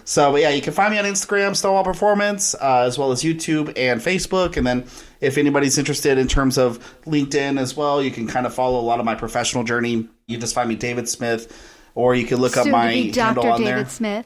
So, but yeah, you can find me on Instagram, Stonewall Performance, as well as YouTube and Facebook. And then if anybody's interested in terms of LinkedIn as well, you can kind of follow a lot of my professional journey. You just find me David Smith, or you can look up my handle on there. Dr. David Smith.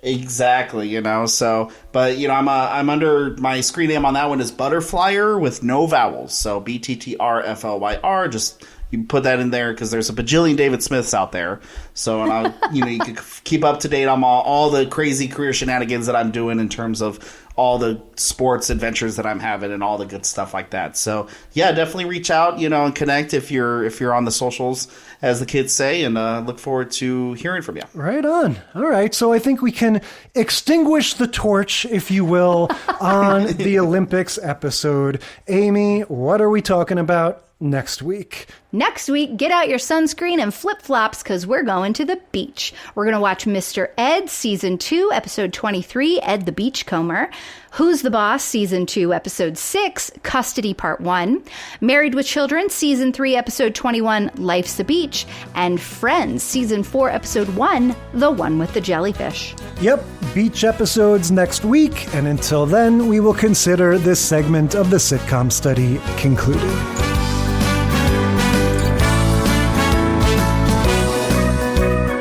Exactly, So, but I'm under my screen name on that one is Butterflyer with no vowels. So BTTRFLYR. Just you put that in there because there's a bajillion David Smiths out there. So, and you can keep up to date on all the crazy career shenanigans that I'm doing in terms of all the sports adventures that I'm having and all the good stuff like that. So yeah, definitely reach out, and connect if you're on the socials, as the kids say, and look forward to hearing from you. Right on. All right. So I think we can extinguish the torch, if you will, on the Olympics episode. Amy, what are we talking about next week? Next week, get out your sunscreen and flip-flops because we're going to the beach. We're going to watch Mr. Ed, Season 2, Episode 23, Ed the Beachcomber. Who's the Boss, Season 2, Episode 6, Custody Part 1. Married with Children, Season 3, Episode 21, Life's the Beach. And Friends, Season 4, Episode 1, The One with the Jellyfish. Yep, beach episodes next week. And until then, we will consider this segment of the sitcom study concluded.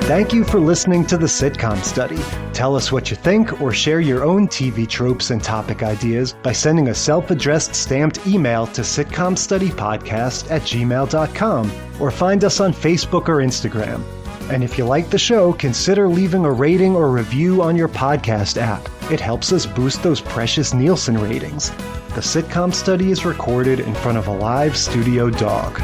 Thank you for listening to the Sitcom Study. Tell us what you think or share your own TV tropes and topic ideas by sending a self-addressed stamped email to sitcomstudypodcast@gmail.com or find us on Facebook or Instagram. And if you like the show, consider leaving a rating or review on your podcast app. It helps us boost those precious Nielsen ratings. The Sitcom Study is recorded in front of a live studio dog.